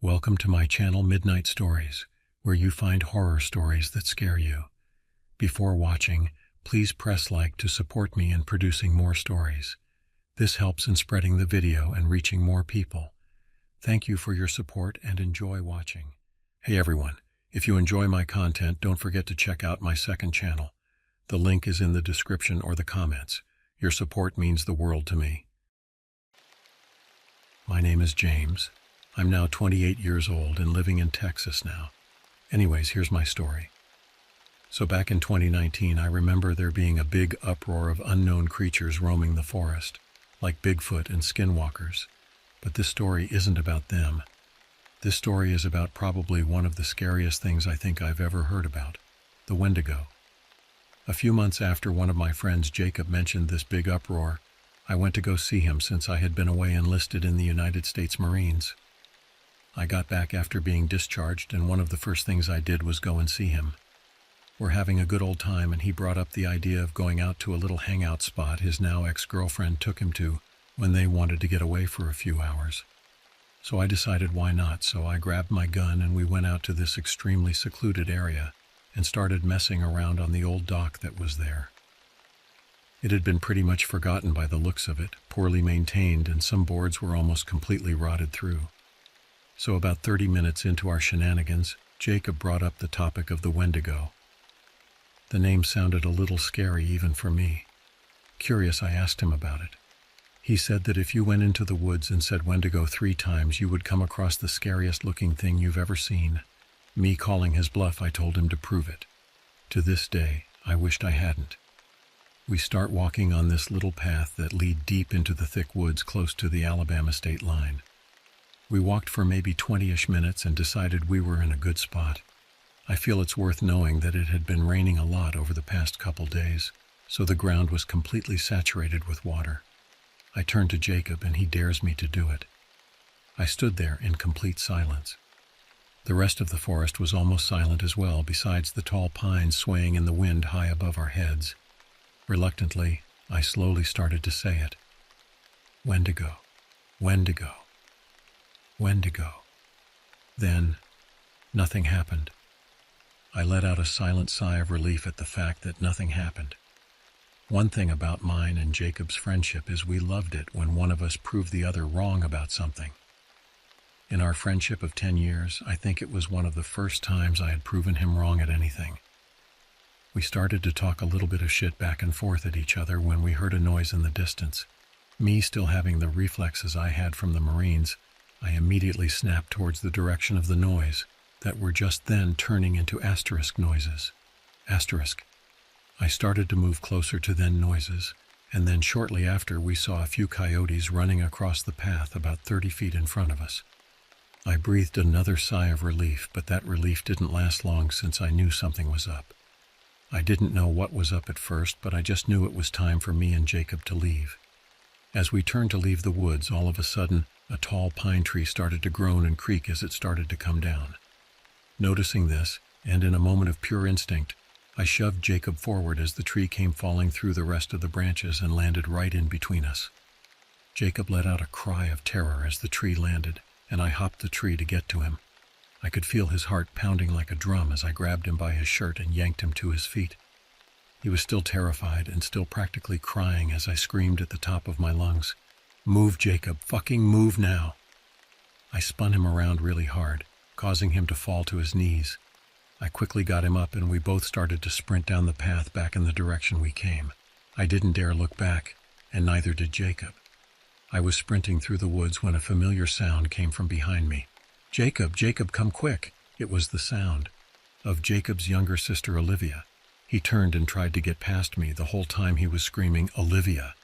Welcome to my channel Midnight Stories, where you find horror stories that scare you. Before watching, please press like to support me in producing more stories. This helps in spreading the video and reaching more people. Thank you for your support and enjoy watching. Hey everyone, if you enjoy my content, don't forget to check out my second channel. The link is in the description or the comments. Your support means the world to me. My name is James. I'm now 28 years old and living in Texas now. Anyways, here's my story. So back in 2019, I remember there being a big uproar of unknown creatures roaming the forest, like Bigfoot and skinwalkers. But this story isn't about them. This story is about probably one of the scariest things I think I've ever heard about, the Wendigo. A few months after one of my friends, Jacob, mentioned this big uproar, I went to go see him since I had been away enlisted in the United States Marines. I got back after being discharged, and one of the first things I did was go and see him. We're having a good old time, and he brought up the idea of going out to a little hangout spot his now ex-girlfriend took him to when they wanted to get away for a few hours. So I decided why not, so I grabbed my gun and we went out to this extremely secluded area and started messing around on the old dock that was there. It had been pretty much forgotten by the looks of it, poorly maintained, and some boards were almost completely rotted through. So about 30 minutes into our shenanigans, Jacob brought up the topic of the Wendigo. The name sounded a little scary even for me. Curious, I asked him about it. He said that if you went into the woods and said Wendigo 3 times, you would come across the scariest looking thing you've ever seen. Me calling his bluff, I told him to prove it. To this day, I wished I hadn't. We start walking on this little path that lead deep into the thick woods close to the Alabama state line. We walked for maybe 20-ish minutes and decided we were in a good spot. I feel it's worth knowing that it had been raining a lot over the past couple days, so the ground was completely saturated with water. I turned to Jacob and he dares me to do it. I stood there in complete silence. The rest of the forest was almost silent as well, besides the tall pines swaying in the wind high above our heads. Reluctantly, I slowly started to say it. Wendigo, Wendigo, Wendigo. Then, nothing happened. I let out a silent sigh of relief at the fact that nothing happened. One thing about mine and Jacob's friendship is we loved it when one of us proved the other wrong about something. In our friendship of 10 years, I think it was one of the first times I had proven him wrong at anything. We started to talk a little bit of shit back and forth at each other when we heard a noise in the distance. Me still having the reflexes I had from the Marines, I immediately snapped towards the direction of the noise that were just then turning into asterisk noises. Asterisk. I started to move closer to then noises, and then shortly after we saw a few coyotes running across the path about 30 feet in front of us. I breathed another sigh of relief, but that relief didn't last long since I knew something was up. I didn't know what was up at first, but I just knew it was time for me and Jacob to leave. As we turned to leave the woods, all of a sudden, a tall pine tree started to groan and creak as it started to come down. Noticing this, and in a moment of pure instinct, I shoved Jacob forward as the tree came falling through the rest of the branches and landed right in between us. Jacob let out a cry of terror as the tree landed, and I hopped the tree to get to him. I could feel his heart pounding like a drum as I grabbed him by his shirt and yanked him to his feet. He was still terrified and still practically crying as I screamed at the top of my lungs, "Move, Jacob, fucking move now!" I spun him around really hard, causing him to fall to his knees. I quickly got him up and we both started to sprint down the path back in the direction we came. I didn't dare look back, and neither did Jacob. I was sprinting through the woods when a familiar sound came from behind me. "Jacob, Jacob, come quick!" It was the sound of Jacob's younger sister, Olivia. He turned and tried to get past me the whole time he was screaming, "Olivia!"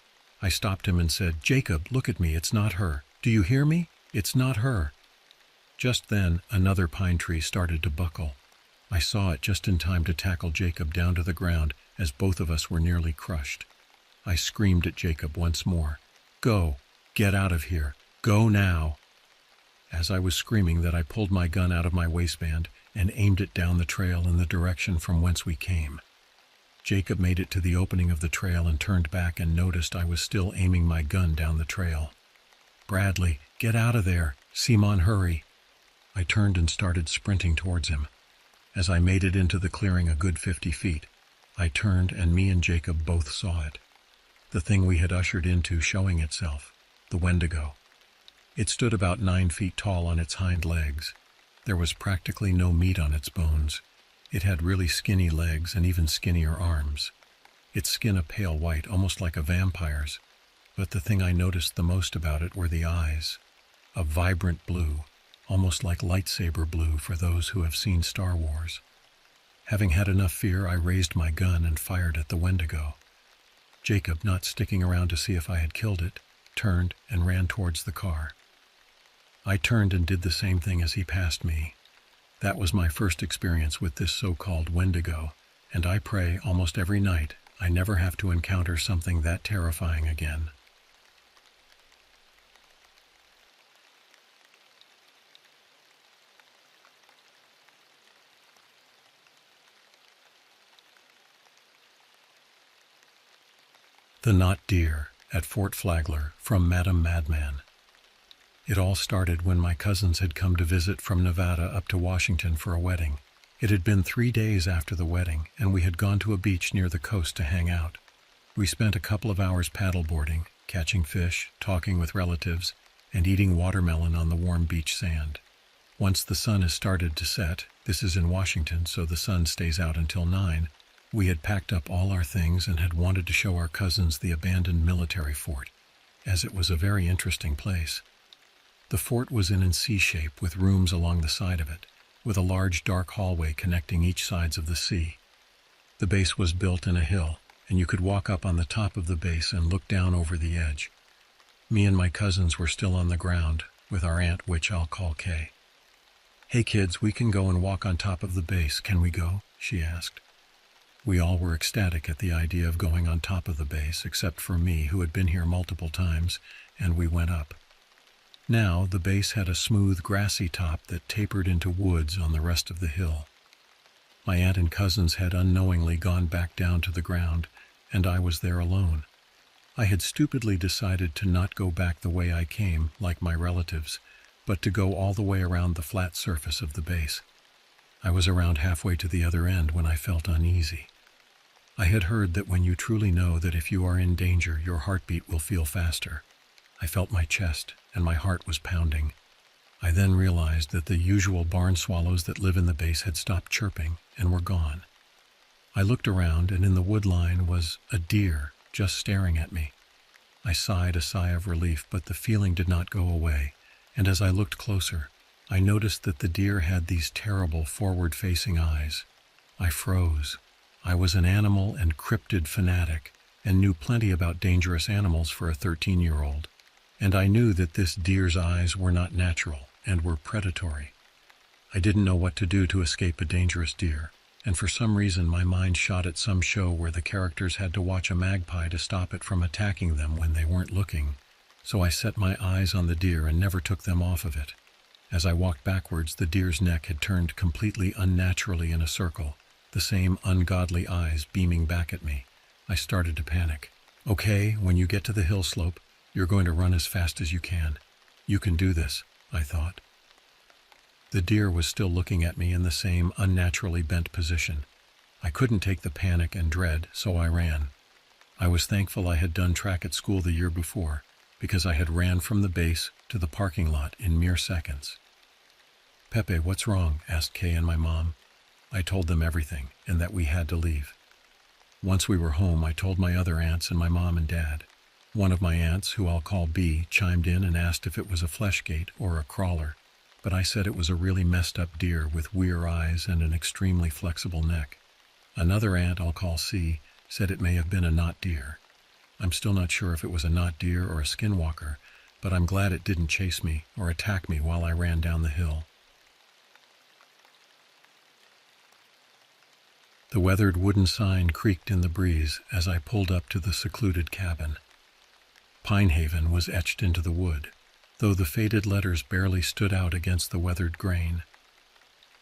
I stopped him and said, "Jacob, look at me, it's not her. Do you hear me? It's not her." Just then, another pine tree started to buckle. I saw it just in time to tackle Jacob down to the ground as both of us were nearly crushed. I screamed at Jacob once more, "Go! Get out of here! Go now!" As I was screaming that, I pulled my gun out of my waistband and aimed it down the trail in the direction from whence we came. Jacob made it to the opening of the trail and turned back and noticed I was still aiming my gun down the trail. "Bradley, get out of there! Simon, hurry!" I turned and started sprinting towards him. As I made it into the clearing a good 50 feet, I turned and me and Jacob both saw it. The thing we had ushered into showing itself, the Wendigo. It stood about 9 feet tall on its hind legs. There was practically no meat on its bones. It had really skinny legs and even skinnier arms. Its skin a pale white, almost like a vampire's. But the thing I noticed the most about it were the eyes. A vibrant blue, almost like lightsaber blue for those who have seen Star Wars. Having had enough fear, I raised my gun and fired at the Wendigo. Jacob, not sticking around to see if I had killed it, turned and ran towards the car. I turned and did the same thing as he passed me. That was my first experience with this so-called Wendigo, and I pray almost every night I never have to encounter something that terrifying again. The Not Deer at Fort Flagler, from Madam Madman. It all started when my cousins had come to visit from Nevada up to Washington for a wedding. It had been 3 days after the wedding, and we had gone to a beach near the coast to hang out. We spent a couple of hours paddleboarding, catching fish, talking with relatives, and eating watermelon on the warm beach sand. Once the sun has started to set, this is in Washington, so the sun stays out until 9, we had packed up all our things and had wanted to show our cousins the abandoned military fort, as it was a very interesting place. The fort was in C shape with rooms along the side of it, with a large dark hallway connecting each sides of the sea. The base was built in a hill, and you could walk up on the top of the base and look down over the edge. Me and my cousins were still on the ground, with our aunt, which I'll call Kay. "Hey kids, we can go and walk on top of the base, can we go?" she asked. We all were ecstatic at the idea of going on top of the base, except for me, who had been here multiple times, and we went up. Now, the base had a smooth, grassy top that tapered into woods on the rest of the hill. My aunt and cousins had unknowingly gone back down to the ground, and I was there alone. I had stupidly decided to not go back the way I came, like my relatives, but to go all the way around the flat surface of the base. I was around halfway to the other end when I felt uneasy. I had heard that when you truly know that if you are in danger, your heartbeat will feel faster. I felt my chest, and my heart was pounding. I then realized that the usual barn swallows that live in the base had stopped chirping and were gone. I looked around, and in the wood line was a deer just staring at me. I sighed a sigh of relief, but the feeling did not go away, and as I looked closer, I noticed that the deer had these terrible forward-facing eyes. I froze. I was an animal and cryptid fanatic, and knew plenty about dangerous animals for a 13-year-old. And I knew that this deer's eyes were not natural and were predatory. I didn't know what to do to escape a dangerous deer, and for some reason my mind shot at some show where the characters had to watch a magpie to stop it from attacking them when they weren't looking. So I set my eyes on the deer and never took them off of it. As I walked backwards, the deer's neck had turned completely unnaturally in a circle, the same ungodly eyes beaming back at me. I started to panic. "Okay, when you get to the hill slope, you're going to run as fast as you can. You can do this," I thought. The deer was still looking at me in the same unnaturally bent position. I couldn't take the panic and dread, so I ran. I was thankful I had done track at school the year before, because I had ran from the base to the parking lot in mere seconds. "Pepe, what's wrong?" asked Kay and my mom. I told them everything, and that we had to leave. Once we were home, I told my other aunts and my mom and dad. One of my aunts, who I'll call B, chimed in and asked if it was a fleshgate or a crawler, but I said it was a really messed up deer with weird eyes and an extremely flexible neck. Another aunt, I'll call C, said it may have been a not deer. I'm still not sure if it was a not deer or a skinwalker, but I'm glad it didn't chase me or attack me while I ran down the hill. The weathered wooden sign creaked in the breeze as I pulled up to the secluded cabin. Pine Haven was etched into the wood, though the faded letters barely stood out against the weathered grain.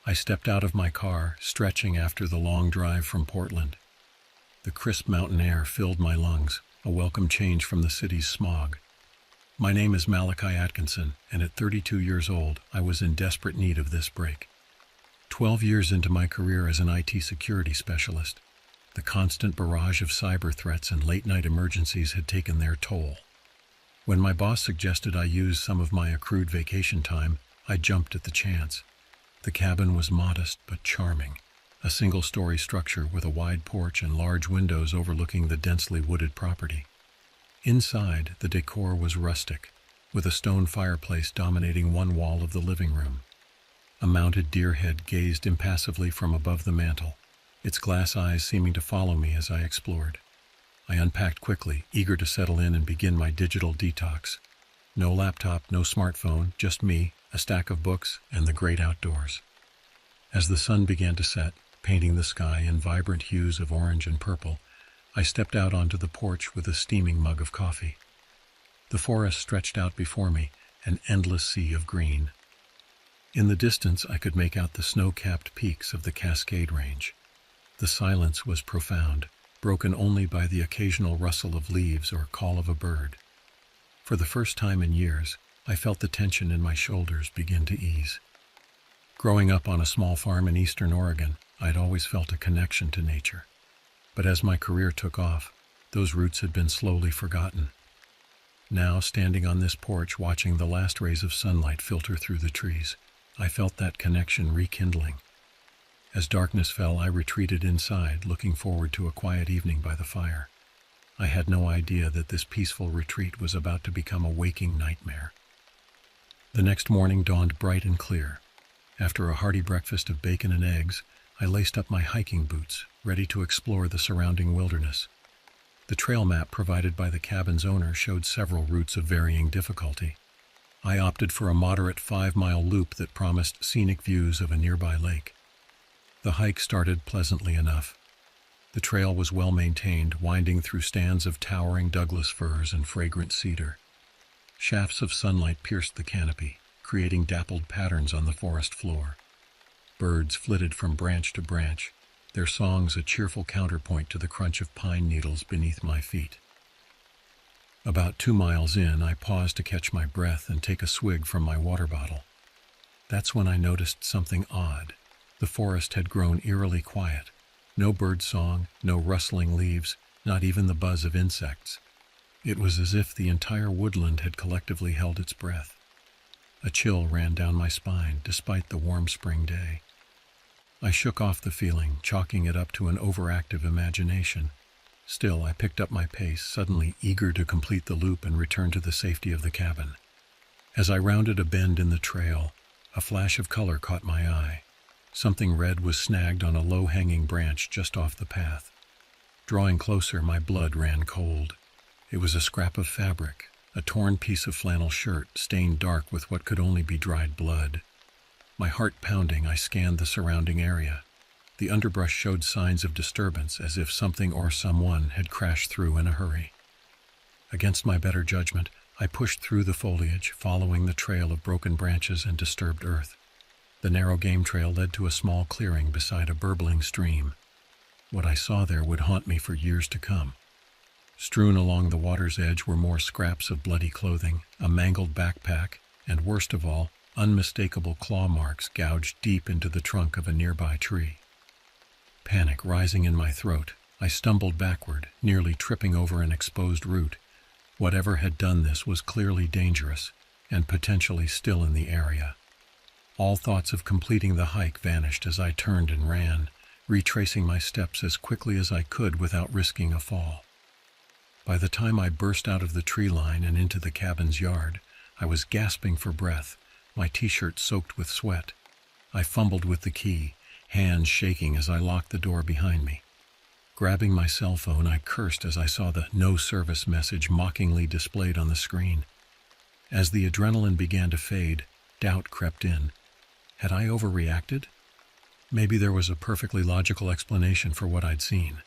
I stepped out of my car, stretching after the long drive from Portland. The crisp mountain air filled my lungs, a welcome change from the city's smog. My name is Malachi Atkinson, and at 32 years old, I was in desperate need of this break. 12 years into my career as an IT security specialist, the constant barrage of cyber threats and late-night emergencies had taken their toll. When my boss suggested I use some of my accrued vacation time, I jumped at the chance. The cabin was modest but charming, a single-story structure with a wide porch and large windows overlooking the densely wooded property. Inside, the decor was rustic, with a stone fireplace dominating one wall of the living room. A mounted deer head gazed impassively from above the mantel, its glass eyes seeming to follow me as I explored. I unpacked quickly, eager to settle in and begin my digital detox. No laptop, no smartphone, just me, a stack of books, and the great outdoors. As the sun began to set, painting the sky in vibrant hues of orange and purple, I stepped out onto the porch with a steaming mug of coffee. The forest stretched out before me, an endless sea of green. In the distance, I could make out the snow-capped peaks of the Cascade Range. The silence was profound, broken only by the occasional rustle of leaves or call of a bird. For the first time in years, I felt the tension in my shoulders begin to ease. Growing up on a small farm in eastern Oregon, I'd always felt a connection to nature. But as my career took off, those roots had been slowly forgotten. Now, standing on this porch watching the last rays of sunlight filter through the trees, I felt that connection rekindling. As darkness fell, I retreated inside, looking forward to a quiet evening by the fire. I had no idea that this peaceful retreat was about to become a waking nightmare. The next morning dawned bright and clear. After a hearty breakfast of bacon and eggs, I laced up my hiking boots, ready to explore the surrounding wilderness. The trail map provided by the cabin's owner showed several routes of varying difficulty. I opted for a moderate 5-mile loop that promised scenic views of a nearby lake. The hike started pleasantly enough. The trail was well maintained, winding through stands of towering Douglas firs and fragrant cedar. Shafts of sunlight pierced the canopy, creating dappled patterns on the forest floor. Birds flitted from branch to branch, their songs a cheerful counterpoint to the crunch of pine needles beneath my feet. About 2 miles in, I paused to catch my breath and take a swig from my water bottle. That's when I noticed something odd. The forest had grown eerily quiet. No bird song, no rustling leaves, not even the buzz of insects. It was as if the entire woodland had collectively held its breath. A chill ran down my spine, despite the warm spring day. I shook off the feeling, chalking it up to an overactive imagination. Still, I picked up my pace, suddenly eager to complete the loop and return to the safety of the cabin. As I rounded a bend in the trail, a flash of color caught my eye. Something red was snagged on a low-hanging branch just off the path. Drawing closer, my blood ran cold. It was a scrap of fabric, a torn piece of flannel shirt, stained dark with what could only be dried blood. My heart pounding, I scanned the surrounding area. The underbrush showed signs of disturbance, as if something or someone had crashed through in a hurry. Against my better judgment, I pushed through the foliage, following the trail of broken branches and disturbed earth. The narrow game trail led to a small clearing beside a burbling stream. What I saw there would haunt me for years to come. Strewn along the water's edge were more scraps of bloody clothing, a mangled backpack, and worst of all, unmistakable claw marks gouged deep into the trunk of a nearby tree. Panic rising in my throat, I stumbled backward, nearly tripping over an exposed root. Whatever had done this was clearly dangerous, and potentially still in the area. All thoughts of completing the hike vanished as I turned and ran, retracing my steps as quickly as I could without risking a fall. By the time I burst out of the tree line and into the cabin's yard, I was gasping for breath, my t-shirt soaked with sweat. I fumbled with the key, hands shaking as I locked the door behind me. Grabbing my cell phone, I cursed as I saw the "no service" message mockingly displayed on the screen. As the adrenaline began to fade, doubt crept in. Had I overreacted? Maybe there was a perfectly logical explanation for what I'd seen.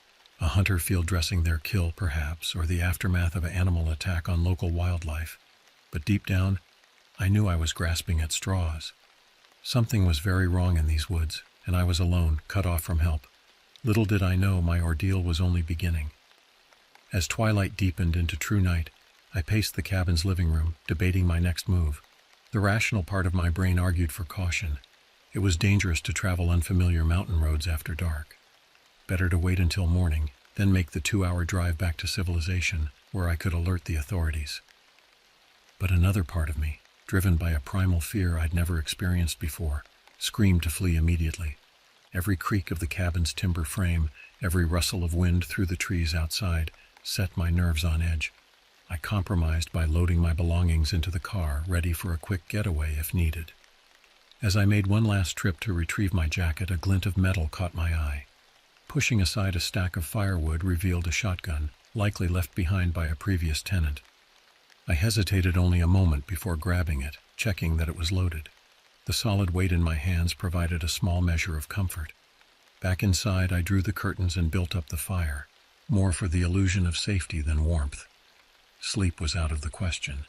A hunter field dressing their kill, perhaps, or the aftermath of an animal attack on local wildlife. But deep down, I knew I was grasping at straws. Something was very wrong in these woods, and I was alone, cut off from help. Little did I know my ordeal was only beginning. As twilight deepened into true night, I paced the cabin's living room, debating my next move. The rational part of my brain argued for caution. It was dangerous to travel unfamiliar mountain roads after dark. Better to wait until morning, then make the 2-hour drive back to civilization, where I could alert the authorities. But another part of me, driven by a primal fear I'd never experienced before, screamed to flee immediately. Every creak of the cabin's timber frame, every rustle of wind through the trees outside, set my nerves on edge. I compromised by loading my belongings into the car, ready for a quick getaway if needed. As I made one last trip to retrieve my jacket, a glint of metal caught my eye. Pushing aside a stack of firewood revealed a shotgun, likely left behind by a previous tenant. I hesitated only a moment before grabbing it, checking that it was loaded. The solid weight in my hands provided a small measure of comfort. Back inside, I drew the curtains and built up the fire, more for the illusion of safety than warmth. Sleep was out of the question.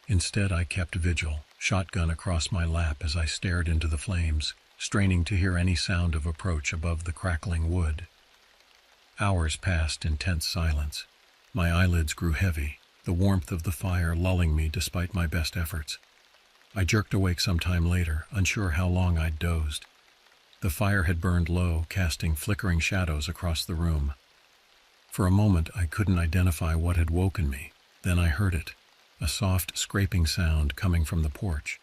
Instead, I kept vigil, shotgun across my lap as I stared into the flames, straining to hear any sound of approach above the crackling wood. Hours passed in tense silence. My eyelids grew heavy, the warmth of the fire lulling me despite my best efforts. I jerked awake some time later, unsure how long I'd dozed. The fire had burned low, casting flickering shadows across the room. For a moment, I couldn't identify what had woken me. Then I heard it, a soft, scraping sound coming from the porch.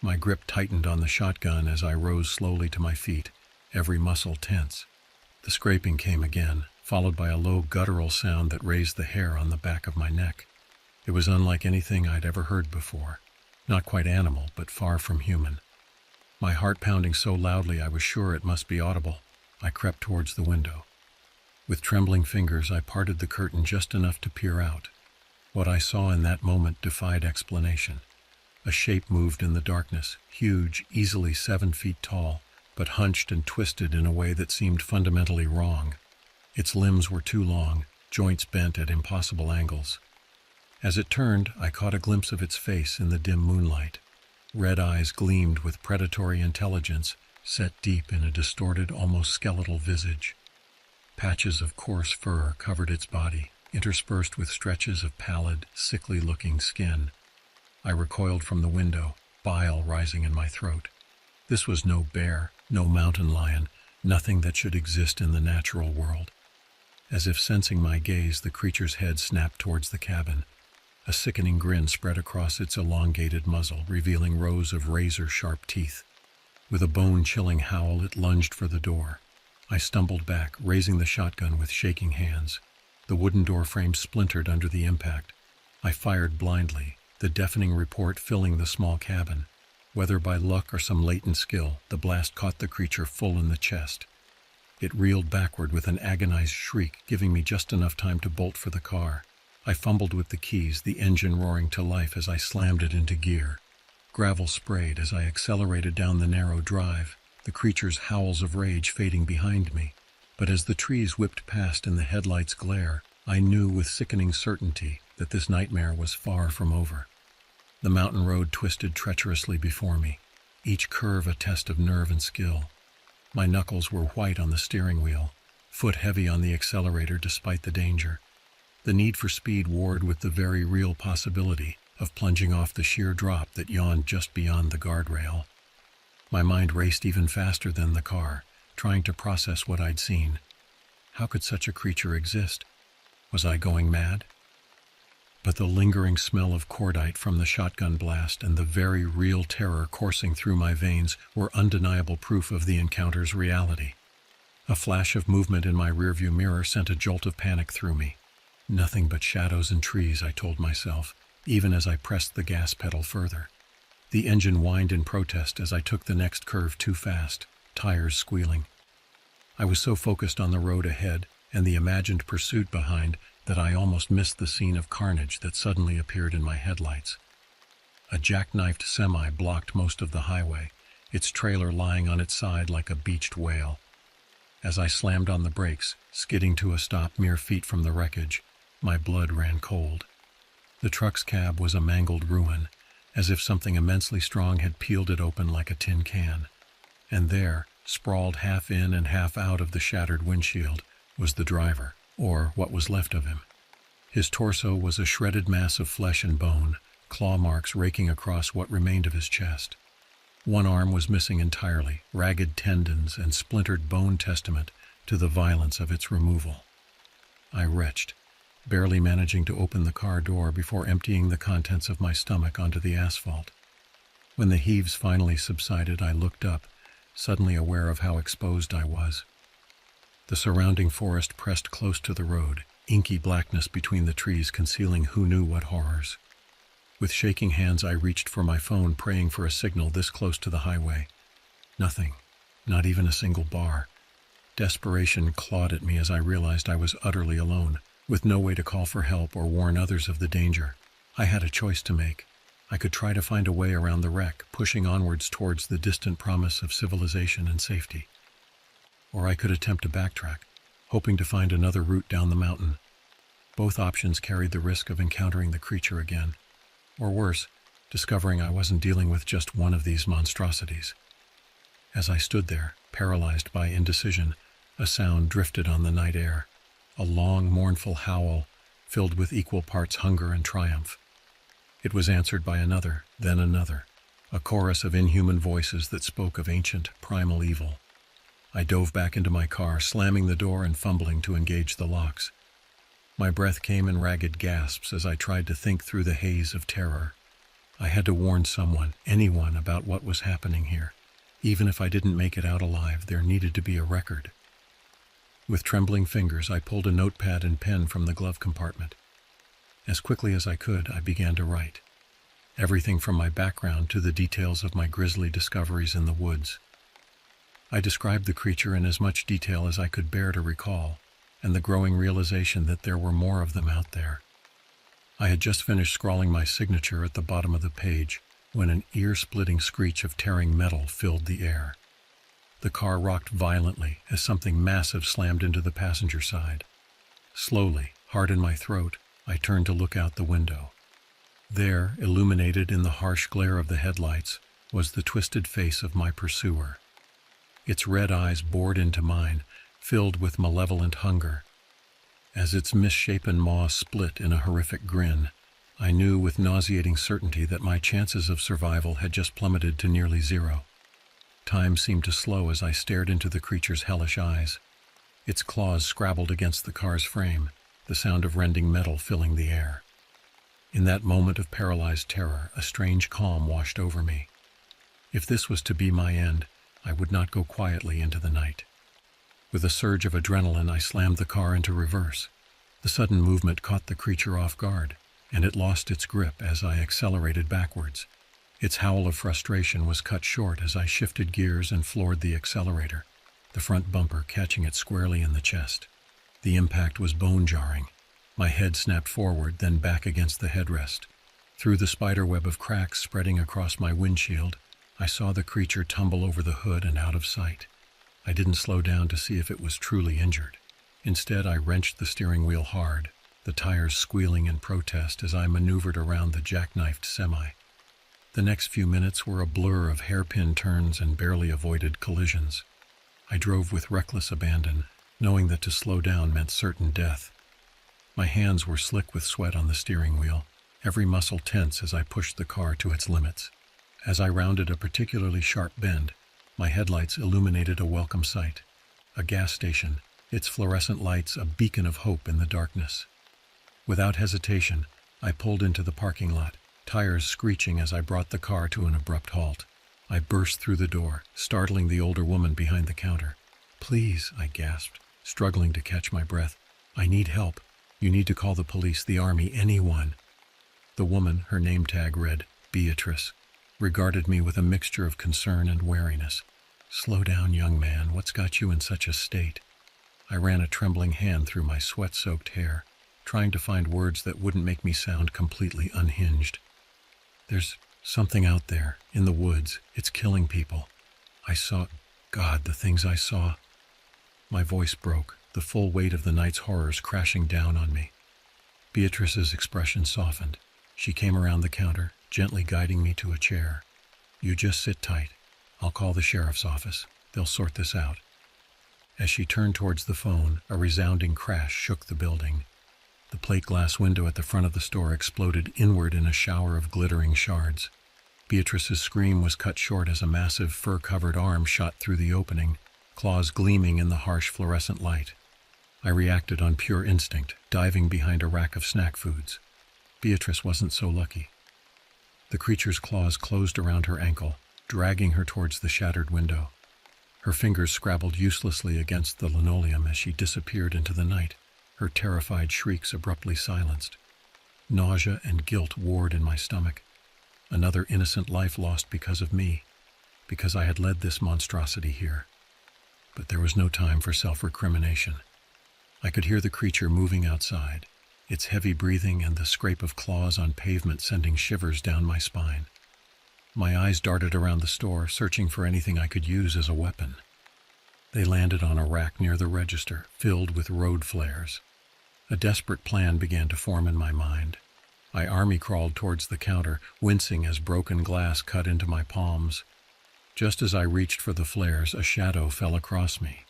My grip tightened on the shotgun as I rose slowly to my feet, every muscle tense. The scraping came again, followed by a low guttural sound that raised the hair on the back of my neck. It was unlike anything I'd ever heard before. Not quite animal, but far from human. My heart pounding so loudly I was sure it must be audible. I crept towards the window. With trembling fingers, I parted the curtain just enough to peer out. What I saw in that moment defied explanation. A shape moved in the darkness, huge, easily 7 feet tall, but hunched and twisted in a way that seemed fundamentally wrong. Its limbs were too long, joints bent at impossible angles. As it turned, I caught a glimpse of its face in the dim moonlight. Red eyes gleamed with predatory intelligence, set deep in a distorted, almost skeletal visage. Patches of coarse fur covered its body, interspersed with stretches of pallid, sickly-looking skin. I recoiled from the window, bile rising in my throat. This was no bear, no mountain lion, nothing that should exist in the natural world. As if sensing my gaze, the creature's head snapped towards the cabin. A sickening grin spread across its elongated muzzle, revealing rows of razor-sharp teeth. With a bone-chilling howl, it lunged for the door. I stumbled back, raising the shotgun with shaking hands. The wooden door frame splintered under the impact. I fired blindly, the deafening report filling the small cabin. Whether by luck or some latent skill, the blast caught the creature full in the chest. It reeled backward with an agonized shriek, giving me just enough time to bolt for the car. I fumbled with the keys, the engine roaring to life as I slammed it into gear. Gravel sprayed as I accelerated down the narrow drive, the creature's howls of rage fading behind me. But as the trees whipped past in the headlights' glare, I knew with sickening certainty that this nightmare was far from over. The mountain road twisted treacherously before me, each curve a test of nerve and skill. My knuckles were white on the steering wheel, foot heavy on the accelerator despite the danger. The need for speed warred with the very real possibility of plunging off the sheer drop that yawned just beyond the guardrail. My mind raced even faster than the car, trying to process what I'd seen. How could such a creature exist? Was I going mad? But the lingering smell of cordite from the shotgun blast and the very real terror coursing through my veins were undeniable proof of the encounter's reality. A flash of movement in my rearview mirror sent a jolt of panic through me. Nothing but shadows and trees, I told myself, even as I pressed the gas pedal further. The engine whined in protest as I took the next curve too fast, tires squealing. I was so focused on the road ahead and the imagined pursuit behind that I almost missed the scene of carnage that suddenly appeared in my headlights. A jackknifed semi blocked most of the highway, its trailer lying on its side like a beached whale. As I slammed on the brakes, skidding to a stop mere feet from the wreckage, my blood ran cold. The truck's cab was a mangled ruin, as if something immensely strong had peeled it open like a tin can. And there, sprawled half in and half out of the shattered windshield, was the driver, or what was left of him. His torso was a shredded mass of flesh and bone, claw marks raking across what remained of his chest. One arm was missing entirely, ragged tendons and splintered bone testament to the violence of its removal. I retched, barely managing to open the car door before emptying the contents of my stomach onto the asphalt. When the heaves finally subsided, I looked up, suddenly aware of how exposed I was. The surrounding forest pressed close to the road, inky blackness between the trees concealing who knew what horrors. With shaking hands, I reached for my phone, praying for a signal this close to the highway. Nothing, not even a single bar. Desperation clawed at me as I realized I was utterly alone, with no way to call for help or warn others of the danger. I had a choice to make. I could try to find a way around the wreck, pushing onwards towards the distant promise of civilization and safety. Or I could attempt to backtrack, hoping to find another route down the mountain. Both options carried the risk of encountering the creature again. Or worse, discovering I wasn't dealing with just one of these monstrosities. As I stood there, paralyzed by indecision, a sound drifted on the night air, a long, mournful howl filled with equal parts hunger and triumph. It was answered by another, then another, a chorus of inhuman voices that spoke of ancient, primal evil. I dove back into my car, slamming the door and fumbling to engage the locks. My breath came in ragged gasps as I tried to think through the haze of terror. I had to warn someone, anyone, about what was happening here. Even if I didn't make it out alive, there needed to be a record. With trembling fingers, I pulled a notepad and pen from the glove compartment. As quickly as I could, I began to write. Everything from my background to the details of my grisly discoveries in the woods. I described the creature in as much detail as I could bear to recall, and the growing realization that there were more of them out there. I had just finished scrawling my signature at the bottom of the page when an ear-splitting screech of tearing metal filled the air. The car rocked violently as something massive slammed into the passenger side. Slowly, hard in my throat, I turned to look out the window. There, illuminated in the harsh glare of the headlights, was the twisted face of my pursuer. Its red eyes bored into mine, filled with malevolent hunger. As its misshapen maw split in a horrific grin, I knew with nauseating certainty that my chances of survival had just plummeted to nearly zero. Time seemed to slow as I stared into the creature's hellish eyes. Its claws scrabbled against the car's frame, the sound of rending metal filling the air. In that moment of paralyzed terror, a strange calm washed over me. If this was to be my end, I would not go quietly into the night. With a surge of adrenaline, I slammed the car into reverse. The sudden movement caught the creature off guard, and it lost its grip as I accelerated backwards. Its howl of frustration was cut short as I shifted gears and floored the accelerator, the front bumper catching it squarely in the chest. The impact was bone-jarring. My head snapped forward, then back against the headrest. Through the spiderweb of cracks spreading across my windshield, I saw the creature tumble over the hood and out of sight. I didn't slow down to see if it was truly injured. Instead, I wrenched the steering wheel hard, the tires squealing in protest as I maneuvered around the jackknifed semi. The next few minutes were a blur of hairpin turns and barely avoided collisions. I drove with reckless abandon, knowing that to slow down meant certain death. My hands were slick with sweat on the steering wheel, every muscle tense as I pushed the car to its limits. As I rounded a particularly sharp bend, my headlights illuminated a welcome sight. A gas station, its fluorescent lights a beacon of hope in the darkness. Without hesitation, I pulled into the parking lot, tires screeching as I brought the car to an abrupt halt. I burst through the door, startling the older woman behind the counter. "Please," I gasped, struggling to catch my breath. "I need help. You need to call the police, the army, anyone." The woman, her name tag read, Beatrice, regarded me with a mixture of concern and wariness. "Slow down, young man. What's got you in such a state?" I ran a trembling hand through my sweat-soaked hair, trying to find words that wouldn't make me sound completely unhinged. "There's something out there, in the woods. It's killing people. I saw... God, the things I saw." My voice broke, the full weight of the night's horrors crashing down on me. Beatrice's expression softened. She came around the counter, gently guiding me to a chair. "You just sit tight. I'll call the sheriff's office. They'll sort this out." As she turned towards the phone, a resounding crash shook the building. The plate glass window at the front of the store exploded inward in a shower of glittering shards. Beatrice's scream was cut short as a massive fur-covered arm shot through the opening, claws gleaming in the harsh fluorescent light. I reacted on pure instinct, diving behind a rack of snack foods. Beatrice wasn't so lucky. The creature's claws closed around her ankle, dragging her towards the shattered window. Her fingers scrabbled uselessly against the linoleum as she disappeared into the night, her terrified shrieks abruptly silenced. Nausea and guilt warred in my stomach. Another innocent life lost because of me, because I had led this monstrosity here. But there was no time for self-recrimination. I could hear the creature moving outside, its heavy breathing and the scrape of claws on pavement sending shivers down my spine. My eyes darted around the store, searching for anything I could use as a weapon. They landed on a rack near the register, filled with road flares. A desperate plan began to form in my mind. I army-crawled towards the counter, wincing as broken glass cut into my palms. Just as I reached for the flares, a shadow fell across me.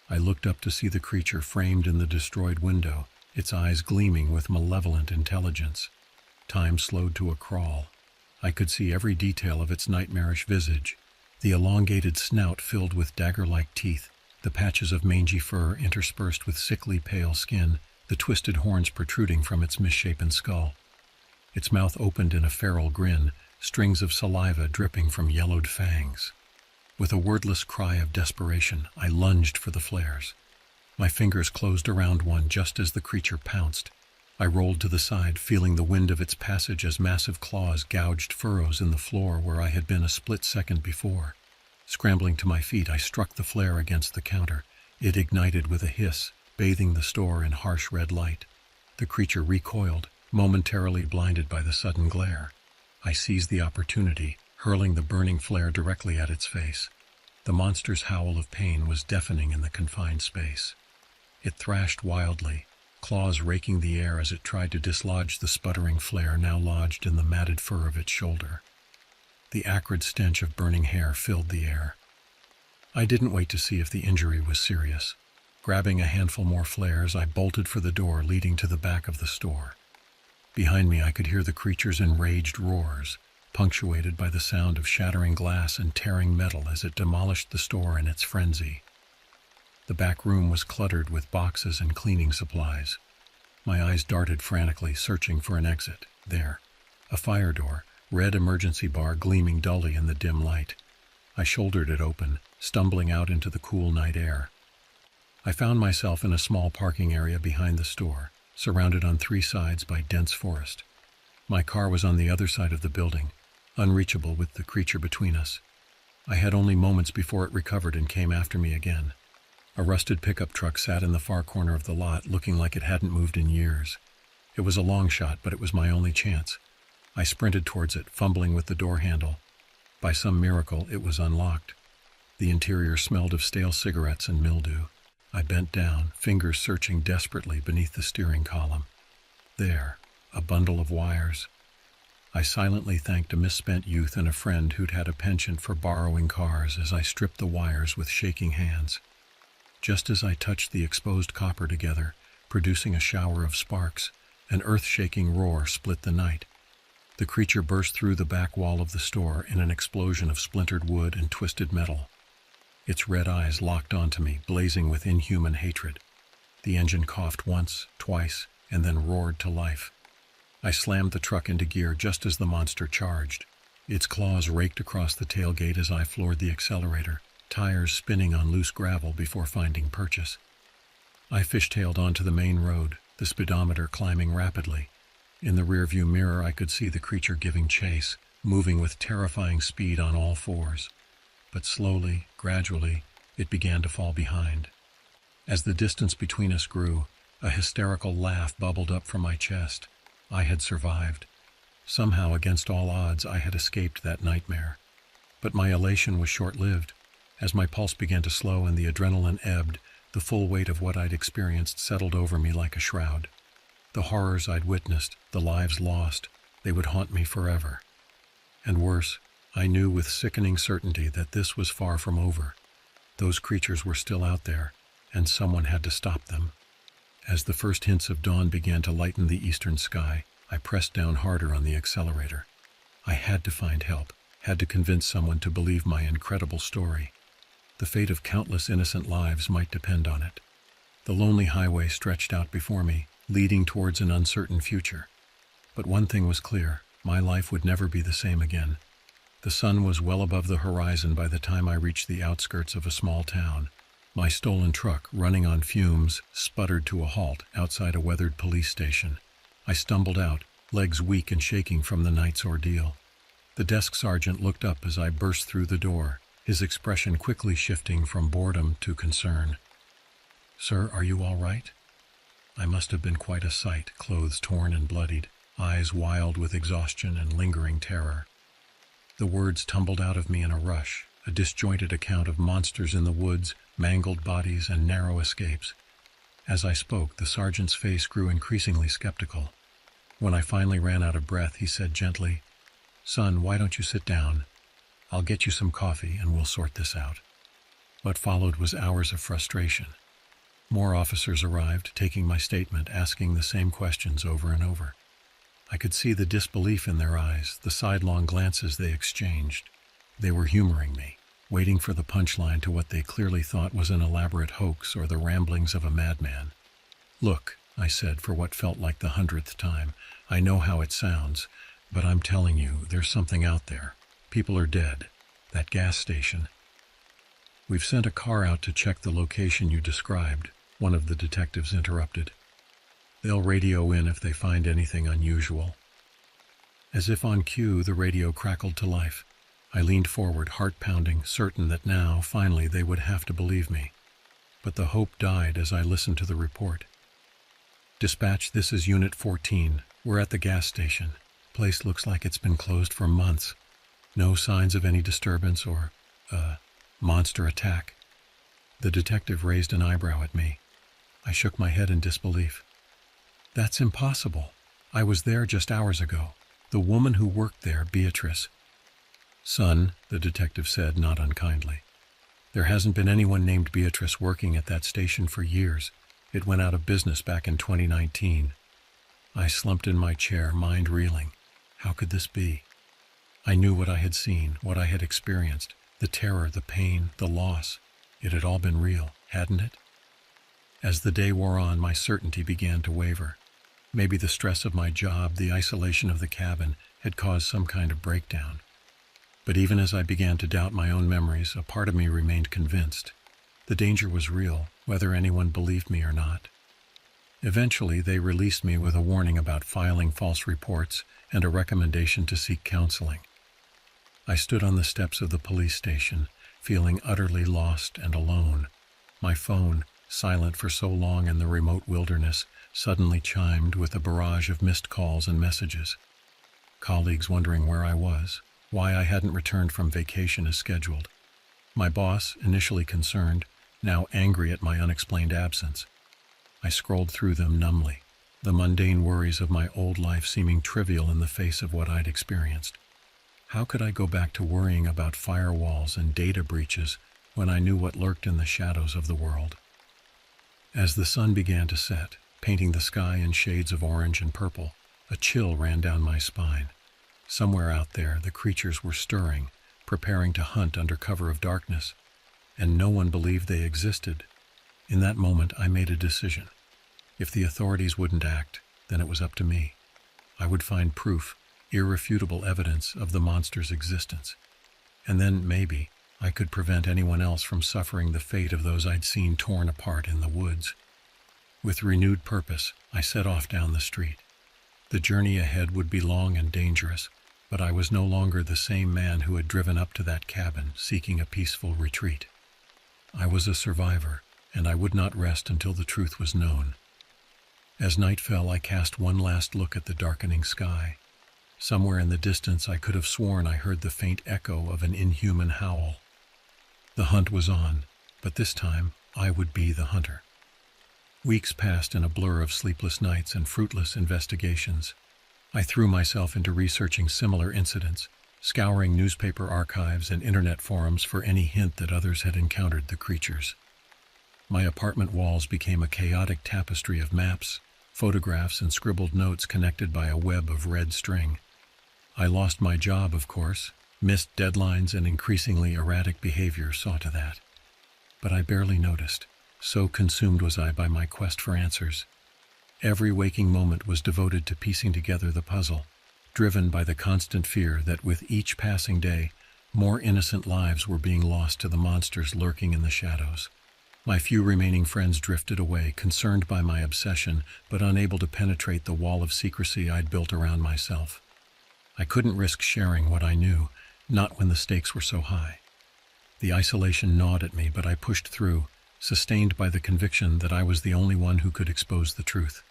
I looked up to see the creature framed in the destroyed window, its eyes gleaming with malevolent intelligence. Time slowed to a crawl. I could see every detail of its nightmarish visage, the elongated snout filled with dagger-like teeth, the patches of mangy fur interspersed with sickly pale skin, the twisted horns protruding from its misshapen skull. Its mouth opened in a feral grin, strings of saliva dripping from yellowed fangs. With a wordless cry of desperation, I lunged for the flares. My fingers closed around one just as the creature pounced. I rolled to the side, feeling the wind of its passage as massive claws gouged furrows in the floor where I had been a split second before. Scrambling to my feet, I struck the flare against the counter. It ignited with a hiss, bathing the store in harsh red light. The creature recoiled, momentarily blinded by the sudden glare. I seized the opportunity, hurling the burning flare directly at its face. The monster's howl of pain was deafening in the confined space. It thrashed wildly, claws raking the air as it tried to dislodge the sputtering flare now lodged in the matted fur of its shoulder. The acrid stench of burning hair filled the air. I didn't wait to see if the injury was serious. Grabbing a handful more flares, I bolted for the door leading to the back of the store. Behind me, I could hear the creature's enraged roars, punctuated by the sound of shattering glass and tearing metal as it demolished the store in its frenzy. The back room was cluttered with boxes and cleaning supplies. My eyes darted frantically, searching for an exit. There, a fire door, red emergency bar gleaming dully in the dim light. I shouldered it open, stumbling out into the cool night air. I found myself in a small parking area behind the store, surrounded on three sides by dense forest. My car was on the other side of the building, unreachable with the creature between us. I had only moments before it recovered and came after me again. A rusted pickup truck sat in the far corner of the lot, looking like it hadn't moved in years. It was a long shot, but it was my only chance. I sprinted towards it, fumbling with the door handle. By some miracle, it was unlocked. The interior smelled of stale cigarettes and mildew. I bent down, fingers searching desperately beneath the steering column. There, a bundle of wires. I silently thanked a misspent youth and a friend who'd had a penchant for borrowing cars as I stripped the wires with shaking hands. Just as I touched the exposed copper together, producing a shower of sparks, an earth-shaking roar split the night. The creature burst through the back wall of the store in an explosion of splintered wood and twisted metal. Its red eyes locked onto me, blazing with inhuman hatred. The engine coughed once, twice, and then roared to life. I slammed the truck into gear just as the monster charged. Its claws raked across the tailgate as I floored the accelerator, tires spinning on loose gravel before finding purchase. I fishtailed onto the main road, the speedometer climbing rapidly. In the rearview mirror, I could see the creature giving chase, moving with terrifying speed on all fours. But slowly, gradually, it began to fall behind. As the distance between us grew, a hysterical laugh bubbled up from my chest. I had survived. Somehow, against all odds, I had escaped that nightmare. But my elation was short-lived. As my pulse began to slow and the adrenaline ebbed, the full weight of what I'd experienced settled over me like a shroud. The horrors I'd witnessed, the lives lost, they would haunt me forever. And worse, I knew with sickening certainty that this was far from over. Those creatures were still out there, and someone had to stop them. As the first hints of dawn began to lighten the eastern sky, I pressed down harder on the accelerator. I had to find help, had to convince someone to believe my incredible story. The fate of countless innocent lives might depend on it. The lonely highway stretched out before me, leading towards an uncertain future. But one thing was clear: my life would never be the same again. The sun was well above the horizon by the time I reached the outskirts of a small town. My stolen truck, running on fumes, sputtered to a halt outside a weathered police station. I stumbled out, legs weak and shaking from the night's ordeal. The desk sergeant looked up as I burst through the door, his expression quickly shifting from boredom to concern. "Sir, are you all right?" I must have been quite a sight, clothes torn and bloodied, eyes wild with exhaustion and lingering terror. The words tumbled out of me in a rush, a disjointed account of monsters in the woods, mangled bodies, and narrow escapes. As I spoke, the sergeant's face grew increasingly skeptical. When I finally ran out of breath, he said gently, "Son, why don't you sit down? I'll get you some coffee and we'll sort this out." What followed was hours of frustration. More officers arrived, taking my statement, asking the same questions over and over. I could see the disbelief in their eyes, the sidelong glances they exchanged. They were humoring me, waiting for the punchline to what they clearly thought was an elaborate hoax or the ramblings of a madman. "Look," I said for what felt like the 100th time, "I know how it sounds, but I'm telling you, there's something out there. People are dead. That gas station." "We've sent a car out to check the location you described," one of the detectives interrupted. "They'll radio in if they find anything unusual." As if on cue, the radio crackled to life. I leaned forward, heart pounding, certain that now, finally, they would have to believe me. But the hope died as I listened to the report. "Dispatch, this is Unit 14. We're at the gas station. Place looks like it's been closed for months. No signs of any disturbance or, monster attack." The detective raised an eyebrow at me. I shook my head in disbelief. "That's impossible. I was there just hours ago. The woman who worked there, Beatrice." "Son," the detective said, not unkindly, "there hasn't been anyone named Beatrice working at that station for years. It went out of business back in 2019. I slumped in my chair, mind reeling. How could this be? I knew what I had seen, what I had experienced, the terror, the pain, the loss. It had all been real, hadn't it? As the day wore on, my certainty began to waver. Maybe the stress of my job, the isolation of the cabin, had caused some kind of breakdown. But even as I began to doubt my own memories, a part of me remained convinced. The danger was real, whether anyone believed me or not. Eventually, they released me with a warning about filing false reports and a recommendation to seek counseling. I stood on the steps of the police station, feeling utterly lost and alone. My phone, silent for so long in the remote wilderness, suddenly chimed with a barrage of missed calls and messages. Colleagues wondering where I was, why I hadn't returned from vacation as scheduled. My boss, initially concerned, now angry at my unexplained absence. I scrolled through them numbly, the mundane worries of my old life seeming trivial in the face of what I'd experienced. How could I go back to worrying about firewalls and data breaches when I knew what lurked in the shadows of the world? As the sun began to set, painting the sky in shades of orange and purple, a chill ran down my spine. Somewhere out there, the creatures were stirring, preparing to hunt under cover of darkness, and no one believed they existed. In that moment, I made a decision. If the authorities wouldn't act, then it was up to me. I would find proof, irrefutable evidence of the monster's existence. And then, maybe, I could prevent anyone else from suffering the fate of those I'd seen torn apart in the woods. With renewed purpose, I set off down the street. The journey ahead would be long and dangerous, but I was no longer the same man who had driven up to that cabin seeking a peaceful retreat. I was a survivor, and I would not rest until the truth was known. As night fell, I cast one last look at the darkening sky. Somewhere in the distance, I could have sworn I heard the faint echo of an inhuman howl. The hunt was on, but this time I would be the hunter. Weeks passed in a blur of sleepless nights and fruitless investigations. I threw myself into researching similar incidents, scouring newspaper archives and internet forums for any hint that others had encountered the creatures. My apartment walls became a chaotic tapestry of maps, photographs, and scribbled notes connected by a web of red string. I lost my job, of course. Missed deadlines and increasingly erratic behavior saw to that. But I barely noticed. So consumed was I by my quest for answers. Every waking moment was devoted to piecing together the puzzle, driven by the constant fear that with each passing day, more innocent lives were being lost to the monsters lurking in the shadows. My few remaining friends drifted away, concerned by my obsession, but unable to penetrate the wall of secrecy I'd built around myself. I couldn't risk sharing what I knew, not when the stakes were so high. The isolation gnawed at me, but I pushed through, sustained by the conviction that I was the only one who could expose the truth.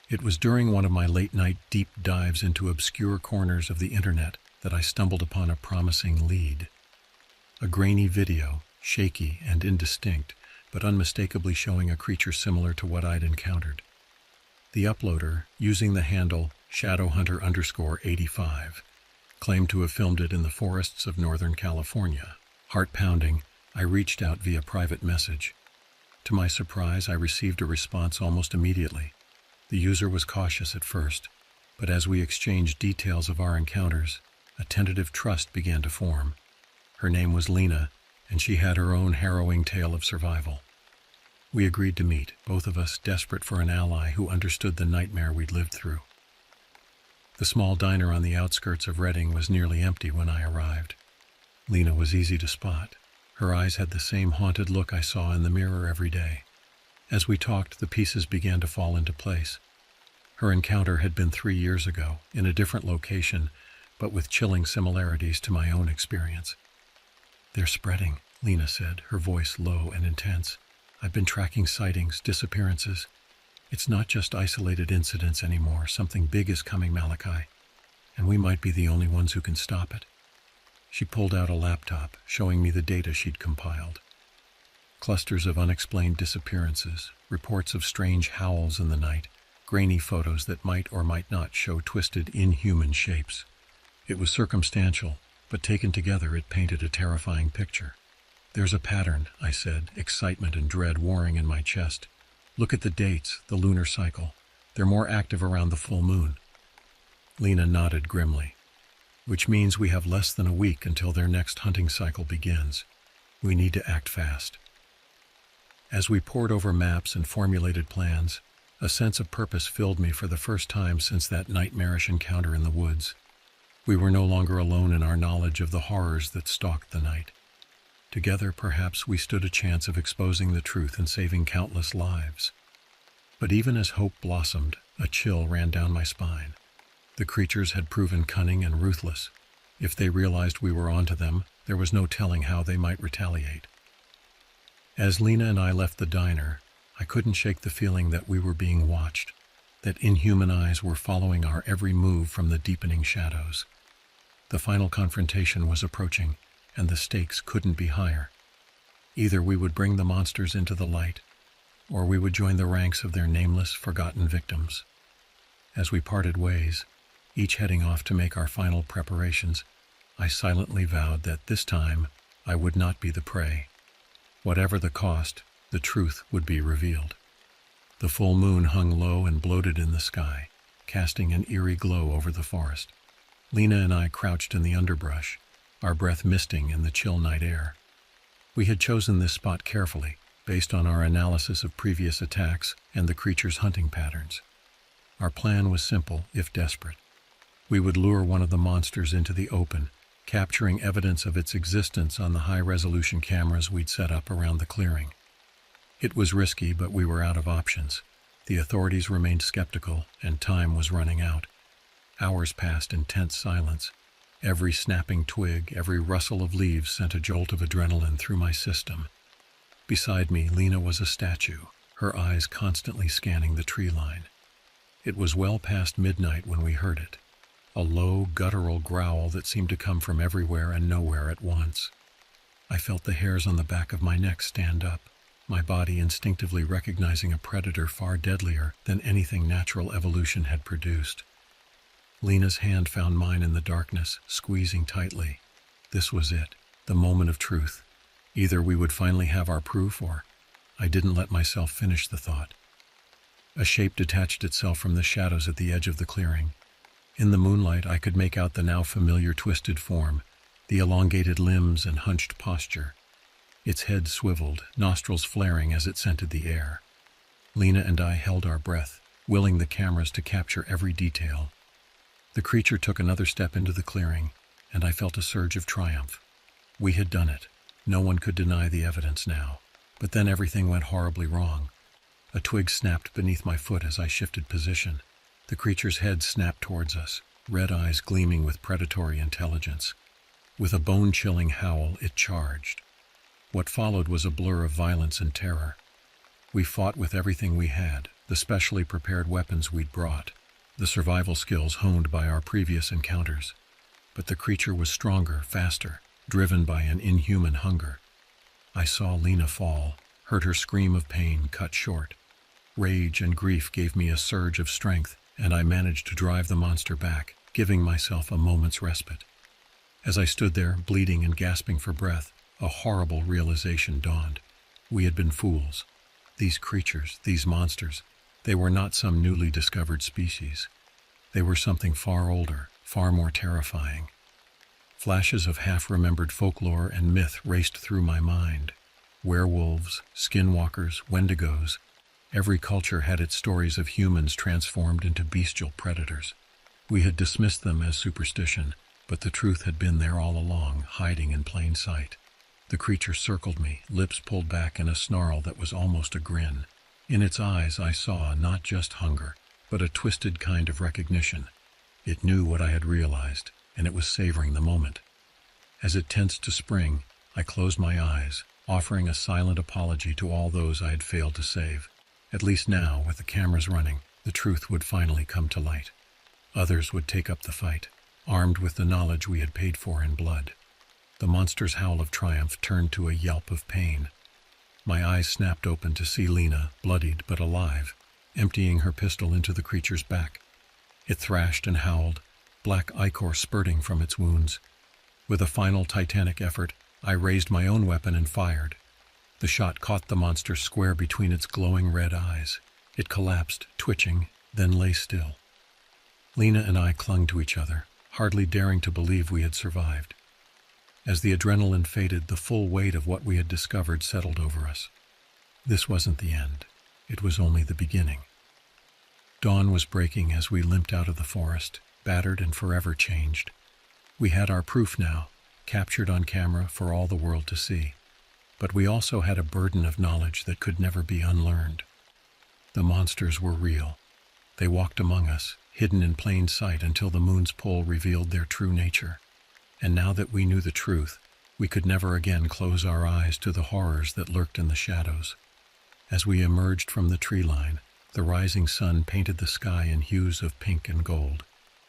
It was during one of my late-night deep dives into obscure corners of the internet that I stumbled upon a promising lead. A grainy video, shaky and indistinct, but unmistakably showing a creature similar to what I'd encountered. The uploader, using the handle Shadowhunter_85, claimed to have filmed it in the forests of Northern California. Heart-pounding, I reached out via private message. To my surprise, I received a response almost immediately. The user was cautious at first, but as we exchanged details of our encounters, a tentative trust began to form. Her name was Lena, and she had her own harrowing tale of survival. We agreed to meet, both of us desperate for an ally who understood the nightmare we'd lived through. The small diner on the outskirts of Redding was nearly empty when I arrived. Lena was easy to spot. Her eyes had the same haunted look I saw in the mirror every day. As we talked, the pieces began to fall into place. Her encounter had been 3 years ago, in a different location, but with chilling similarities to my own experience. "They're spreading," Lena said, her voice low and intense. "I've been tracking sightings, disappearances. It's not just isolated incidents anymore. Something big is coming, Malachi, and we might be the only ones who can stop it." She pulled out a laptop, showing me the data she'd compiled. Clusters of unexplained disappearances, reports of strange howls in the night, grainy photos that might or might not show twisted, inhuman shapes. It was circumstantial, but taken together it painted a terrifying picture. "There's a pattern," I said, excitement and dread warring in my chest. "Look at the dates, the lunar cycle. They're more active around the full moon." Lena nodded grimly. "Which means we have less than a week until their next hunting cycle begins. We need to act fast." As we pored over maps and formulated plans, a sense of purpose filled me for the first time since that nightmarish encounter in the woods. We were no longer alone in our knowledge of the horrors that stalked the night. Together, perhaps, we stood a chance of exposing the truth and saving countless lives. But even as hope blossomed, a chill ran down my spine. The creatures had proven cunning and ruthless. If they realized we were onto them, there was no telling how they might retaliate. As Lena and I left the diner, I couldn't shake the feeling that we were being watched, that inhuman eyes were following our every move from the deepening shadows. The final confrontation was approaching, and the stakes couldn't be higher. Either we would bring the monsters into the light, or we would join the ranks of their nameless, forgotten victims. As we parted ways, each heading off to make our final preparations, I silently vowed that this time I would not be the prey. Whatever the cost, the truth would be revealed. The full moon hung low and bloated in the sky, casting an eerie glow over the forest. Lena and I crouched in the underbrush, our breath misting in the chill night air. We had chosen this spot carefully, based on our analysis of previous attacks and the creature's hunting patterns. Our plan was simple, if desperate. We would lure one of the monsters into the open, capturing evidence of its existence on the high-resolution cameras we'd set up around the clearing. It was risky, but we were out of options. The authorities remained skeptical, and time was running out. Hours passed in tense silence. Every snapping twig, every rustle of leaves sent a jolt of adrenaline through my system. Beside me, Lena was a statue, her eyes constantly scanning the tree line. It was well past midnight when we heard it. A low, guttural growl that seemed to come from everywhere and nowhere at once. I felt the hairs on the back of my neck stand up, my body instinctively recognizing a predator far deadlier than anything natural evolution had produced. Lena's hand found mine in the darkness, squeezing tightly. This was it, the moment of truth. Either we would finally have our proof, or I didn't let myself finish the thought. A shape detached itself from the shadows at the edge of the clearing. In the moonlight, I could make out the now familiar twisted form, the elongated limbs and hunched posture. Its head swiveled, nostrils flaring as it scented the air. Lena and I held our breath, willing the cameras to capture every detail. The creature took another step into the clearing, and I felt a surge of triumph. We had done it. No one could deny the evidence now. But then everything went horribly wrong. A twig snapped beneath my foot as I shifted position. The creature's head snapped towards us, red eyes gleaming with predatory intelligence. With a bone-chilling howl, it charged. What followed was a blur of violence and terror. We fought with everything we had, the specially prepared weapons we'd brought, the survival skills honed by our previous encounters. But the creature was stronger, faster, driven by an inhuman hunger. I saw Lena fall, heard her scream of pain cut short. Rage and grief gave me a surge of strength, and I managed to drive the monster back, giving myself a moment's respite. As I stood there, bleeding and gasping for breath, a horrible realization dawned. We had been fools. These creatures, these monsters, they were not some newly discovered species. They were something far older, far more terrifying. Flashes of half-remembered folklore and myth raced through my mind. Werewolves, skinwalkers, wendigos. Every culture had its stories of humans transformed into bestial predators. We had dismissed them as superstition, but the truth had been there all along, hiding in plain sight. The creature circled me, lips pulled back in a snarl that was almost a grin. In its eyes I saw not just hunger, but a twisted kind of recognition. It knew what I had realized, and it was savoring the moment. As it tensed to spring, I closed my eyes, offering a silent apology to all those I had failed to save. At least now, with the cameras running, the truth would finally come to light. Others would take up the fight, armed with the knowledge we had paid for in blood. The monster's howl of triumph turned to a yelp of pain. My eyes snapped open to see Lena, bloodied but alive, emptying her pistol into the creature's back. It thrashed and howled, black ichor spurting from its wounds. With a final titanic effort, I raised my own weapon and fired. The shot caught the monster square between its glowing red eyes. It collapsed, twitching, then lay still. Lena and I clung to each other, hardly daring to believe we had survived. As the adrenaline faded, the full weight of what we had discovered settled over us. This wasn't the end. It was only the beginning. Dawn was breaking as we limped out of the forest, battered and forever changed. We had our proof now, captured on camera for all the world to see. But we also had a burden of knowledge that could never be unlearned. The monsters were real. They walked among us, hidden in plain sight until the moon's pull revealed their true nature. And now that we knew the truth, we could never again close our eyes to the horrors that lurked in the shadows. As we emerged from the tree line, the rising sun painted the sky in hues of pink and gold.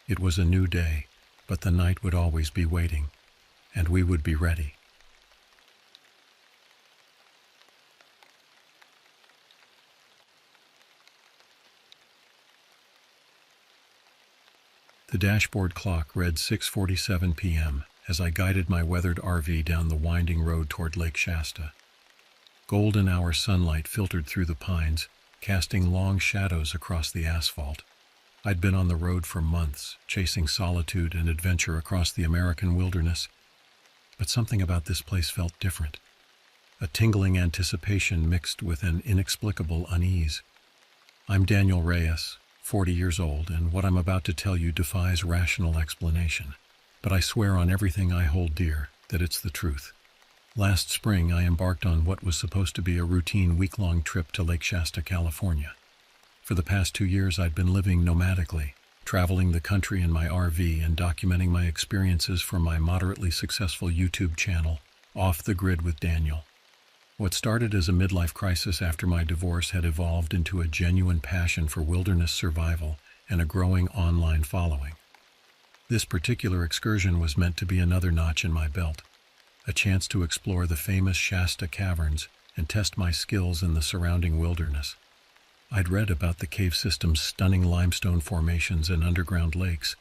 It was a new day, but the night would always be waiting, and we would be ready. The dashboard clock read 6:47 p.m. as I guided my weathered RV down the winding road toward Lake Shasta. Golden hour sunlight filtered through the pines, casting long shadows across the asphalt. I'd been on the road for months, chasing solitude and adventure across the American wilderness, but something about this place felt different. A tingling anticipation mixed with an inexplicable unease. I'm Daniel Reyes, 40 years old, and what I'm about to tell you defies rational explanation. But I swear on everything I hold dear that it's the truth. Last spring, I embarked on what was supposed to be a routine week-long trip to Lake Shasta, California. For the past 2 years, I'd been living nomadically, traveling the country in my RV and documenting my experiences for my moderately successful YouTube channel, Off the Grid with Daniel. What started as a midlife crisis after my divorce had evolved into a genuine passion for wilderness survival and a growing online following. This particular excursion was meant to be another notch in my belt, a chance to explore the famous Shasta caverns and test my skills in the surrounding wilderness. I'd read about the cave system's stunning limestone formations and underground lakes,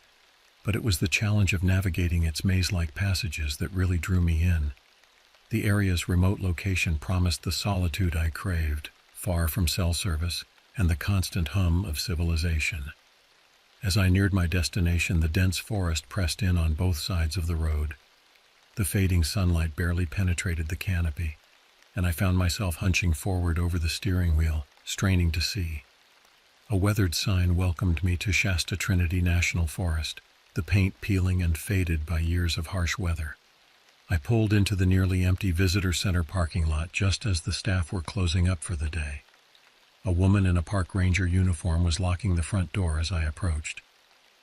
but it was the challenge of navigating its maze-like passages that really drew me in. The area's remote location promised the solitude I craved, far from cell service and the constant hum of civilization. As I neared my destination, the dense forest pressed in on both sides of the road. The fading sunlight barely penetrated the canopy, and I found myself hunching forward over the steering wheel, straining to see. A weathered sign welcomed me to Shasta Trinity National Forest, the paint peeling and faded by years of harsh weather. I pulled into the nearly empty visitor center parking lot just as the staff were closing up for the day. A woman in a park ranger uniform was locking the front door as I approached.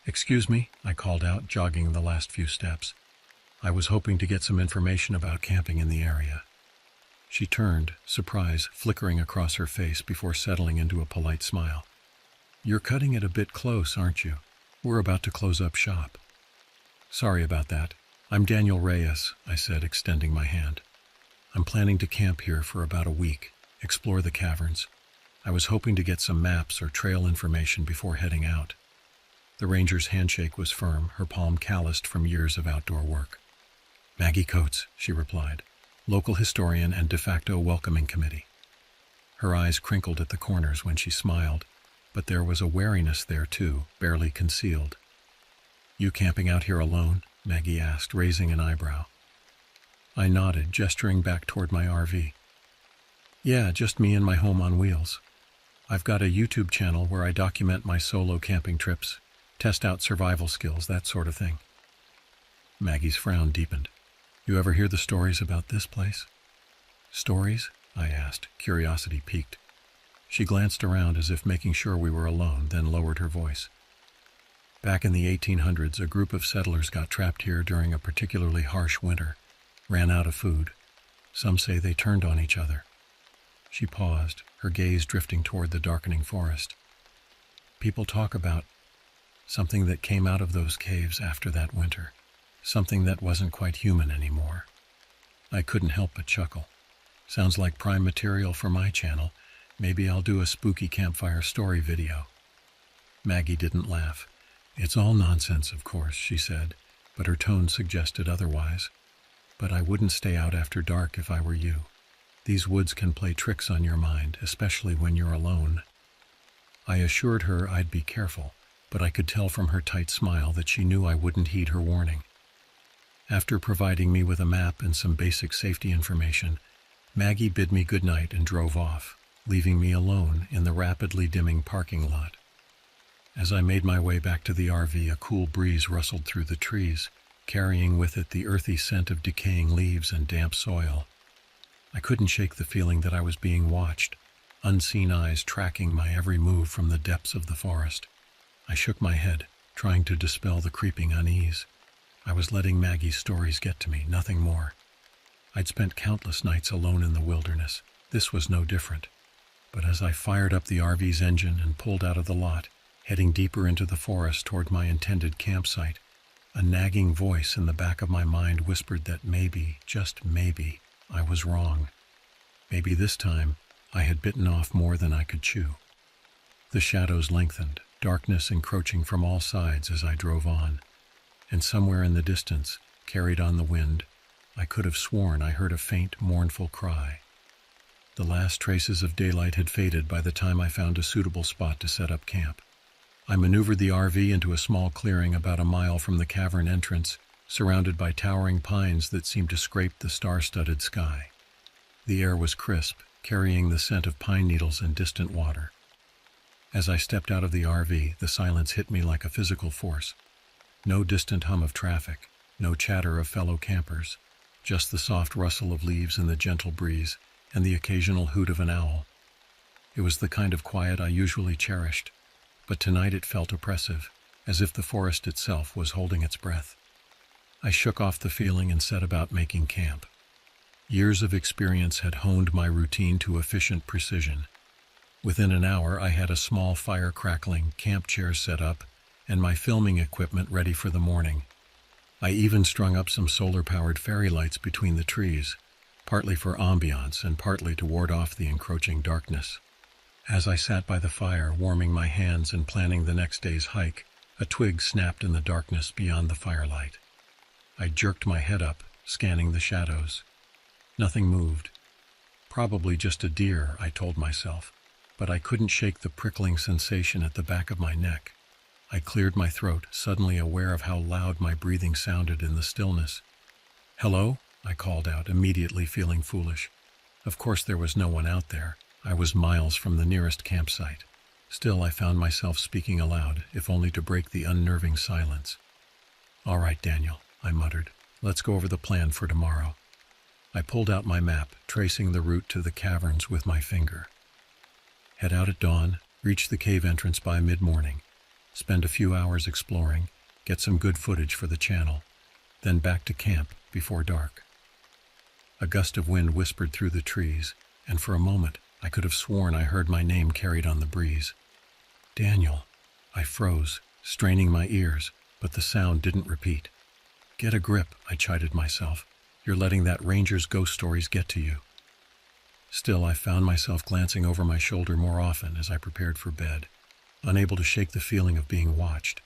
"Excuse me," I called out, jogging the last few steps. I was hoping to get some information about camping in the area. She turned, surprise flickering across her face before settling into a polite smile. "You're cutting it a bit close, aren't you? We're about to close up shop." "Sorry about that. I'm Daniel Reyes," I said, extending my hand. "I'm planning to camp here for about a week, explore the caverns. I was hoping to get some maps or trail information before heading out." The ranger's handshake was firm, her palm calloused from years of outdoor work. "Maggie Coates," she replied, "local historian and de facto welcoming committee." Her eyes crinkled at the corners when she smiled, but there was a wariness there too, barely concealed. "You camping out here alone?" Maggie asked, raising an eyebrow. I nodded, gesturing back toward my RV. "Yeah, just me and my home on wheels. I've got a YouTube channel where I document my solo camping trips, test out survival skills, that sort of thing." Maggie's frown deepened. "You ever hear the stories about this place?" "Stories?" I asked, curiosity piqued. She glanced around as if making sure we were alone, then lowered her voice. "Back in the 1800s, a group of settlers got trapped here during a particularly harsh winter, ran out of food. Some say they turned on each other." She paused, her gaze drifting toward the darkening forest. "People talk about something that came out of those caves after that winter, something that wasn't quite human anymore." I couldn't help but chuckle. "Sounds like prime material for my channel. Maybe I'll do a spooky campfire story video." Maggie didn't laugh. "It's all nonsense, of course," she said, but her tone suggested otherwise. "But I wouldn't stay out after dark if I were you. These woods can play tricks on your mind, especially when you're alone." I assured her I'd be careful, but I could tell from her tight smile that she knew I wouldn't heed her warning. After providing me with a map and some basic safety information, Maggie bid me goodnight and drove off, leaving me alone in the rapidly dimming parking lot. As I made my way back to the RV, a cool breeze rustled through the trees, carrying with it the earthy scent of decaying leaves and damp soil. I couldn't shake the feeling that I was being watched, unseen eyes tracking my every move from the depths of the forest. I shook my head, trying to dispel the creeping unease. I was letting Maggie's stories get to me, nothing more. I'd spent countless nights alone in the wilderness. This was no different. But as I fired up the RV's engine and pulled out of the lot, heading deeper into the forest toward my intended campsite, a nagging voice in the back of my mind whispered that maybe, just maybe, I was wrong. Maybe this time I had bitten off more than I could chew. The shadows lengthened, darkness encroaching from all sides as I drove on. And somewhere in the distance, carried on the wind, I could have sworn I heard a faint, mournful cry. The last traces of daylight had faded by the time I found a suitable spot to set up camp. I maneuvered the RV into a small clearing about a mile from the cavern entrance, surrounded by towering pines that seemed to scrape the star-studded sky. The air was crisp, carrying the scent of pine needles and distant water. As I stepped out of the RV, the silence hit me like a physical force. No distant hum of traffic, no chatter of fellow campers, just the soft rustle of leaves in the gentle breeze and the occasional hoot of an owl. It was the kind of quiet I usually cherished, but tonight it felt oppressive, as if the forest itself was holding its breath. I shook off the feeling and set about making camp. Years of experience had honed my routine to efficient precision. Within an hour, I had a small fire crackling, camp chairs set up, and my filming equipment ready for the morning. I even strung up some solar-powered fairy lights between the trees, partly for ambiance and partly to ward off the encroaching darkness. As I sat by the fire, warming my hands and planning the next day's hike, a twig snapped in the darkness beyond the firelight. I jerked my head up, scanning the shadows. Nothing moved. Probably just a deer, I told myself, but I couldn't shake the prickling sensation at the back of my neck. I cleared my throat, suddenly aware of how loud my breathing sounded in the stillness. "Hello?" I called out, immediately feeling foolish. Of course there was no one out there. I was miles from the nearest campsite. Still, I found myself speaking aloud, if only to break the unnerving silence. "All right, Daniel," I muttered. "Let's go over the plan for tomorrow." I pulled out my map, tracing the route to the caverns with my finger. Head out at dawn, reach the cave entrance by mid-morning, spend a few hours exploring, get some good footage for the channel, then back to camp before dark. A gust of wind whispered through the trees, and for a moment I could have sworn I heard my name carried on the breeze. "Daniel." I froze, straining my ears, but the sound didn't repeat. "Get a grip," I chided myself. "You're letting that ranger's ghost stories get to you." Still, I found myself glancing over my shoulder more often as I prepared for bed, unable to shake the feeling of being watched.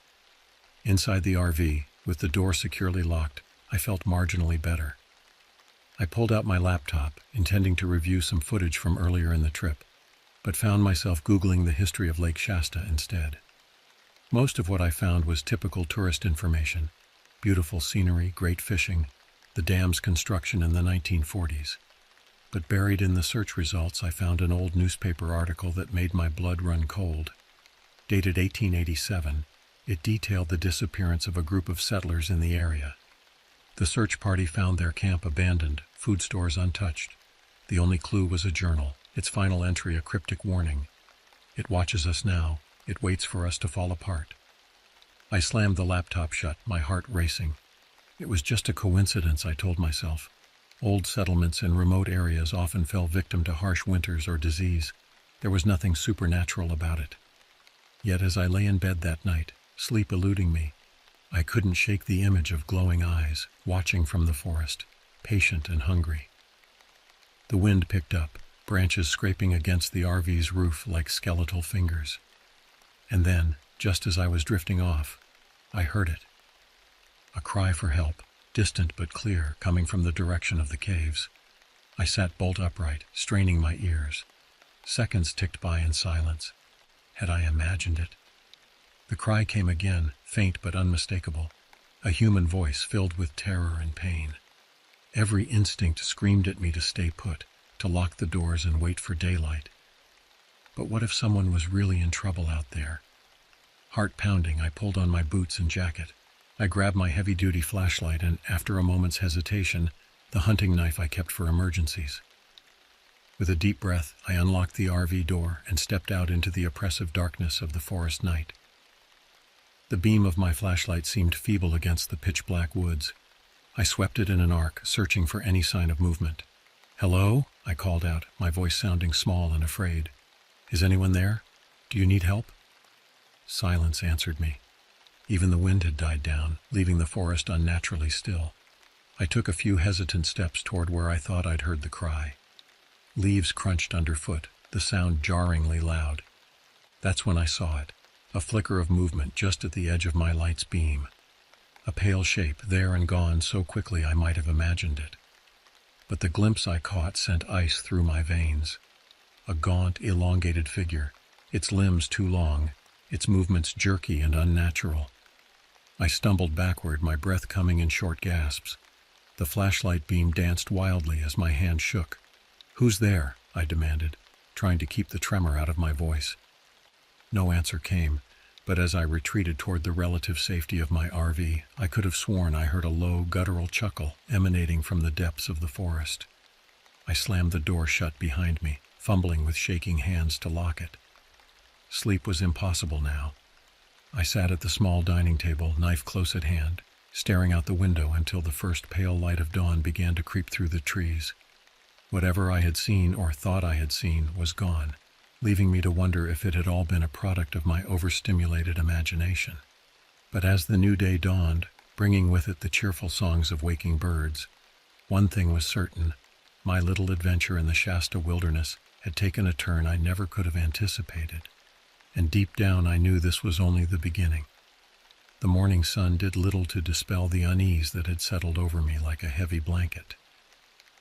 Inside the RV, with the door securely locked, I felt marginally better. I pulled out my laptop, intending to review some footage from earlier in the trip, but found myself Googling the history of Lake Shasta instead. Most of what I found was typical tourist information: beautiful scenery, great fishing, the dam's construction in the 1940s. But buried in the search results, I found an old newspaper article that made my blood run cold. Dated 1887, it detailed the disappearance of a group of settlers in the area. The search party found their camp abandoned, food stores untouched. The only clue was a journal, its final entry a cryptic warning. "It watches us now. It waits for us to fall apart." I slammed the laptop shut, my heart racing. It was just a coincidence, I told myself. Old settlements in remote areas often fell victim to harsh winters or disease. There was nothing supernatural about it. Yet as I lay in bed that night, sleep eluding me, I couldn't shake the image of glowing eyes, watching from the forest, patient and hungry. The wind picked up, branches scraping against the RV's roof like skeletal fingers. And then, just as I was drifting off, I heard it. A cry for help, distant but clear, coming from the direction of the caves. I sat bolt upright, straining my ears. Seconds ticked by in silence. Had I imagined it? The cry came again, faint but unmistakable, a human voice filled with terror and pain. Every instinct screamed at me to stay put, to lock the doors and wait for daylight. But what if someone was really in trouble out there? Heart pounding, I pulled on my boots and jacket. I grabbed my heavy-duty flashlight and, after a moment's hesitation, the hunting knife I kept for emergencies. With a deep breath, I unlocked the RV door and stepped out into the oppressive darkness of the forest night. The beam of my flashlight seemed feeble against the pitch-black woods. I swept it in an arc, searching for any sign of movement. "Hello?" I called out, my voice sounding small and afraid. "Is anyone there? Do you need help?" Silence answered me. Even the wind had died down, leaving the forest unnaturally still. I took a few hesitant steps toward where I thought I'd heard the cry. Leaves crunched underfoot, the sound jarringly loud. That's when I saw it, a flicker of movement just at the edge of my light's beam. A pale shape, there and gone so quickly I might have imagined it. But the glimpse I caught sent ice through my veins. A gaunt, elongated figure, its limbs too long, its movements jerky and unnatural. I stumbled backward, my breath coming in short gasps. The flashlight beam danced wildly as my hand shook. "Who's there?" I demanded, trying to keep the tremor out of my voice. No answer came, but as I retreated toward the relative safety of my RV, I could have sworn I heard a low, guttural chuckle emanating from the depths of the forest. I slammed the door shut behind me, fumbling with shaking hands to lock it. Sleep was impossible now. I sat at the small dining table, knife close at hand, staring out the window until the first pale light of dawn began to creep through the trees. Whatever I had seen or thought I had seen was gone, leaving me to wonder if it had all been a product of my overstimulated imagination. But as the new day dawned, bringing with it the cheerful songs of waking birds, one thing was certain: my little adventure in the Shasta wilderness had taken a turn I never could have anticipated. And deep down I knew this was only the beginning. The morning sun did little to dispel the unease that had settled over me like a heavy blanket.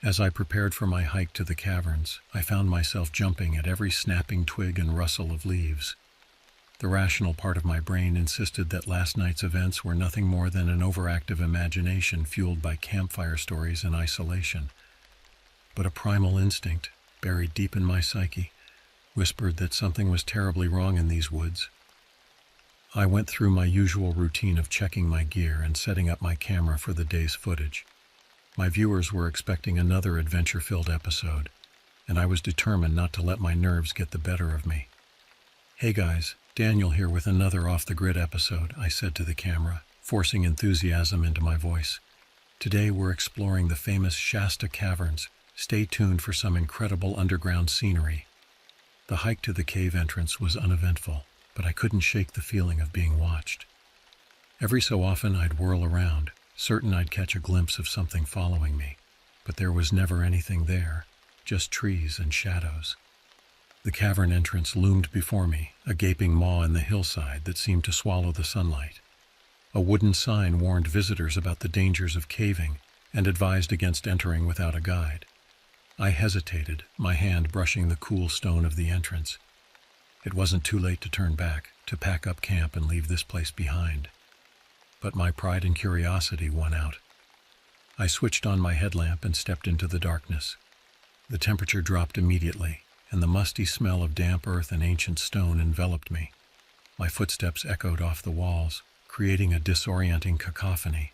As I prepared for my hike to the caverns, I found myself jumping at every snapping twig and rustle of leaves. The rational part of my brain insisted that last night's events were nothing more than an overactive imagination fueled by campfire stories and isolation. But a primal instinct, buried deep in my psyche, whispered that something was terribly wrong in these woods. I went through my usual routine of checking my gear and setting up my camera for the day's footage. My viewers were expecting another adventure-filled episode, and I was determined not to let my nerves get the better of me. "Hey guys, Daniel here with another off-the-grid episode," I said to the camera, forcing enthusiasm into my voice. "Today we're exploring the famous Shasta Caverns. Stay tuned for some incredible underground scenery." The hike to the cave entrance was uneventful, but I couldn't shake the feeling of being watched. Every so often I'd whirl around, certain I'd catch a glimpse of something following me, but there was never anything there, just trees and shadows. The cavern entrance loomed before me, a gaping maw in the hillside that seemed to swallow the sunlight. A wooden sign warned visitors about the dangers of caving and advised against entering without a guide. I hesitated, my hand brushing the cool stone of the entrance. It wasn't too late to turn back, to pack up camp and leave this place behind. But my pride and curiosity won out. I switched on my headlamp and stepped into the darkness. The temperature dropped immediately, and the musty smell of damp earth and ancient stone enveloped me. My footsteps echoed off the walls, creating a disorienting cacophony.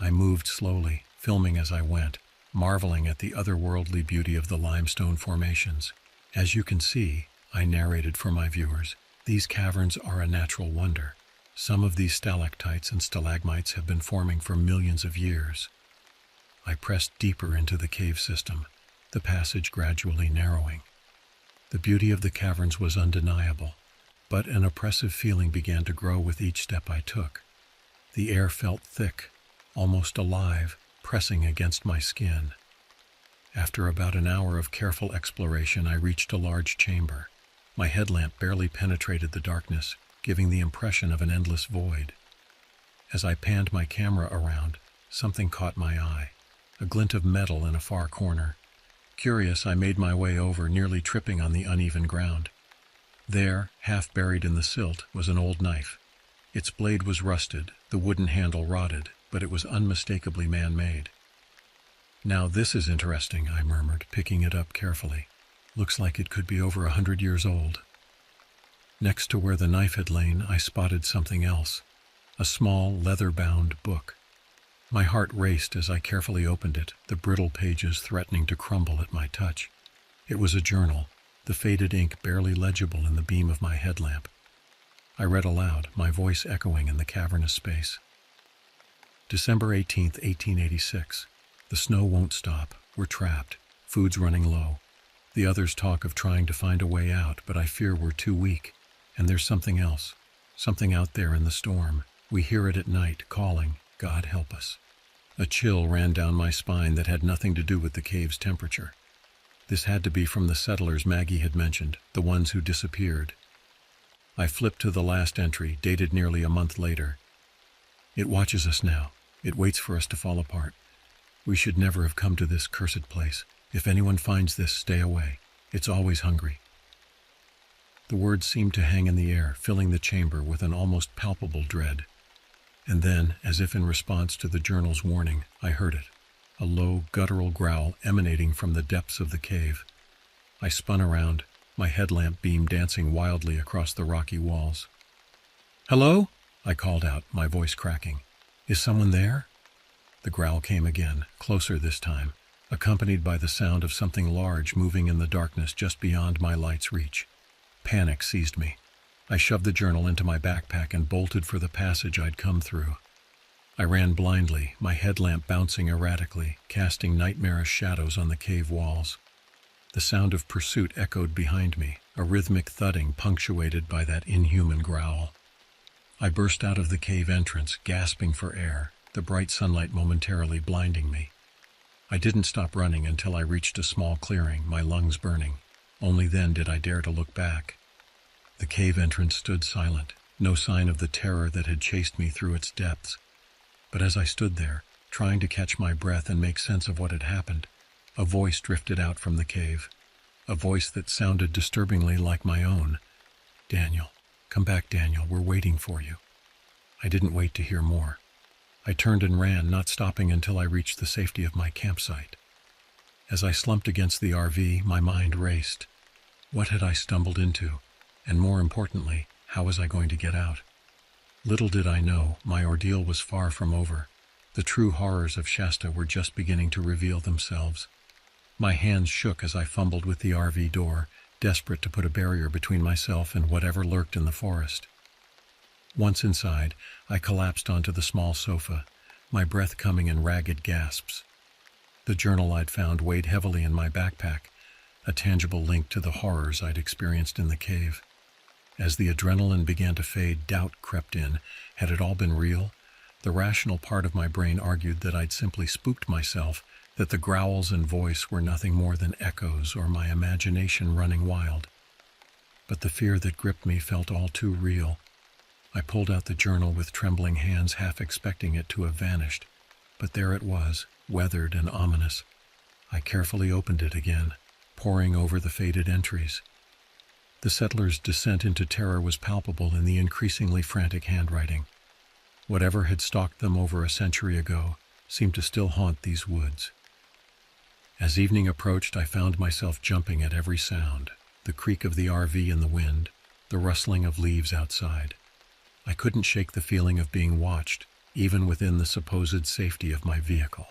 I moved slowly, filming as I went, marveling at the otherworldly beauty of the limestone formations. "As you can see," I narrated for my viewers, "these caverns are a natural wonder. Some of these stalactites and stalagmites have been forming for millions of years." I pressed deeper into the cave system, the passage gradually narrowing. The beauty of the caverns was undeniable, but an oppressive feeling began to grow with each step I took. The air felt thick, almost alive, pressing against my skin. After about an hour of careful exploration, I reached a large chamber. My headlamp barely penetrated the darkness, giving the impression of an endless void. As I panned my camera around, something caught my eye, a glint of metal in a far corner. Curious, I made my way over, nearly tripping on the uneven ground. There, half buried in the silt, was an old knife. Its blade was rusted, the wooden handle rotted, but it was unmistakably man-made. "Now this is interesting," I murmured, picking it up carefully. "Looks like it could be over 100 years old." Next to where the knife had lain, I spotted something else, a small, leather-bound book. My heart raced as I carefully opened it, the brittle pages threatening to crumble at my touch. It was a journal, the faded ink barely legible in the beam of my headlamp. I read aloud, my voice echoing in the cavernous space. "December 18th, 1886. The snow won't stop. We're trapped. Food's running low. The others talk of trying to find a way out, but I fear we're too weak. And there's something else. Something out there in the storm. We hear it at night, calling. God help us." A chill ran down my spine that had nothing to do with the cave's temperature. This had to be from the settlers Maggie had mentioned, the ones who disappeared. I flipped to the last entry, dated nearly a month later. "It watches us now. It waits for us to fall apart. We should never have come to this cursed place. If anyone finds this, stay away. It's always hungry." The words seemed to hang in the air, filling the chamber with an almost palpable dread. And then, as if in response to the journal's warning, I heard it, a low, guttural growl emanating from the depths of the cave. I spun around, my headlamp beam dancing wildly across the rocky walls. "Hello?" I called out, my voice cracking. "Is someone there?" The growl came again, closer this time, accompanied by the sound of something large moving in the darkness just beyond my light's reach. Panic seized me. I shoved the journal into my backpack and bolted for the passage I'd come through. I ran blindly, my headlamp bouncing erratically, casting nightmarish shadows on the cave walls. The sound of pursuit echoed behind me, a rhythmic thudding punctuated by that inhuman growl. I burst out of the cave entrance, gasping for air, the bright sunlight momentarily blinding me. I didn't stop running until I reached a small clearing, my lungs burning. Only then did I dare to look back. The cave entrance stood silent, no sign of the terror that had chased me through its depths. But as I stood there, trying to catch my breath and make sense of what had happened, A voice drifted out from the cave, a voice that sounded disturbingly like my own. "Daniel, come back, Daniel, we're waiting for you." I didn't wait to hear more. I turned and ran, not stopping until I reached the safety of my campsite. As I slumped against the RV, my mind raced. What had I stumbled into? And more importantly, how was I going to get out? Little did I know, my ordeal was far from over. The true horrors of Shasta were just beginning to reveal themselves. My hands shook as I fumbled with the RV door, desperate to put a barrier between myself and whatever lurked in the forest. Once inside, I collapsed onto the small sofa, my breath coming in ragged gasps. The journal I'd found weighed heavily in my backpack, a tangible link to the horrors I'd experienced in the cave. As the adrenaline began to fade, doubt crept in. Had it all been real? The rational part of my brain argued that I'd simply spooked myself, that the growls and voice were nothing more than echoes or my imagination running wild. But the fear that gripped me felt all too real. I pulled out the journal with trembling hands, half expecting it to have vanished. But there it was, weathered and ominous. I carefully opened it again, poring over the faded entries. The settlers' descent into terror was palpable in the increasingly frantic handwriting. Whatever had stalked them over a century ago seemed to still haunt these woods. As evening approached, I found myself jumping at every sound, the creak of the RV in the wind, the rustling of leaves outside. I couldn't shake the feeling of being watched, even within the supposed safety of my vehicle.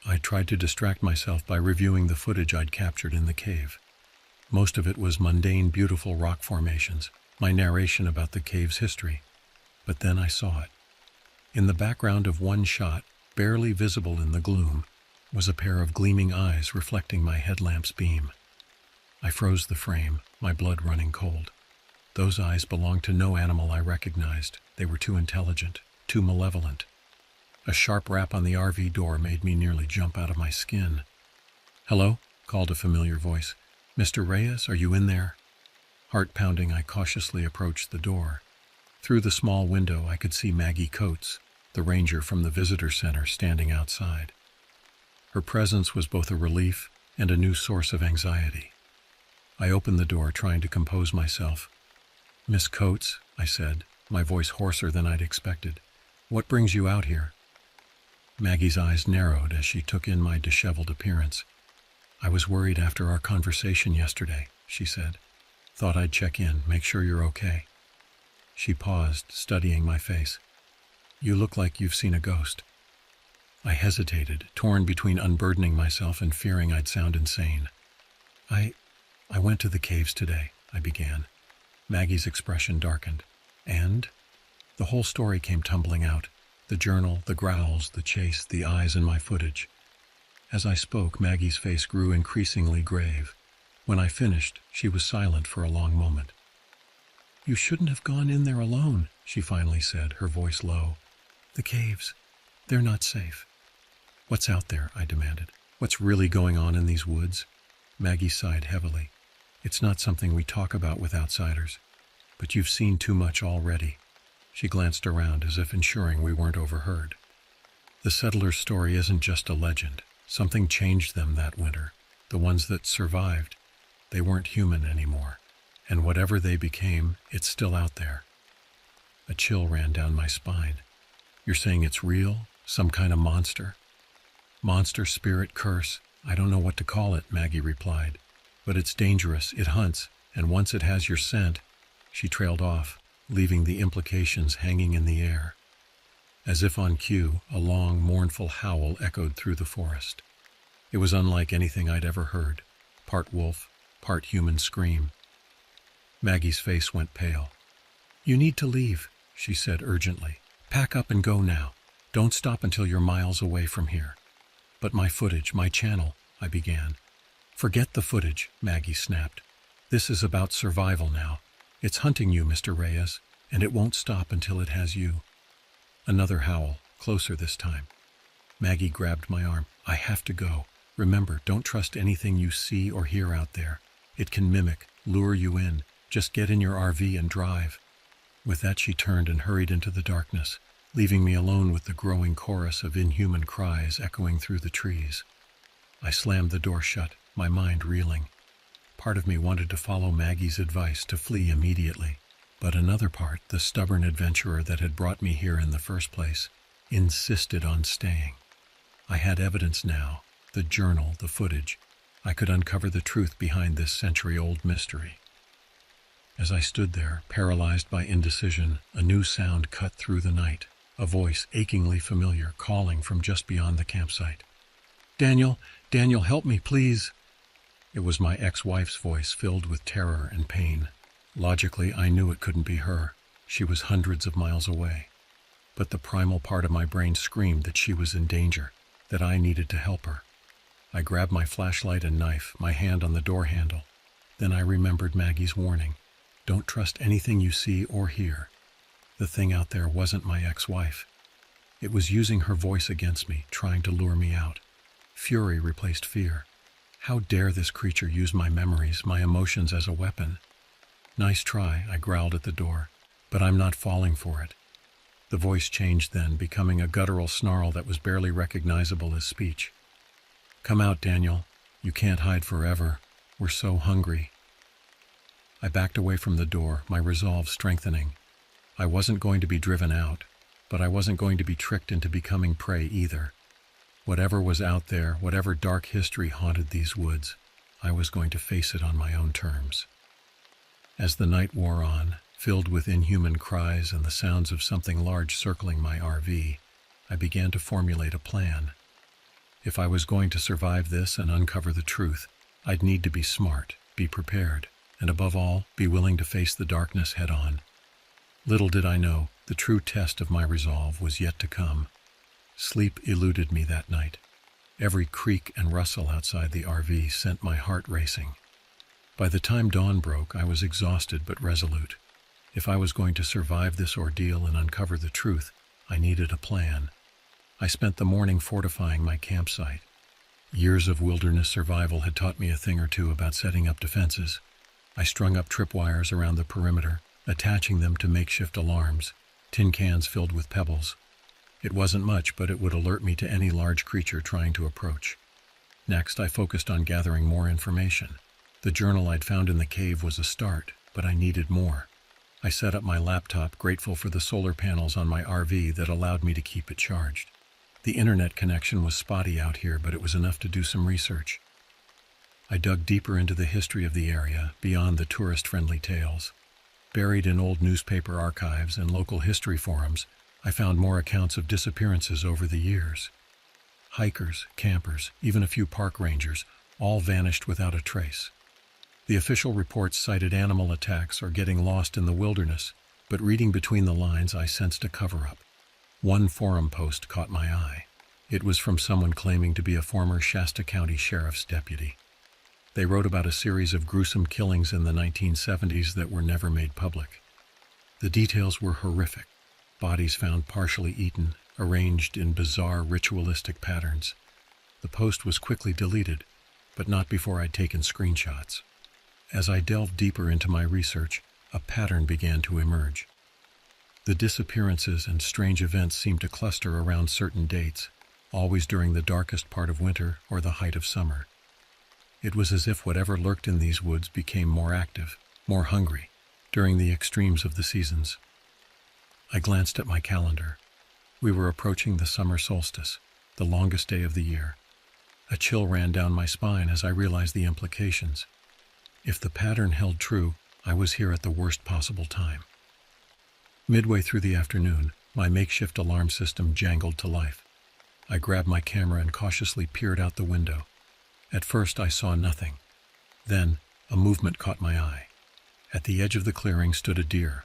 I tried to distract myself by reviewing the footage I'd captured in the cave. Most of it was mundane, beautiful rock formations, my narration about the cave's history. But then I saw it. In the background of one shot, barely visible in the gloom, was a pair of gleaming eyes reflecting my headlamp's beam. I froze the frame, my blood running cold. Those eyes belonged to no animal I recognized. They were too intelligent, too malevolent. A sharp rap on the RV door made me nearly jump out of my skin. "Hello?" called a familiar voice. "Mr. Reyes, are you in there?" Heart pounding, I cautiously approached the door. Through the small window, I could see Maggie Coates, the ranger from the visitor center, standing outside. Her presence was both a relief and a new source of anxiety. I opened the door, trying to compose myself. "Miss Coates," I said, my voice hoarser than I'd expected, "what brings you out here?" Maggie's eyes narrowed as she took in my disheveled appearance. "I was worried after our conversation yesterday," she said. "Thought I'd check in, make sure you're okay." She paused, studying my face. "You look like you've seen a ghost." I hesitated, torn between unburdening myself and fearing I'd sound insane. I went to the caves today," I began. Maggie's expression darkened. "And?" The whole story came tumbling out. The journal, the growls, the chase, the eyes in my footage. As I spoke, Maggie's face grew increasingly grave. When I finished, she was silent for a long moment. "You shouldn't have gone in there alone," she finally said, her voice low. "The caves, they're not safe." "What's out there?" I demanded. "What's really going on in these woods?" Maggie sighed heavily. "It's not something we talk about with outsiders. But you've seen too much already." She glanced around as if ensuring we weren't overheard. "The settlers' story isn't just a legend. Something changed them that winter. The ones that survived, they weren't human anymore. And whatever they became, it's still out there." A chill ran down my spine. "You're saying it's real? Some kind of monster?" "Monster, spirit, curse. I don't know what to call it," Maggie replied. "But it's dangerous. It hunts. And once it has your scent..." She trailed off, leaving the implications hanging in the air. As if on cue, a long, mournful howl echoed through the forest. It was unlike anything I'd ever heard. Part wolf, part human scream. Maggie's face went pale. "You need to leave," she said urgently. "Pack up and go now. Don't stop until you're miles away from here." "But my footage, my channel," I began. "Forget the footage," Maggie snapped. "This is about survival now. It's hunting you, Mr. Reyes, and it won't stop until it has you." Another howl, closer this time. Maggie grabbed my arm. "I have to go. Remember, don't trust anything you see or hear out there. It can mimic, lure you in. Just get in your RV and drive." With that, she turned and hurried into the darkness, leaving me alone with the growing chorus of inhuman cries echoing through the trees. I slammed the door shut, my mind reeling. Part of me wanted to follow Maggie's advice to flee immediately, but another part, the stubborn adventurer that had brought me here in the first place, insisted on staying. I had evidence now, the journal, the footage. I could uncover the truth behind this century-old mystery. As I stood there, paralyzed by indecision, a new sound cut through the night, a voice achingly familiar calling from just beyond the campsite. "Daniel, Daniel, help me, please." It was my ex-wife's voice, filled with terror and pain. Logically, I knew it couldn't be her. She was hundreds of miles away. But the primal part of my brain screamed that she was in danger, that I needed to help her. I grabbed my flashlight and knife, my hand on the door handle. Then I remembered Maggie's warning. Don't trust anything you see or hear. The thing out there wasn't my ex-wife. It was using her voice against me, trying to lure me out. Fury replaced fear. How dare this creature use my memories, my emotions as a weapon? "Nice try," I growled at the door, "but I'm not falling for it." The voice changed then, becoming a guttural snarl that was barely recognizable as speech. "Come out, Daniel. You can't hide forever. We're so hungry." I backed away from the door, my resolve strengthening. I wasn't going to be driven out, but I wasn't going to be tricked into becoming prey either. Whatever was out there, whatever dark history haunted these woods, I was going to face it on my own terms. As the night wore on, filled with inhuman cries and the sounds of something large circling my RV, I began to formulate a plan. If I was going to survive this and uncover the truth, I'd need to be smart, be prepared, and above all, be willing to face the darkness head-on. Little did I know, the true test of my resolve was yet to come. Sleep eluded me that night. Every creak and rustle outside the RV sent my heart racing. By the time dawn broke, I was exhausted but resolute. If I was going to survive this ordeal and uncover the truth, I needed a plan. I spent the morning fortifying my campsite. Years of wilderness survival had taught me a thing or two about setting up defenses. I strung up tripwires around the perimeter, attaching them to makeshift alarms, tin cans filled with pebbles. It wasn't much, but it would alert me to any large creature trying to approach. Next, I focused on gathering more information. The journal I'd found in the cave was a start, but I needed more. I set up my laptop, grateful for the solar panels on my RV that allowed me to keep it charged. The internet connection was spotty out here, but it was enough to do some research. I dug deeper into the history of the area, beyond the tourist-friendly tales. Buried in old newspaper archives and local history forums, I found more accounts of disappearances over the years. Hikers, campers, even a few park rangers, all vanished without a trace. The official reports cited animal attacks or getting lost in the wilderness, but reading between the lines, I sensed a cover-up. One forum post caught my eye. It was from someone claiming to be a former Shasta County Sheriff's deputy. They wrote about a series of gruesome killings in the 1970s that were never made public. The details were horrific. Bodies found partially eaten, arranged in bizarre ritualistic patterns. The post was quickly deleted, but not before I'd taken screenshots. As I delved deeper into my research, a pattern began to emerge. The disappearances and strange events seemed to cluster around certain dates, always during the darkest part of winter or the height of summer. It was as if whatever lurked in these woods became more active, more hungry, during the extremes of the seasons. I glanced at my calendar. We were approaching the summer solstice, the longest day of the year. A chill ran down my spine as I realized the implications. If the pattern held true, I was here at the worst possible time. Midway through the afternoon, my makeshift alarm system jangled to life. I grabbed my camera and cautiously peered out the window. At first, I saw nothing. Then, a movement caught my eye. At the edge of the clearing stood a deer,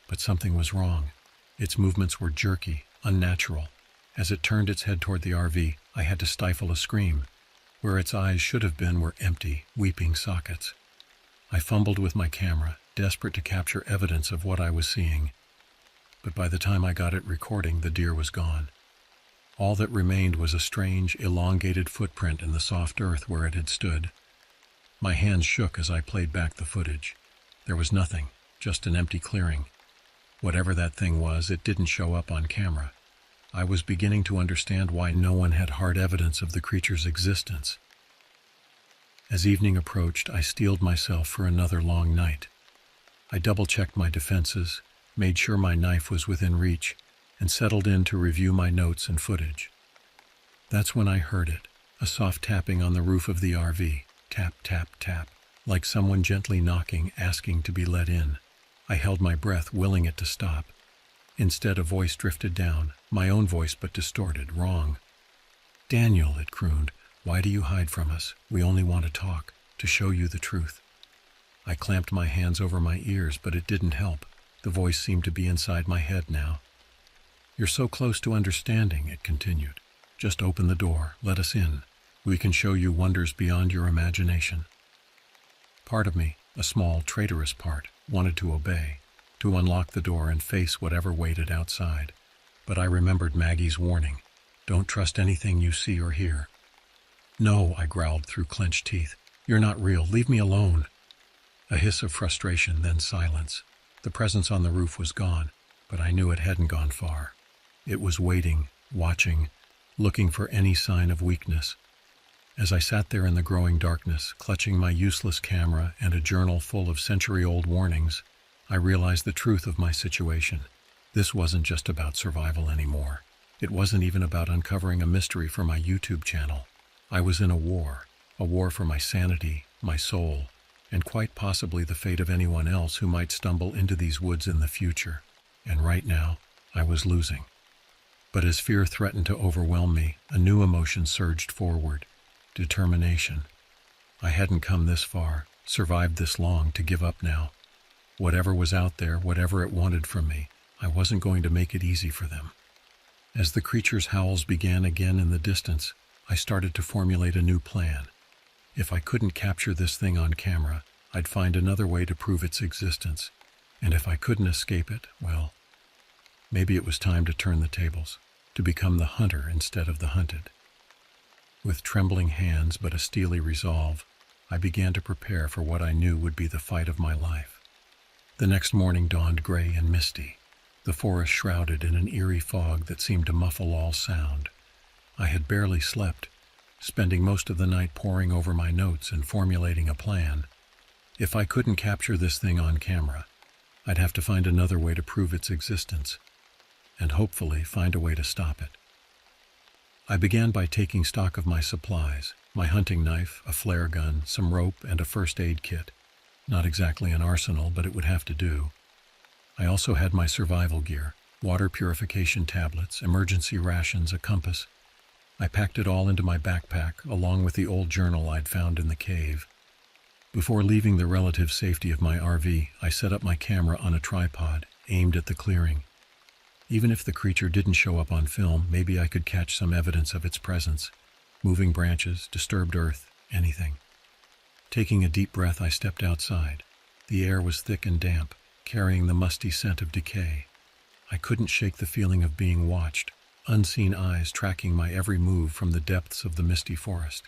but something was wrong. Its movements were jerky, unnatural. As it turned its head toward the RV, I had to stifle a scream. Where its eyes should have been were empty, weeping sockets. I fumbled with my camera, desperate to capture evidence of what I was seeing. But by the time I got it recording, the deer was gone. All that remained was a strange, elongated footprint in the soft earth where it had stood. My hands shook as I played back the footage. There was nothing, just an empty clearing. Whatever that thing was, it didn't show up on camera. I was beginning to understand why no one had hard evidence of the creature's existence. As evening approached, I steeled myself for another long night. I double-checked my defenses, made sure my knife was within reach, and settled in to review my notes and footage. That's when I heard it, a soft tapping on the roof of the RV. Tap, tap, tap, like someone gently knocking, asking to be let in. I held my breath, willing it to stop. Instead, a voice drifted down, my own voice but distorted, wrong. "Daniel," it crooned, "why do you hide from us? We only want to talk, to show you the truth." I clamped my hands over my ears, but it didn't help. The voice seemed to be inside my head now. "You're so close to understanding," it continued. "Just open the door, let us in. We can show you wonders beyond your imagination." Part of me, a small, traitorous part, wanted to obey, to unlock the door and face whatever waited outside. But I remembered Maggie's warning, "Don't trust anything you see or hear." "No," I growled through clenched teeth. "You're not real. Leave me alone." A hiss of frustration, then silence. The presence on the roof was gone, but I knew it hadn't gone far. It was waiting, watching, looking for any sign of weakness. As I sat there in the growing darkness, clutching my useless camera and a journal full of century-old warnings, I realized the truth of my situation. This wasn't just about survival anymore. It wasn't even about uncovering a mystery for my YouTube channel. I was in a war for my sanity, my soul, and quite possibly the fate of anyone else who might stumble into these woods in the future. And right now, I was losing. But as fear threatened to overwhelm me, a new emotion surged forward. Determination. I hadn't come this far, survived this long, to give up now. Whatever was out there, whatever it wanted from me, I wasn't going to make it easy for them. As the creature's howls began again in the distance, I started to formulate a new plan. If I couldn't capture this thing on camera, I'd find another way to prove its existence. And if I couldn't escape it, well, maybe it was time to turn the tables, to become the hunter instead of the hunted. With trembling hands but a steely resolve, I began to prepare for what I knew would be the fight of my life. The next morning dawned gray and misty, the forest shrouded in an eerie fog that seemed to muffle all sound. I had barely slept, spending most of the night poring over my notes and formulating a plan. If I couldn't capture this thing on camera, I'd have to find another way to prove its existence, and hopefully find a way to stop it. I began by taking stock of my supplies, my hunting knife, a flare gun, some rope, and a first aid kit. Not exactly an arsenal, but it would have to do. I also had my survival gear, water purification tablets, emergency rations, a compass. I packed it all into my backpack, along with the old journal I'd found in the cave. Before leaving the relative safety of my RV, I set up my camera on a tripod, aimed at the clearing. Even if the creature didn't show up on film, maybe I could catch some evidence of its presence. Moving branches, disturbed earth, anything. Taking a deep breath, I stepped outside. The air was thick and damp, carrying the musty scent of decay. I couldn't shake the feeling of being watched, unseen eyes tracking my every move from the depths of the misty forest.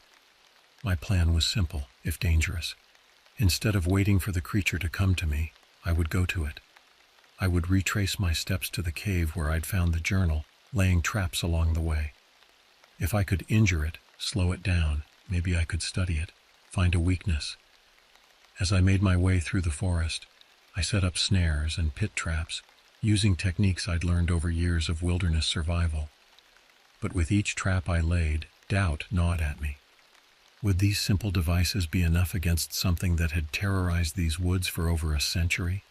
My plan was simple, if dangerous. Instead of waiting for the creature to come to me, I would go to it. I would retrace my steps to the cave where I'd found the journal, laying traps along the way. If I could injure it, slow it down, maybe I could study it, find a weakness. As I made my way through the forest, I set up snares and pit traps, using techniques I'd learned over years of wilderness survival. But with each trap I laid, doubt gnawed at me. Would these simple devices be enough against something that had terrorized these woods for over a century?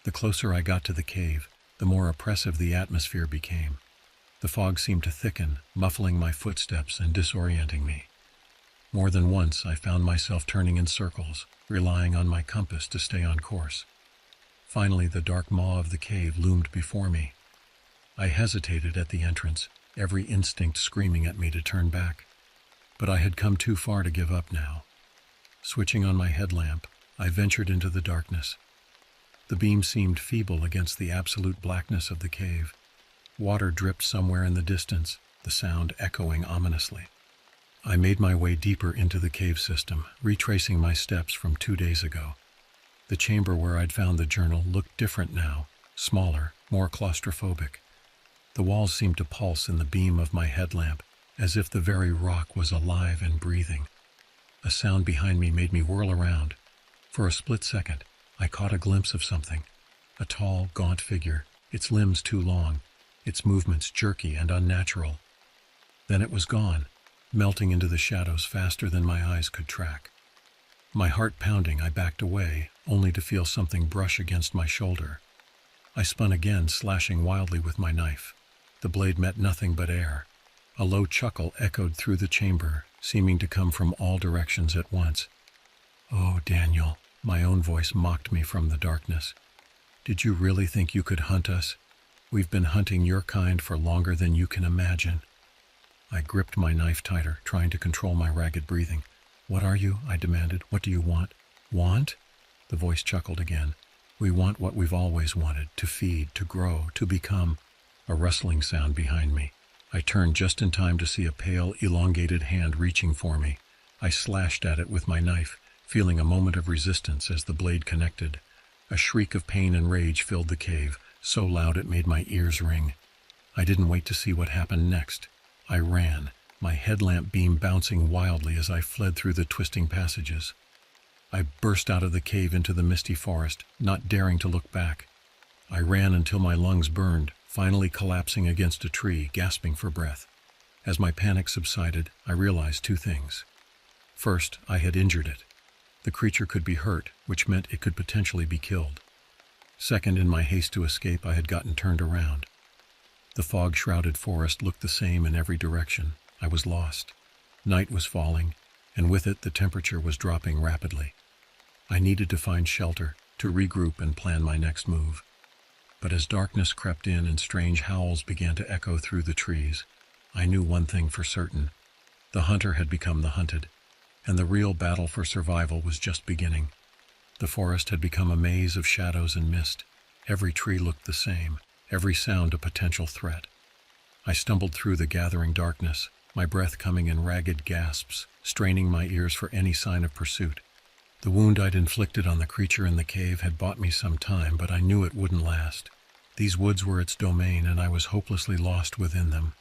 The closer I got to the cave, the more oppressive the atmosphere became. The fog seemed to thicken, muffling my footsteps and disorienting me. More than once, I found myself turning in circles, relying on my compass to stay on course. Finally, the dark maw of the cave loomed before me. I hesitated at the entrance, every instinct screaming at me to turn back. But I had come too far to give up now. Switching on my headlamp, I ventured into the darkness. The beam seemed feeble against the absolute blackness of the cave. Water dripped somewhere in the distance, the sound echoing ominously. I made my way deeper into the cave system, retracing my steps from 2 days ago. The chamber where I'd found the journal looked different now, smaller, more claustrophobic. The walls seemed to pulse in the beam of my headlamp, as if the very rock was alive and breathing. A sound behind me made me whirl around. For a split second, I caught a glimpse of something. A tall, gaunt figure, its limbs too long, its movements jerky and unnatural. Then it was gone, melting into the shadows faster than my eyes could track. My heart pounding, I backed away, only to feel something brush against my shoulder. I spun again, slashing wildly with my knife. The blade met nothing but air. A low chuckle echoed through the chamber, seeming to come from all directions at once. "Oh, Daniel," my own voice mocked me from the darkness. "Did you really think you could hunt us? We've been hunting your kind for longer than you can imagine." I gripped my knife tighter, trying to control my ragged breathing. "What are you?" I demanded. "What do you want?" "Want?" The voice chuckled again. "We want what we've always wanted, to feed, to grow, to become." A rustling sound behind me. I turned just in time to see a pale, elongated hand reaching for me. I slashed at it with my knife, feeling a moment of resistance as the blade connected. A shriek of pain and rage filled the cave, so loud it made my ears ring. I didn't wait to see what happened next. I ran, my headlamp beam bouncing wildly as I fled through the twisting passages. I burst out of the cave into the misty forest, not daring to look back. I ran until my lungs burned, finally collapsing against a tree, gasping for breath. As my panic subsided, I realized two things. First, I had injured it. The creature could be hurt, which meant it could potentially be killed. Second, in my haste to escape, I had gotten turned around. The fog-shrouded forest looked the same in every direction. I was lost. Night was falling, and with it the temperature was dropping rapidly. I needed to find shelter, to regroup and plan my next move. But as darkness crept in and strange howls began to echo through the trees, I knew one thing for certain. The hunter had become the hunted, and the real battle for survival was just beginning. The forest had become a maze of shadows and mist. Every tree looked the same, every sound a potential threat. I stumbled through the gathering darkness, my breath coming in ragged gasps, straining my ears for any sign of pursuit. The wound I'd inflicted on the creature in the cave had bought me some time, but I knew it wouldn't last. These woods were its domain, and I was hopelessly lost within them.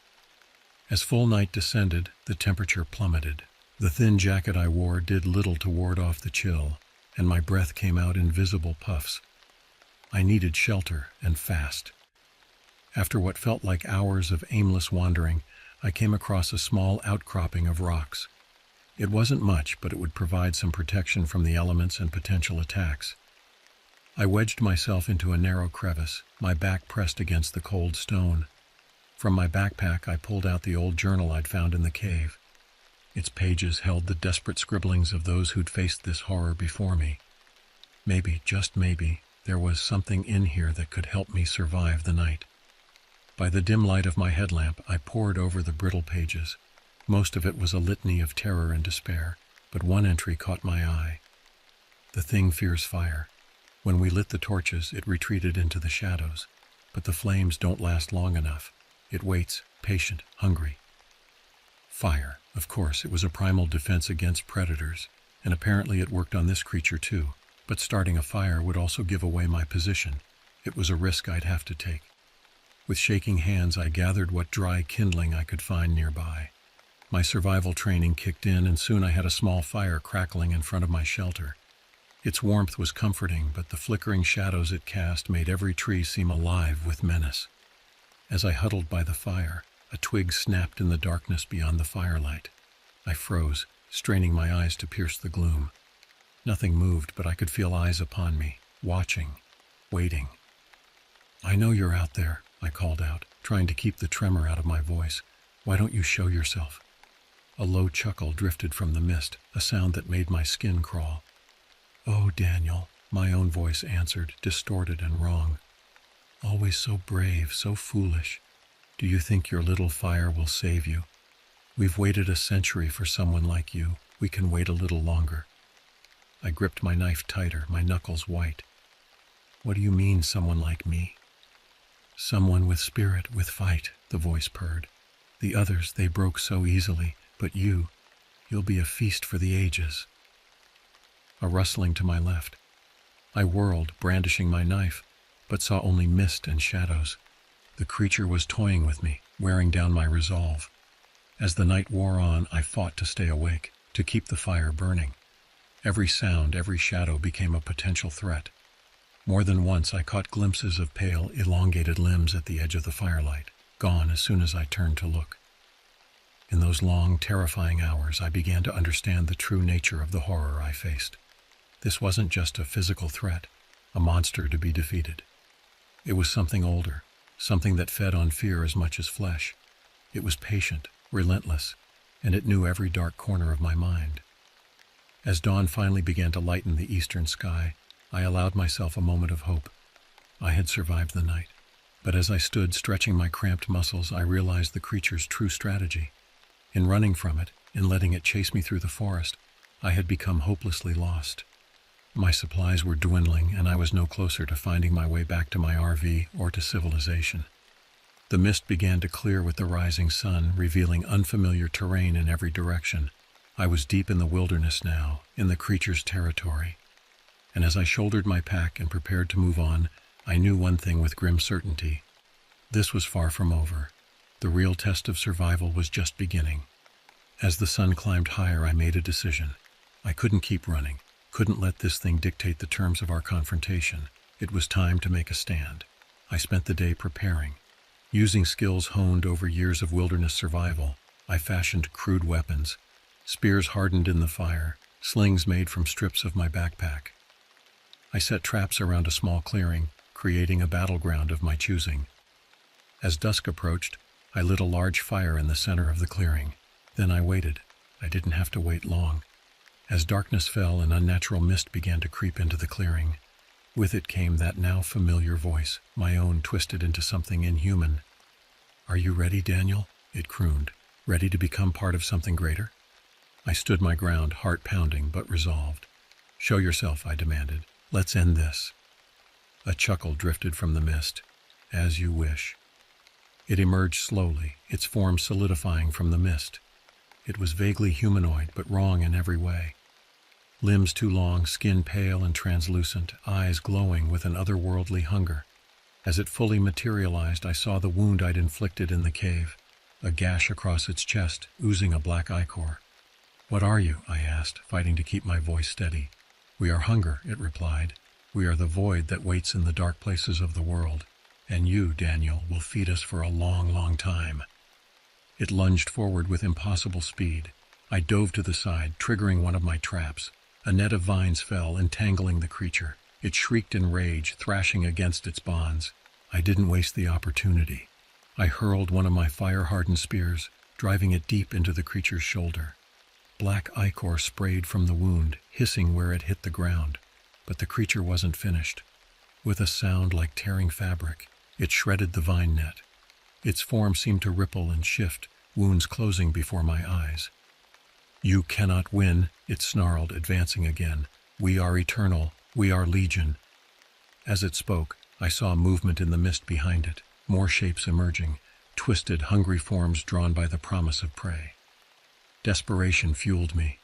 As full night descended, the temperature plummeted. The thin jacket I wore did little to ward off the chill, and my breath came out in visible puffs. I needed shelter, and fast. After what felt like hours of aimless wandering, I came across a small outcropping of rocks. It wasn't much, but it would provide some protection from the elements and potential attacks. I wedged myself into a narrow crevice, my back pressed against the cold stone. From my backpack, I pulled out the old journal I'd found in the cave. Its pages held the desperate scribblings of those who'd faced this horror before me. Maybe, just maybe, there was something in here that could help me survive the night. By the dim light of my headlamp, I pored over the brittle pages. Most of it was a litany of terror and despair, but one entry caught my eye. "The thing fears fire. When we lit the torches, it retreated into the shadows, but the flames don't last long enough. It waits, patient, hungry." Fire. Of course, it was a primal defense against predators, and apparently it worked on this creature too, but starting a fire would also give away my position. It was a risk I'd have to take. With shaking hands, I gathered what dry kindling I could find nearby. My survival training kicked in, and soon I had a small fire crackling in front of my shelter. Its warmth was comforting, but the flickering shadows it cast made every tree seem alive with menace. As I huddled by the fire, a twig snapped in the darkness beyond the firelight. I froze, straining my eyes to pierce the gloom. Nothing moved, but I could feel eyes upon me, watching, waiting. "I know you're out there," I called out, trying to keep the tremor out of my voice. "Why don't you show yourself?" A low chuckle drifted from the mist, a sound that made my skin crawl. "Oh, Daniel," my own voice answered, distorted and wrong. "Always so brave, so foolish. Do you think your little fire will save you? We've waited a century for someone like you. We can wait a little longer." I gripped my knife tighter, my knuckles white. "What do you mean, someone like me?" "Someone with spirit, with fight," the voice purred. "The others, they broke so easily, but you'll be a feast for the ages." A rustling to my left. I whirled, brandishing my knife, but saw only mist and shadows. The creature was toying with me, wearing down my resolve. As the night wore on, I fought to stay awake. to keep the fire burning. Every sound, every shadow became a potential threat. More than once I caught glimpses of pale, elongated limbs at the edge of the firelight, gone as soon as I turned to look. In those long, terrifying hours, I began to understand the true nature of the horror I faced. This wasn't just a physical threat, a monster to be defeated. It was something older, something that fed on fear as much as flesh. It was patient, relentless, and it knew every dark corner of my mind. As dawn finally began to lighten the eastern sky, I allowed myself a moment of hope. I had survived the night, but as I stood stretching my cramped muscles, I realized the creature's true strategy. In running from it, in letting it chase me through the forest, I had become hopelessly lost. My supplies were dwindling, and I was no closer to finding my way back to my RV or to civilization. The mist began to clear with the rising sun, revealing unfamiliar terrain in every direction. I was deep in the wilderness now, in the creature's territory. And as I shouldered my pack and prepared to move on, I knew one thing with grim certainty. This was far from over. The real test of survival was just beginning. As the sun climbed higher, I made a decision. I couldn't keep running, couldn't let this thing dictate the terms of our confrontation. It was time to make a stand. I spent the day preparing. Using skills honed over years of wilderness survival, I fashioned crude weapons, spears hardened in the fire, slings made from strips of my backpack. I set traps around a small clearing, creating a battleground of my choosing. As dusk approached, I lit a large fire in the center of the clearing. Then I waited. I didn't have to wait long. As darkness fell, an unnatural mist began to creep into the clearing. With it came that now familiar voice, my own twisted into something inhuman. "Are you ready, Daniel?" it crooned. "Ready to become part of something greater?" I stood my ground, heart pounding, but resolved. "Show yourself," I demanded. "Let's end this." A chuckle drifted from the mist. "As you wish." It emerged slowly, its form solidifying from the mist. It was vaguely humanoid, but wrong in every way. Limbs too long, skin pale and translucent, eyes glowing with an otherworldly hunger. As it fully materialized, I saw the wound I'd inflicted in the cave, a gash across its chest, oozing a black ichor. "What are you?" I asked, fighting to keep my voice steady. "We are hunger," it replied. "We are the void that waits in the dark places of the world. And you, Daniel, will feed us for a long, long time." It lunged forward with impossible speed. I dove to the side, triggering one of my traps. A net of vines fell, entangling the creature. It shrieked in rage, thrashing against its bonds. I didn't waste the opportunity. I hurled one of my fire-hardened spears, driving it deep into the creature's shoulder. Black ichor sprayed from the wound, hissing where it hit the ground. But the creature wasn't finished. With a sound like tearing fabric, it shredded the vine net. Its form seemed to ripple and shift, wounds closing before my eyes. "You cannot win," it snarled, advancing again. "We are eternal. We are legion." As it spoke, I saw movement in the mist behind it, more shapes emerging, twisted, hungry forms drawn by the promise of prey. Desperation fueled me.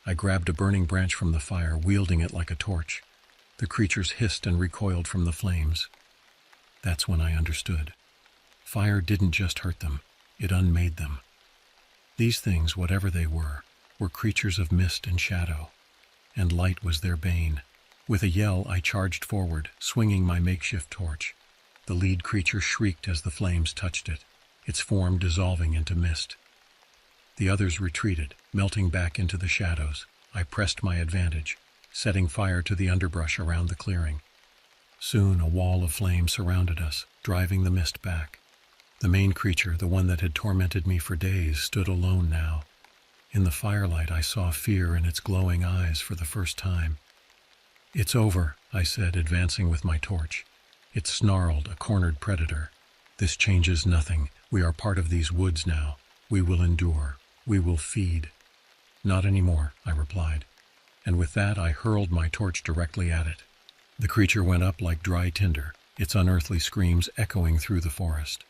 I grabbed a burning branch from the fire, wielding it like a torch. The creatures hissed and recoiled from the flames. That's when I understood. Fire didn't just hurt them, it unmade them. These things, whatever they were creatures of mist and shadow, and light was their bane. With a yell, I charged forward, swinging my makeshift torch. The lead creature shrieked as the flames touched it, its form dissolving into mist. The others retreated, melting back into the shadows. I pressed my advantage, setting fire to the underbrush around the clearing. Soon a wall of flame surrounded us, driving the mist back. The main creature, the one that had tormented me for days, stood alone now. In the firelight, I saw fear in its glowing eyes for the first time. "It's over," I said, advancing with my torch. It snarled, a cornered predator. "This changes nothing. We are part of these woods now. We will endure. We will feed." "Not anymore," I replied. And with that, I hurled my torch directly at it. The creature went up like dry tinder, its unearthly screams echoing through the forest.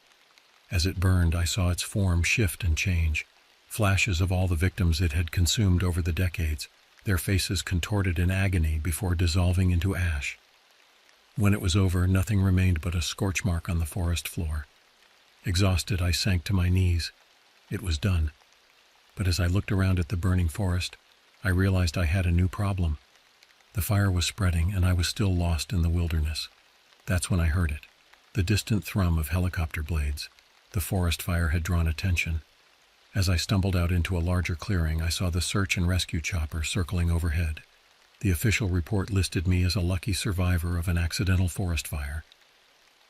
As it burned, I saw its form shift and change. Flashes of all the victims it had consumed over the decades, their faces contorted in agony before dissolving into ash. When it was over, nothing remained but a scorch mark on the forest floor. Exhausted, I sank to my knees. It was done. But as I looked around at the burning forest, I realized I had a new problem. The fire was spreading and I was still lost in the wilderness. That's when I heard it. The distant thrum of helicopter blades. The forest fire had drawn attention. As I stumbled out into a larger clearing, I saw the search and rescue chopper circling overhead. The official report listed me as a lucky survivor of an accidental forest fire.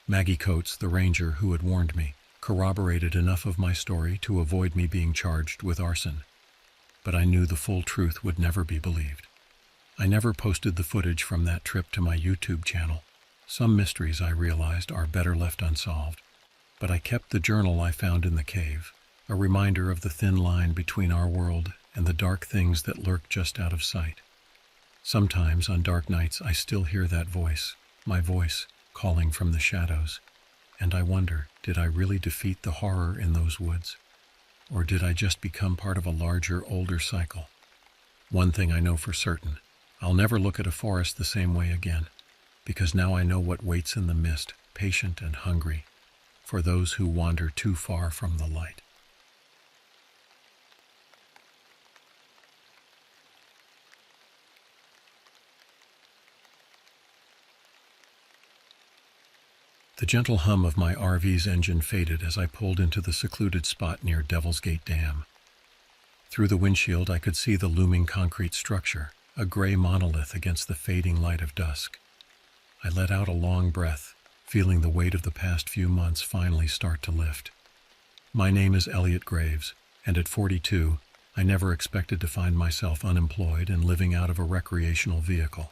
Maggie Coates, the ranger who had warned me, corroborated enough of my story to avoid me being charged with arson. But I knew the full truth would never be believed. I never posted the footage from that trip to my YouTube channel. Some mysteries, I realized, are better left unsolved. But I kept the journal I found in the cave, a reminder of the thin line between our world and the dark things that lurk just out of sight. Sometimes on dark nights I still hear that voice, my voice, calling from the shadows. And I wonder, did I really defeat the horror in those woods? Or did I just become part of a larger, older cycle? One thing I know for certain, I'll never look at a forest the same way again, because now I know what waits in the mist, patient and hungry, for those who wander too far from the light. The gentle hum of my RV's engine faded as I pulled into the secluded spot near Devil's Gate Dam. Through the windshield I could see the looming concrete structure, a gray monolith against the fading light of dusk. I let out a long breath, feeling the weight of the past few months finally start to lift. My name is Elliot Graves, and at 42, I never expected to find myself unemployed and living out of a recreational vehicle.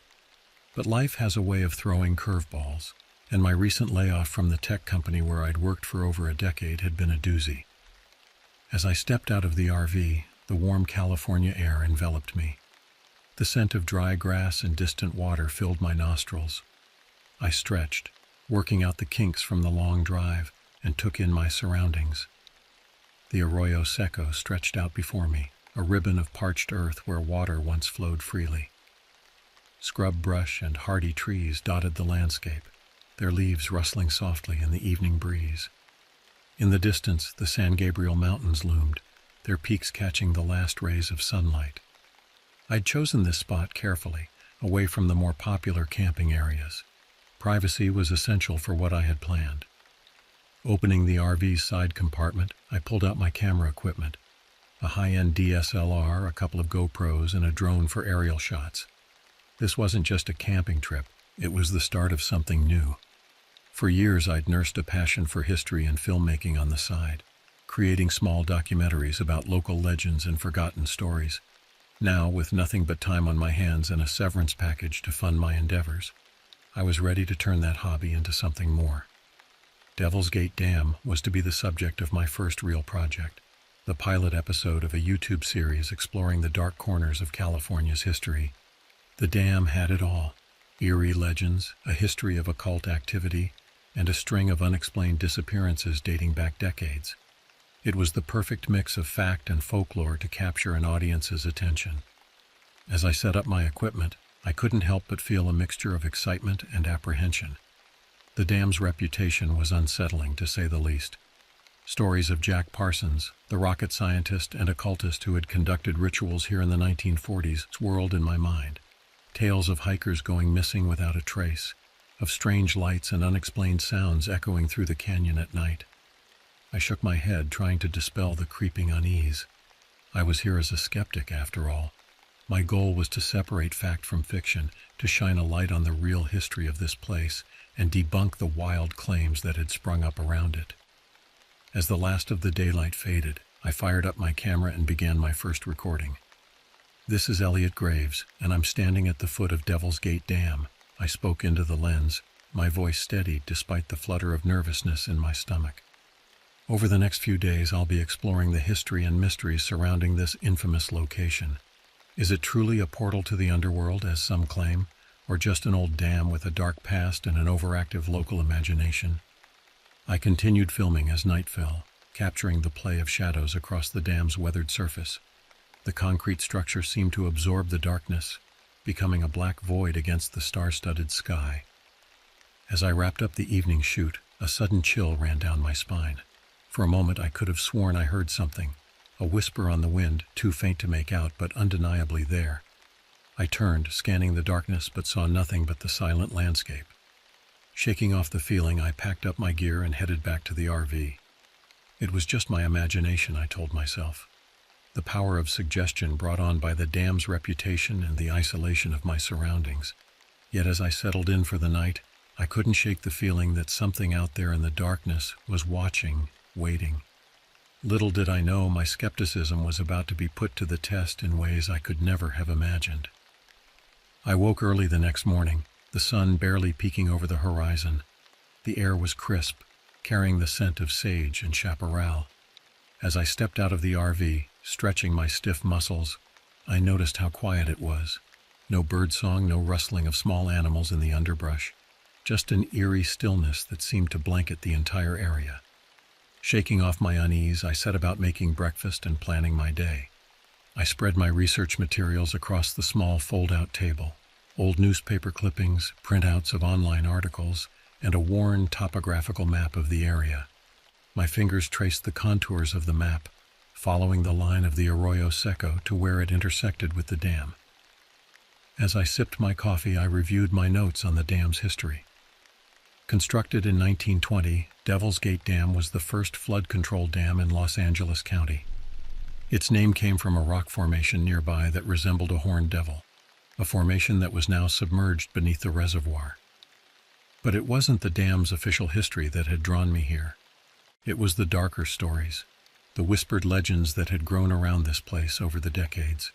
But life has a way of throwing curveballs, and my recent layoff from the tech company where I'd worked for over a decade had been a doozy. As I stepped out of the RV, the warm California air enveloped me. The scent of dry grass and distant water filled my nostrils. I stretched, working out the kinks from the long drive, and took in my surroundings. The Arroyo Seco stretched out before me, a ribbon of parched earth where water once flowed freely. Scrub brush and hardy trees dotted the landscape, their leaves rustling softly in the evening breeze. In the distance, the San Gabriel Mountains loomed, their peaks catching the last rays of sunlight. I'd chosen this spot carefully, away from the more popular camping areas. Privacy was essential for what I had planned. Opening the RV's side compartment, I pulled out my camera equipment, a high-end DSLR, a couple of GoPros, and a drone for aerial shots. This wasn't just a camping trip, it was the start of something new. For years I'd nursed a passion for history and filmmaking on the side, creating small documentaries about local legends and forgotten stories. Now, with nothing but time on my hands and a severance package to fund my endeavors, I was ready to turn that hobby into something more. Devil's Gate Dam was to be the subject of my first real project, the pilot episode of a YouTube series exploring the dark corners of California's history. The dam had it all: eerie legends, a history of occult activity, and a string of unexplained disappearances dating back decades. It was the perfect mix of fact and folklore to capture an audience's attention. As I set up my equipment, I couldn't help but feel a mixture of excitement and apprehension. The dam's reputation was unsettling, to say the least. Stories of Jack Parsons, the rocket scientist and occultist who had conducted rituals here in the 1940s, swirled in my mind. Tales of hikers going missing without a trace, of strange lights and unexplained sounds echoing through the canyon at night. I shook my head, trying to dispel the creeping unease. I was here as a skeptic, after all. My goal was to separate fact from fiction, to shine a light on the real history of this place, and debunk the wild claims that had sprung up around it. As the last of the daylight faded, I fired up my camera and began my first recording. "This is Elliot Graves, and I'm standing at the foot of Devil's Gate Dam," I spoke into the lens, my voice steady despite the flutter of nervousness in my stomach. Over the next few days, I'll be exploring the history and mysteries surrounding this infamous location. Is it truly a portal to the underworld, as some claim, or just an old dam with a dark past and an overactive local imagination? I continued filming as night fell, capturing the play of shadows across the dam's weathered surface. The concrete structure seemed to absorb the darkness, becoming a black void against the star-studded sky. As I wrapped up the evening shoot, a sudden chill ran down my spine. For a moment I could have sworn I heard something, a whisper on the wind, too faint to make out but undeniably there. I turned, scanning the darkness, but saw nothing but the silent landscape. Shaking off the feeling, I packed up my gear and headed back to the RV. It was just my imagination, I told myself. The power of suggestion brought on by the dam's reputation and the isolation of my surroundings. Yet as I settled in for the night, I couldn't shake the feeling that something out there in the darkness was watching, waiting. Little did I know my skepticism was about to be put to the test in ways I could never have imagined. I woke early the next morning, the sun barely peeking over the horizon. The air was crisp, carrying the scent of sage and chaparral. As I stepped out of the RV, stretching my stiff muscles, I noticed how quiet it was. No birdsong, no rustling of small animals in the underbrush. Just an eerie stillness that seemed to blanket the entire area. Shaking off my unease, I set about making breakfast and planning my day. I spread my research materials across the small fold-out table. Old newspaper clippings, printouts of online articles, and a worn topographical map of the area. My fingers traced the contours of the map, following the line of the Arroyo Seco to where it intersected with the dam. As I sipped my coffee, I reviewed my notes on the dam's history. Constructed in 1920, Devil's Gate Dam was the first flood-control dam in Los Angeles County. Its name came from a rock formation nearby that resembled a horned devil, a formation that was now submerged beneath the reservoir. But it wasn't the dam's official history that had drawn me here. It was the darker stories, the whispered legends that had grown around this place over the decades.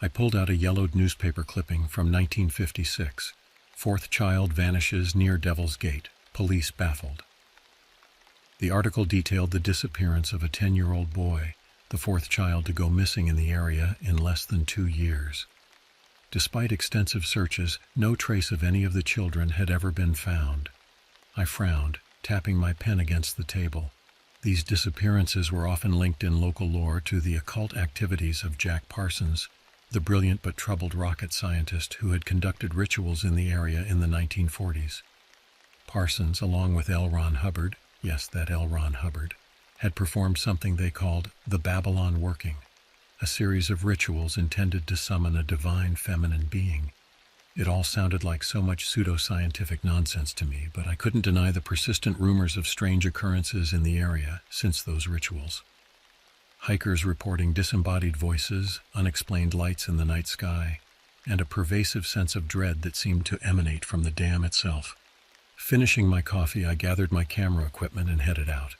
I pulled out a yellowed newspaper clipping from 1956. Fourth child vanishes near Devil's Gate. Police baffled. The article detailed the disappearance of a 10-year-old boy, the fourth child to go missing in the area in less than 2 years. Despite extensive searches, no trace of any of the children had ever been found. I frowned, tapping my pen against the table. These disappearances were often linked in local lore to the occult activities of Jack Parsons, the brilliant but troubled rocket scientist who had conducted rituals in the area in the 1940s. Parsons, along with L. Ron Hubbard, yes, that L. Ron Hubbard, had performed something they called the Babylon Working, a series of rituals intended to summon a divine feminine being. It all sounded like so much pseudoscientific nonsense to me, but I couldn't deny the persistent rumors of strange occurrences in the area since those rituals. Hikers reporting disembodied voices, unexplained lights in the night sky, and a pervasive sense of dread that seemed to emanate from the dam itself. Finishing my coffee, I gathered my camera equipment and headed out.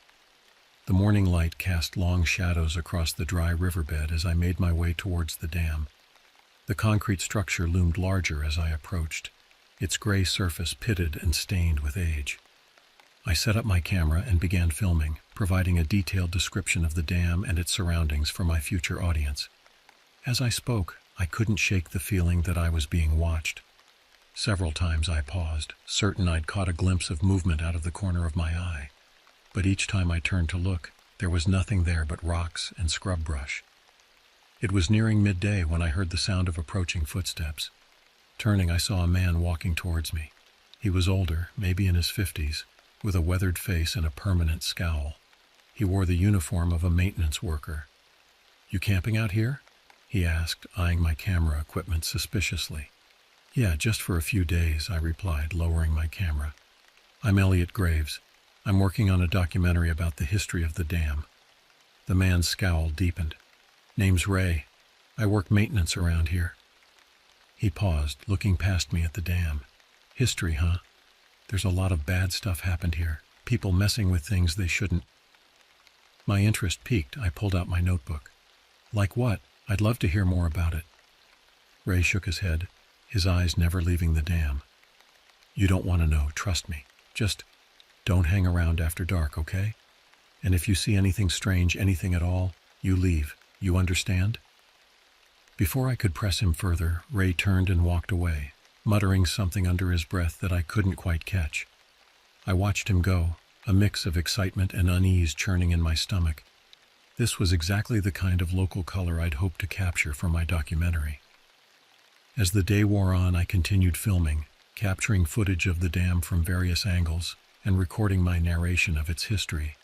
The morning light cast long shadows across the dry riverbed as I made my way towards the dam. The concrete structure loomed larger as I approached, its gray surface pitted and stained with age. I set up my camera and began filming, providing a detailed description of the dam and its surroundings for my future audience. As I spoke, I couldn't shake the feeling that I was being watched. Several times I paused, certain I'd caught a glimpse of movement out of the corner of my eye. But each time I turned to look, there was nothing there but rocks and scrub brush. It was nearing midday when I heard the sound of approaching footsteps. Turning, I saw a man walking towards me. He was older, maybe in his 50s, with a weathered face and a permanent scowl. He wore the uniform of a maintenance worker. "You camping out here?" he asked, eyeing my camera equipment suspiciously. "Yeah, just for a few days," I replied, lowering my camera. "I'm Elliot Graves. I'm working on a documentary about the history of the dam." The man's scowl deepened. "Name's Ray. I work maintenance around here." He paused, looking past me at the dam. "History, huh? There's a lot of bad stuff happened here. People messing with things they shouldn't." My interest piqued. I pulled out my notebook. "Like what? I'd love to hear more about it." Ray shook his head, his eyes never leaving the dam. "You don't want to know, trust me. Just don't hang around after dark, okay? And if you see anything strange, anything at all, you leave. You understand?" Before I could press him further, Ray turned and walked away, muttering something under his breath that I couldn't quite catch. I watched him go, a mix of excitement and unease churning in my stomach. This was exactly the kind of local color I'd hoped to capture for my documentary. As the day wore on, I continued filming, capturing footage of the dam from various angles and recording my narration of its history.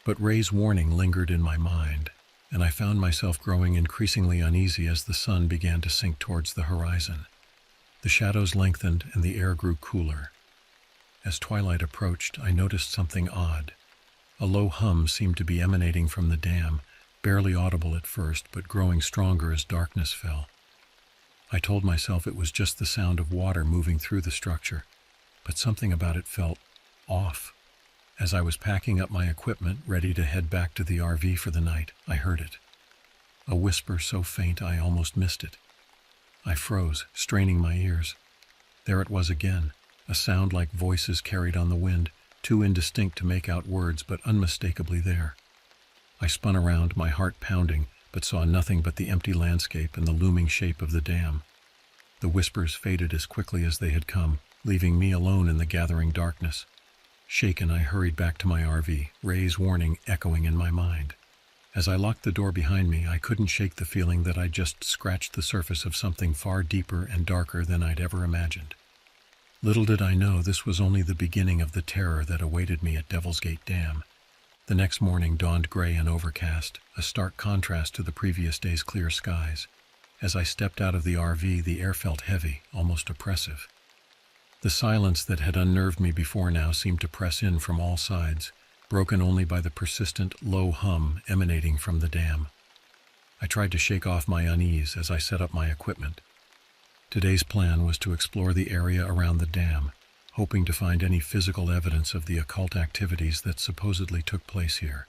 But Ray's warning lingered in my mind. and I found myself growing increasingly uneasy as the sun began to sink towards the horizon. The shadows lengthened and the air grew cooler. As twilight approached, I noticed something odd. A low hum seemed to be emanating from the dam, barely audible at first, but growing stronger as darkness fell. I told myself it was just the sound of water moving through the structure, but something about it felt off. As I was packing up my equipment, ready to head back to the RV for the night, I heard it. A whisper so faint I almost missed it. I froze, straining my ears. There it was again, a sound like voices carried on the wind, too indistinct to make out words, but unmistakably there. I spun around, my heart pounding, but saw nothing but the empty landscape and the looming shape of the dam. The whispers faded as quickly as they had come, leaving me alone in the gathering darkness. Shaken, I hurried back to my RV, Ray's warning echoing in my mind. As I locked the door behind me, I couldn't shake the feeling that I'd just scratched the surface of something far deeper and darker than I'd ever imagined. Little did I know this was only the beginning of the terror that awaited me at Devil's Gate Dam. The next morning dawned gray and overcast, a stark contrast to the previous day's clear skies. As I stepped out of the RV, the air felt heavy, almost oppressive. The silence that had unnerved me before now seemed to press in from all sides, broken only by the persistent, low hum emanating from the dam. I tried to shake off my unease as I set up my equipment. Today's plan was to explore the area around the dam, hoping to find any physical evidence of the occult activities that supposedly took place here.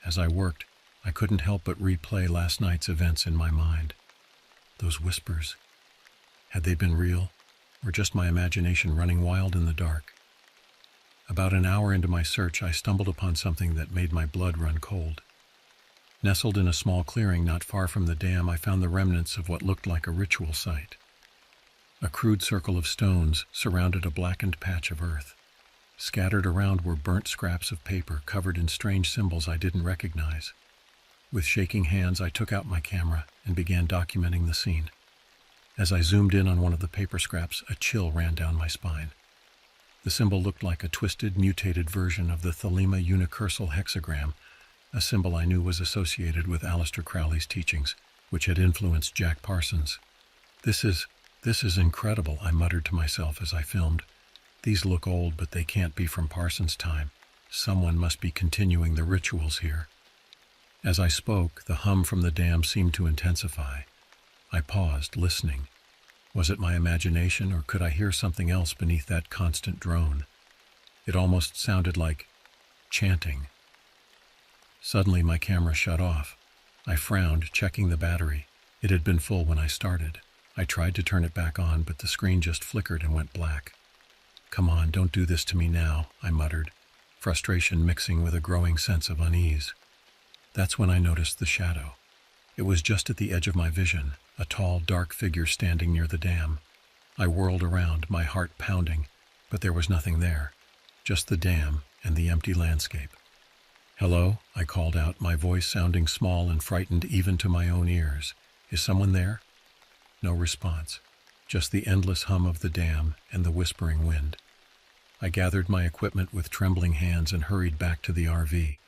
As I worked, I couldn't help but replay last night's events in my mind. Those whispers, had they been real, or just my imagination running wild in the dark? About an hour into my search, I stumbled upon something that made my blood run cold. Nestled in a small clearing not far from the dam, I found the remnants of what looked like a ritual site. A crude circle of stones surrounded a blackened patch of earth. Scattered around were burnt scraps of paper covered in strange symbols I didn't recognize. With shaking hands, I took out my camera and began documenting the scene. As I zoomed in on one of the paper scraps, a chill ran down my spine. The symbol looked like a twisted, mutated version of the Thelema unicursal hexagram, a symbol I knew was associated with Aleister Crowley's teachings, which had influenced Jack Parsons. This is incredible, I muttered to myself as I filmed. These look old, but they can't be from Parsons' time. Someone must be continuing the rituals here. As I spoke, the hum from the dam seemed to intensify. I paused, listening. Was it my imagination, or could I hear something else beneath that constant drone? It almost sounded like chanting. Suddenly, my camera shut off. I frowned, checking the battery. It had been full when I started. I tried to turn it back on, but the screen just flickered and went black. "Come on, don't do this to me now," I muttered, frustration mixing with a growing sense of unease. That's when I noticed the shadow. It was just at the edge of my vision, a tall, dark figure standing near the dam. I whirled around, my heart pounding, but there was nothing there, just the dam and the empty landscape. "Hello?" I called out, my voice sounding small and frightened even to my own ears. "Is someone there?" No response, just the endless hum of the dam and the whispering wind. I gathered my equipment with trembling hands and hurried back to the RV.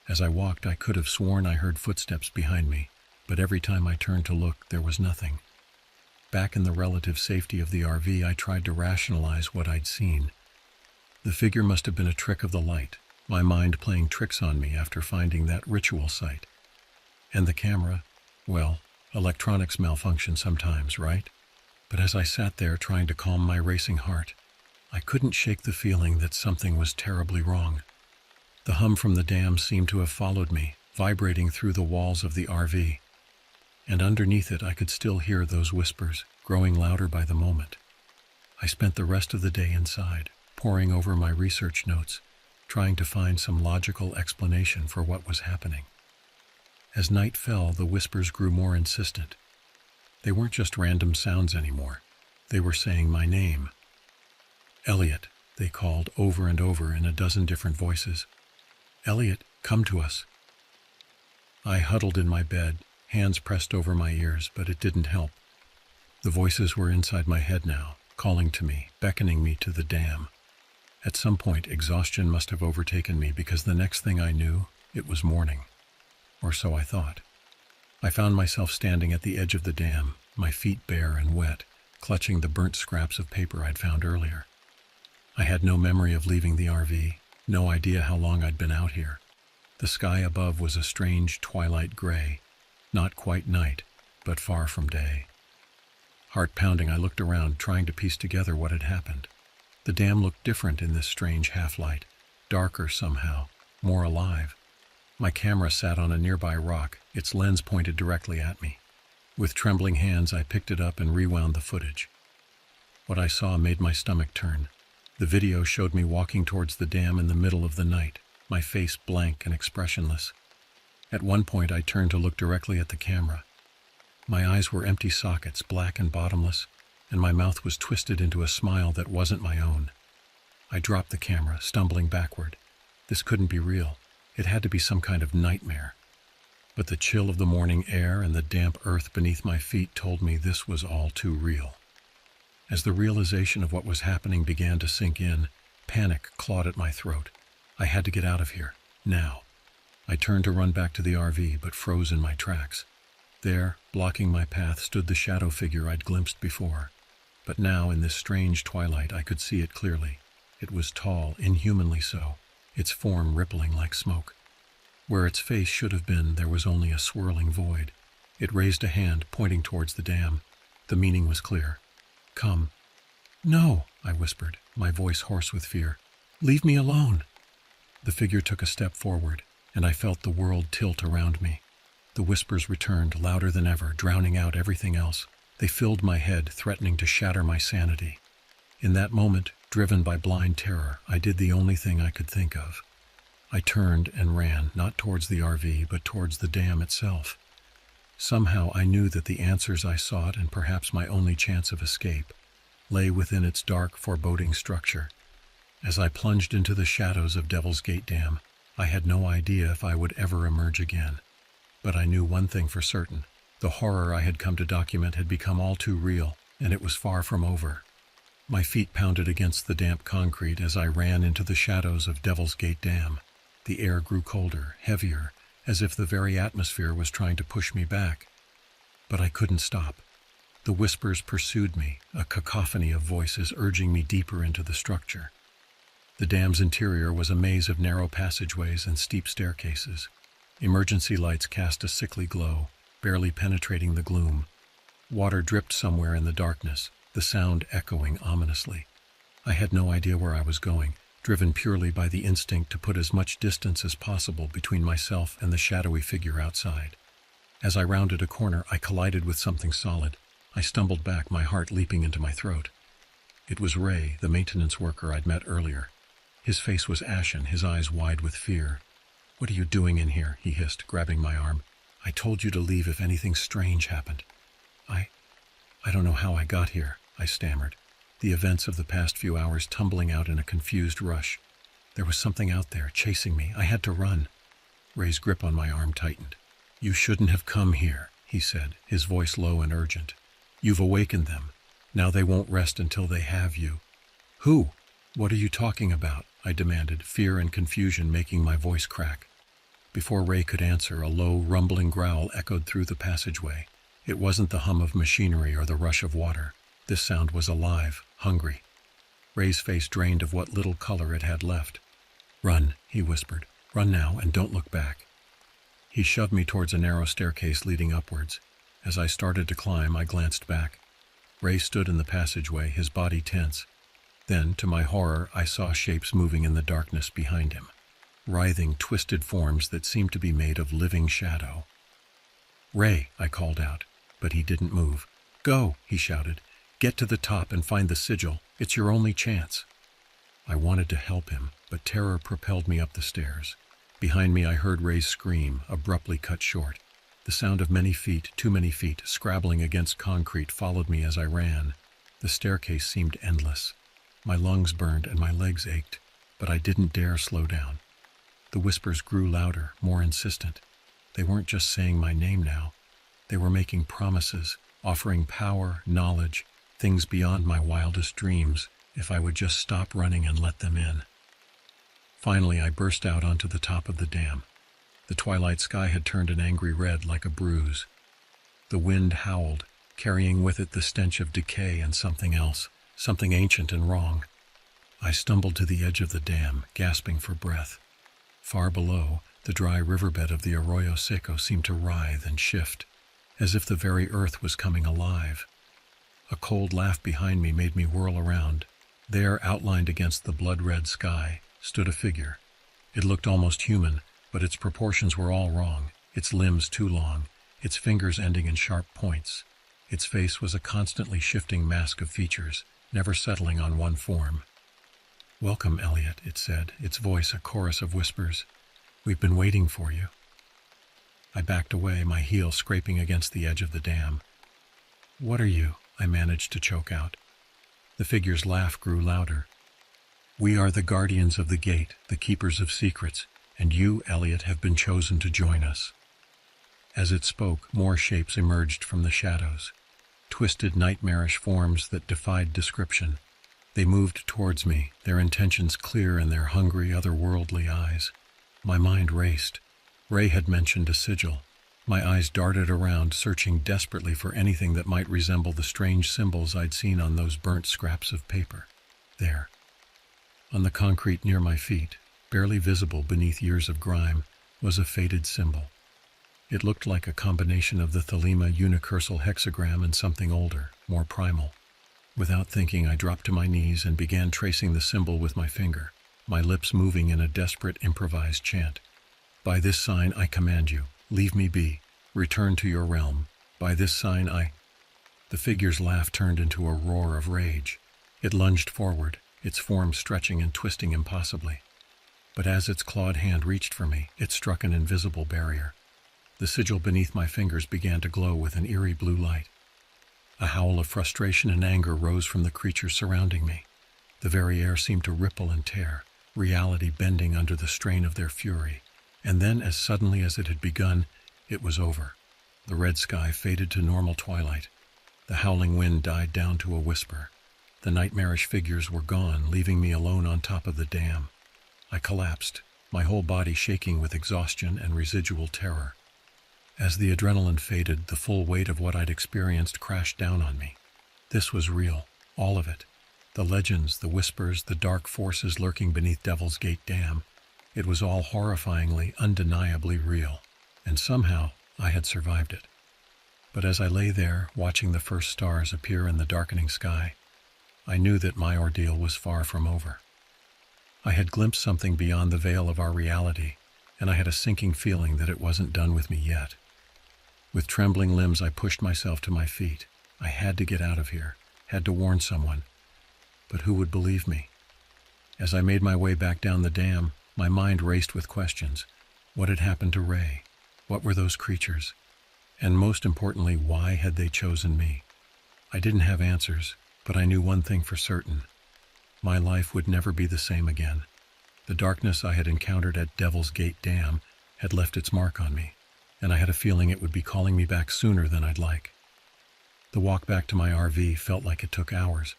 As I walked, I could have sworn I heard footsteps behind me, but every time I turned to look, there was nothing. Back in the relative safety of the RV, I tried to rationalize what I'd seen. The figure must have been a trick of the light, my mind playing tricks on me after finding that ritual site. And the camera, well, electronics malfunction sometimes, right? But as I sat there trying to calm my racing heart, I couldn't shake the feeling that something was terribly wrong. The hum from the dam seemed to have followed me, vibrating through the walls of the RV. And underneath it, I could still hear those whispers, growing louder by the moment. I spent the rest of the day inside, poring over my research notes, trying to find some logical explanation for what was happening. As night fell, the whispers grew more insistent. They weren't just random sounds anymore. They were saying my name. "Elliot," they called over and over in a dozen different voices. "Elliot, come to us." I huddled in my bed, hands pressed over my ears, but it didn't help. The voices were inside my head now, calling to me, beckoning me to the dam. At some point, exhaustion must have overtaken me because the next thing I knew, it was morning. or so I thought. I found myself standing at the edge of the dam, my feet bare and wet, clutching the burnt scraps of paper I'd found earlier. I had no memory of leaving the RV, no idea how long I'd been out here. The sky above was a strange twilight gray, not quite night, but far from day. Heart pounding, I looked around, trying to piece together what had happened. The dam looked different in this strange half-light, darker somehow, more alive. My camera sat on a nearby rock, its lens pointed directly at me. With trembling hands, I picked it up and rewound the footage. What I saw made my stomach turn. The video showed me walking towards the dam in the middle of the night, my face blank and expressionless. At one point, I turned to look directly at the camera. My eyes were empty sockets, black and bottomless, and my mouth was twisted into a smile that wasn't my own. I dropped the camera, stumbling backward. This couldn't be real. It had to be some kind of nightmare. But the chill of the morning air and the damp earth beneath my feet told me this was all too real. As the realization of what was happening began to sink in, panic clawed at my throat. I had to get out of here, now. I turned to run back to the RV, but froze in my tracks. There, blocking my path, stood the shadow figure I'd glimpsed before. But now, in this strange twilight, I could see it clearly. It was tall, inhumanly so, its form rippling like smoke. Where its face should have been, there was only a swirling void. It raised a hand, pointing towards the dam. The meaning was clear. Come. No, I whispered, my voice hoarse with fear. Leave me alone. The figure took a step forward, and I felt the world tilt around me. The whispers returned, louder than ever, drowning out everything else. They filled my head, threatening to shatter my sanity. In that moment, driven by blind terror, I did the only thing I could think of. I turned and ran, not towards the RV, but towards the dam itself. Somehow I knew that the answers I sought, and perhaps my only chance of escape, lay within its dark, foreboding structure. As I plunged into the shadows of Devil's Gate Dam, I had no idea if I would ever emerge again. But I knew one thing for certain. The horror I had come to document had become all too real, and it was far from over. My feet pounded against the damp concrete as I ran into the shadows of Devil's Gate Dam. The air grew colder, heavier, as if the very atmosphere was trying to push me back. But I couldn't stop. The whispers pursued me, a cacophony of voices urging me deeper into the structure. The dam's interior was a maze of narrow passageways and steep staircases. Emergency lights cast a sickly glow, barely penetrating the gloom. Water dripped somewhere in the darkness, the sound echoing ominously. I had no idea where I was going, driven purely by the instinct to put as much distance as possible between myself and the shadowy figure outside. As I rounded a corner, I collided with something solid. I stumbled back, my heart leaping into my throat. It was Ray, the maintenance worker I'd met earlier. His face was ashen, his eyes wide with fear. "What are you doing in here?" he hissed, grabbing my arm. "I told you to leave if anything strange happened." I don't know how I got here," I stammered, the events of the past few hours tumbling out in a confused rush. There was something out there, chasing me. I had to run. Ray's grip on my arm tightened. "You shouldn't have come here," he said, his voice low and urgent. "You've awakened them. Now they won't rest until they have you." "Who? What are you talking about?" I demanded, fear and confusion making my voice crack. Before Ray could answer, a low, rumbling growl echoed through the passageway. It wasn't the hum of machinery or the rush of water. This sound was alive, hungry. Ray's face drained of what little color it had left. "Run," he whispered. "Run now, and don't look back." He shoved me towards a narrow staircase leading upwards. As I started to climb, I glanced back. Ray stood in the passageway, his body tense. Then, to my horror, I saw shapes moving in the darkness behind him. Writhing, twisted forms that seemed to be made of living shadow. "Ray," I called out, but he didn't move. "Go," he shouted. "Get to the top and find the sigil. It's your only chance." I wanted to help him, but terror propelled me up the stairs. Behind me I heard Ray's scream, abruptly cut short. The sound of many feet, too many feet, scrabbling against concrete followed me as I ran. The staircase seemed endless. My lungs burned and my legs ached, but I didn't dare slow down. The whispers grew louder, more insistent. They weren't just saying my name now. They were making promises, offering power, knowledge, things beyond my wildest dreams, if I would just stop running and let them in. Finally, I burst out onto the top of the dam. The twilight sky had turned an angry red like a bruise. The wind howled, carrying with it the stench of decay and something else, something ancient and wrong. I stumbled to the edge of the dam, gasping for breath. Far below, the dry riverbed of the Arroyo Seco seemed to writhe and shift, as if the very earth was coming alive. A cold laugh behind me made me whirl around. There, outlined against the blood-red sky, stood a figure. It looked almost human, but its proportions were all wrong, its limbs too long, its fingers ending in sharp points. Its face was a constantly shifting mask of features, never settling on one form. "Welcome, Elliot," it said, its voice a chorus of whispers. "We've been waiting for you." I backed away, my heel scraping against the edge of the dam. "What are you?" I managed to choke out. The figure's laugh grew louder. "We are the guardians of the gate, the keepers of secrets, and you, Elliot, have been chosen to join us." As it spoke, more shapes emerged from the shadows, twisted, nightmarish forms that defied description. They moved towards me, their intentions clear in their hungry, otherworldly eyes. My mind raced. Ray had mentioned a sigil. My eyes darted around, searching desperately for anything that might resemble the strange symbols I'd seen on those burnt scraps of paper. There, on the concrete near my feet, barely visible beneath years of grime, was a faded symbol. It looked like a combination of the Thelema unicursal hexagram and something older, more primal. Without thinking, I dropped to my knees and began tracing the symbol with my finger, my lips moving in a desperate improvised chant. "By this sign I command you, leave me be, return to your realm. By this sign I—" The figure's laugh turned into a roar of rage. It lunged forward, its form stretching and twisting impossibly. But as its clawed hand reached for me, it struck an invisible barrier. The sigil beneath my fingers began to glow with an eerie blue light. A howl of frustration and anger rose from the creatures surrounding me. The very air seemed to ripple and tear, reality bending under the strain of their fury. And then, as suddenly as it had begun, it was over. The red sky faded to normal twilight. The howling wind died down to a whisper. The nightmarish figures were gone, leaving me alone on top of the dam. I collapsed, my whole body shaking with exhaustion and residual terror. As the adrenaline faded, the full weight of what I'd experienced crashed down on me. This was real, all of it. The legends, the whispers, the dark forces lurking beneath Devil's Gate Dam. It was all horrifyingly, undeniably real. And somehow, I had survived it. But as I lay there, watching the first stars appear in the darkening sky, I knew that my ordeal was far from over. I had glimpsed something beyond the veil of our reality, and I had a sinking feeling that it wasn't done with me yet. With trembling limbs, I pushed myself to my feet. I had to get out of here, had to warn someone. But who would believe me? As I made my way back down the dam, my mind raced with questions. What had happened to Ray? What were those creatures? And most importantly, why had they chosen me? I didn't have answers, but I knew one thing for certain. My life would never be the same again. The darkness I had encountered at Devil's Gate Dam had left its mark on me, and I had a feeling it would be calling me back sooner than I'd like. The walk back to my RV felt like it took hours.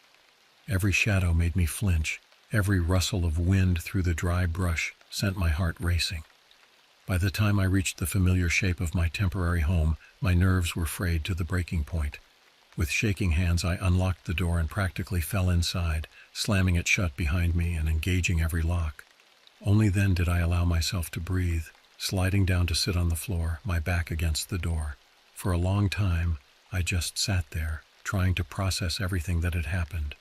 Every shadow made me flinch. Every rustle of wind through the dry brush sent my heart racing. By the time I reached the familiar shape of my temporary home, my nerves were frayed to the breaking point. With shaking hands, I unlocked the door and practically fell inside, slamming it shut behind me and engaging every lock. Only then did I allow myself to breathe, sliding down to sit on the floor, my back against the door. For a long time, I just sat there, trying to process everything that had happened.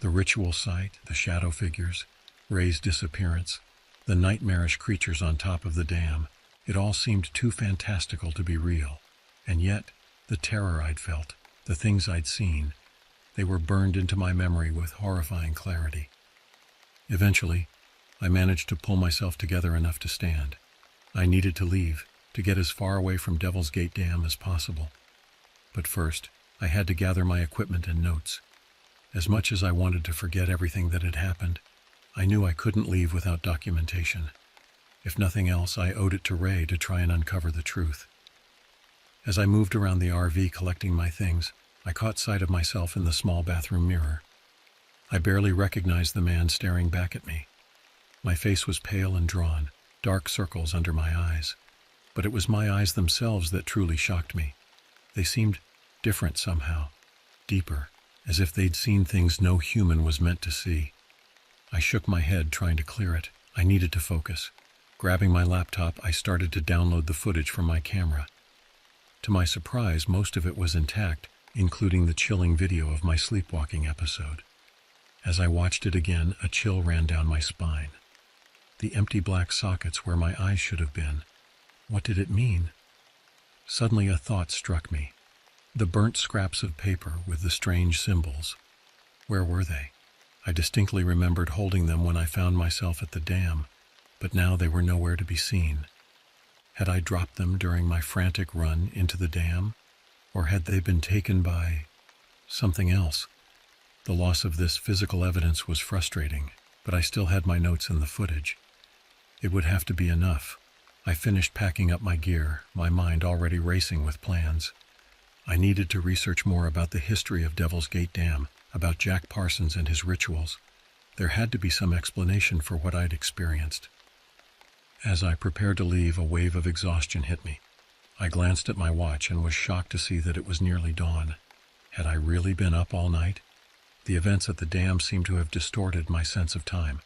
The ritual site, the shadow figures, Ray's disappearance, the nightmarish creatures on top of the dam. It all seemed too fantastical to be real. And yet, the terror I'd felt, the things I'd seen, they were burned into my memory with horrifying clarity. Eventually, I managed to pull myself together enough to stand. I needed to leave, to get as far away from Devil's Gate Dam as possible. But first, I had to gather my equipment and notes. As much as I wanted to forget everything that had happened, I knew I couldn't leave without documentation. If nothing else, I owed it to Ray to try and uncover the truth. As I moved around the RV collecting my things, I caught sight of myself in the small bathroom mirror. I barely recognized the man staring back at me. My face was pale and drawn, dark circles under my eyes. But it was my eyes themselves that truly shocked me. They seemed different somehow, deeper, as if they'd seen things no human was meant to see. I shook my head, trying to clear it. I needed to focus. Grabbing my laptop, I started to download the footage from my camera. To my surprise, most of it was intact, including the chilling video of my sleepwalking episode. As I watched it again, a chill ran down my spine. The empty black sockets where my eyes should have been. What did it mean? Suddenly a thought struck me. The burnt scraps of paper with the strange symbols. Where were they? I distinctly remembered holding them when I found myself at the dam, but now they were nowhere to be seen. Had I dropped them during my frantic run into the dam, or had they been taken by something else? The loss of this physical evidence was frustrating, but I still had my notes in the footage. It would have to be enough. I finished packing up my gear, my mind already racing with plans. I needed to research more about the history of Devil's Gate Dam, about Jack Parsons and his rituals. There had to be some explanation for what I'd experienced. As I prepared to leave, a wave of exhaustion hit me. I glanced at my watch and was shocked to see that it was nearly dawn. Had I really been up all night? The events at the dam seemed to have distorted my sense of time.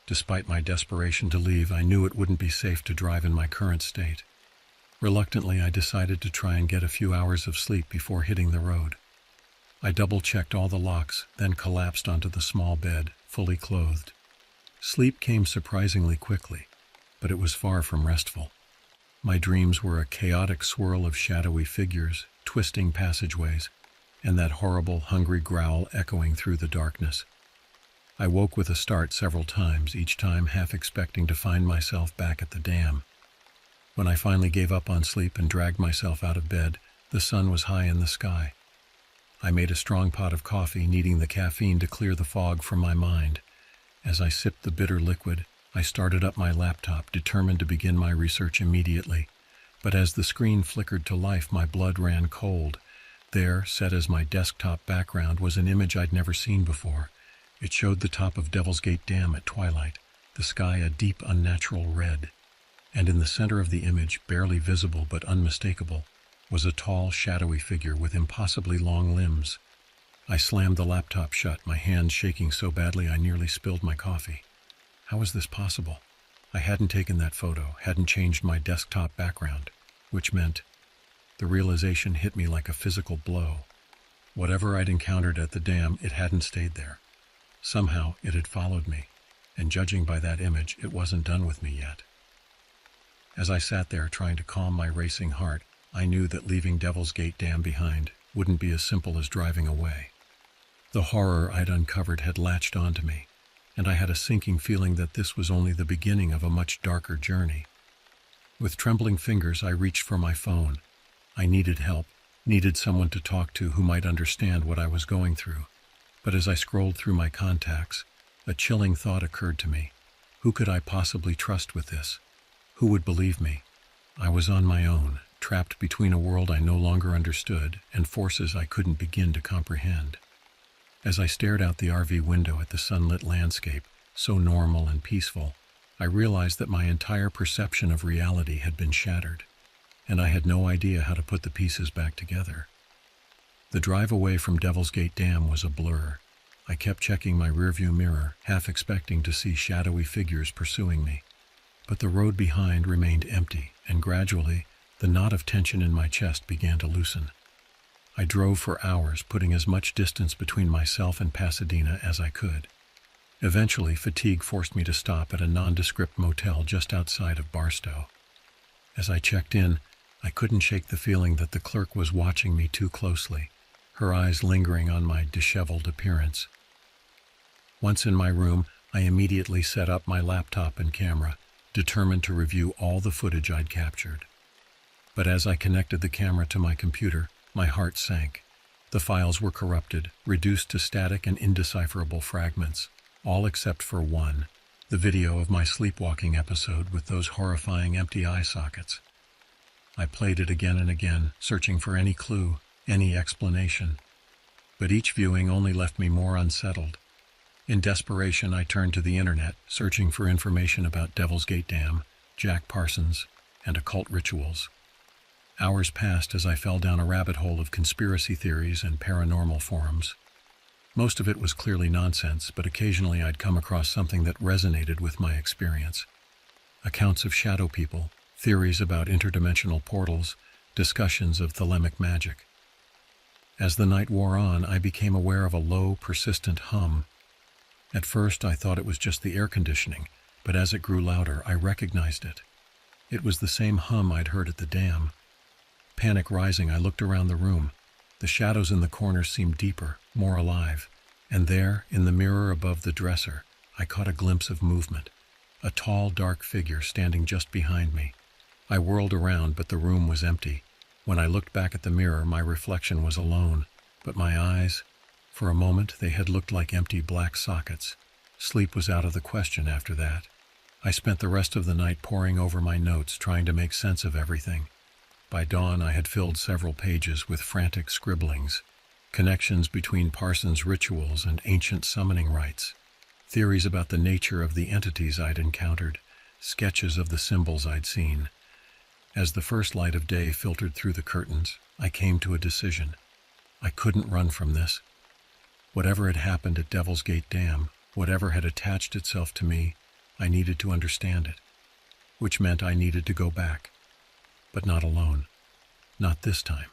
Despite my desperation to leave, I knew it wouldn't be safe to drive in my current state. Reluctantly, I decided to try and get a few hours of sleep before hitting the road. I double-checked all the locks, then collapsed onto the small bed, fully clothed. Sleep came surprisingly quickly, but it was far from restful. My dreams were a chaotic swirl of shadowy figures, twisting passageways, and that horrible, hungry growl echoing through the darkness. I woke with a start several times, each time half expecting to find myself back at the dam. When I finally gave up on sleep and dragged myself out of bed, the sun was high in the sky. I made a strong pot of coffee, needing the caffeine to clear the fog from my mind. As I sipped the bitter liquid, I started up my laptop, determined to begin my research immediately. But as the screen flickered to life, my blood ran cold. There, set as my desktop background, was an image I'd never seen before. It showed the top of Devil's Gate Dam at twilight, the sky a deep, unnatural red. And in the center of the image, barely visible but unmistakable, was a tall, shadowy figure with impossibly long limbs. I slammed the laptop shut, my hands shaking so badly I nearly spilled my coffee. How was this possible? I hadn't taken that photo, hadn't changed my desktop background, which meant the realization hit me like a physical blow. Whatever I'd encountered at the dam, it hadn't stayed there. Somehow, it had followed me, and judging by that image, it wasn't done with me yet. As I sat there trying to calm my racing heart, I knew that leaving Devil's Gate Dam behind wouldn't be as simple as driving away. The horror I'd uncovered had latched onto me, and I had a sinking feeling that this was only the beginning of a much darker journey. With trembling fingers, I reached for my phone. I needed help, needed someone to talk to who might understand what I was going through. But as I scrolled through my contacts, a chilling thought occurred to me. Who could I possibly trust with this? Who would believe me? I was on my own, trapped between a world I no longer understood and forces I couldn't begin to comprehend. As I stared out the RV window at the sunlit landscape, so normal and peaceful, I realized that my entire perception of reality had been shattered, and I had no idea how to put the pieces back together. The drive away from Devil's Gate Dam was a blur. I kept checking my rearview mirror, half expecting to see shadowy figures pursuing me. But the road behind remained empty, and gradually, the knot of tension in my chest began to loosen. I drove for hours, putting as much distance between myself and Pasadena as I could. Eventually, fatigue forced me to stop at a nondescript motel just outside of Barstow. As I checked in, I couldn't shake the feeling that the clerk was watching me too closely, her eyes lingering on my disheveled appearance. Once in my room, I immediately set up my laptop and camera, determined to review all the footage I'd captured. But as I connected the camera to my computer, my heart sank. The files were corrupted, reduced to static and indecipherable fragments, all except for one, the video of my sleepwalking episode with those horrifying empty eye sockets. I played it again and again, searching for any clue, any explanation. But each viewing only left me more unsettled. In desperation, I turned to the internet, searching for information about Devil's Gate Dam, Jack Parsons, and occult rituals. Hours passed as I fell down a rabbit hole of conspiracy theories and paranormal forums. Most of it was clearly nonsense, but occasionally I'd come across something that resonated with my experience. Accounts of shadow people, theories about interdimensional portals, discussions of thelemic magic. As the night wore on, I became aware of a low, persistent hum. At first, I thought it was just the air conditioning, but as it grew louder, I recognized it. It was the same hum I'd heard at the dam. Panic rising, I looked around the room. The shadows in the corners seemed deeper, more alive, and there, in the mirror above the dresser, I caught a glimpse of movement. A tall, dark figure standing just behind me. I whirled around, but the room was empty. When I looked back at the mirror, my reflection was alone, but my eyes, for a moment, they had looked like empty black sockets. Sleep was out of the question after that. I spent the rest of the night poring over my notes, trying to make sense of everything. By dawn, I had filled several pages with frantic scribblings, connections between Parsons' rituals and ancient summoning rites, theories about the nature of the entities I'd encountered, sketches of the symbols I'd seen. As the first light of day filtered through the curtains, I came to a decision. I couldn't run from this. Whatever had happened at Devil's Gate Dam, whatever had attached itself to me, I needed to understand it, which meant I needed to go back. But not alone. Not this time.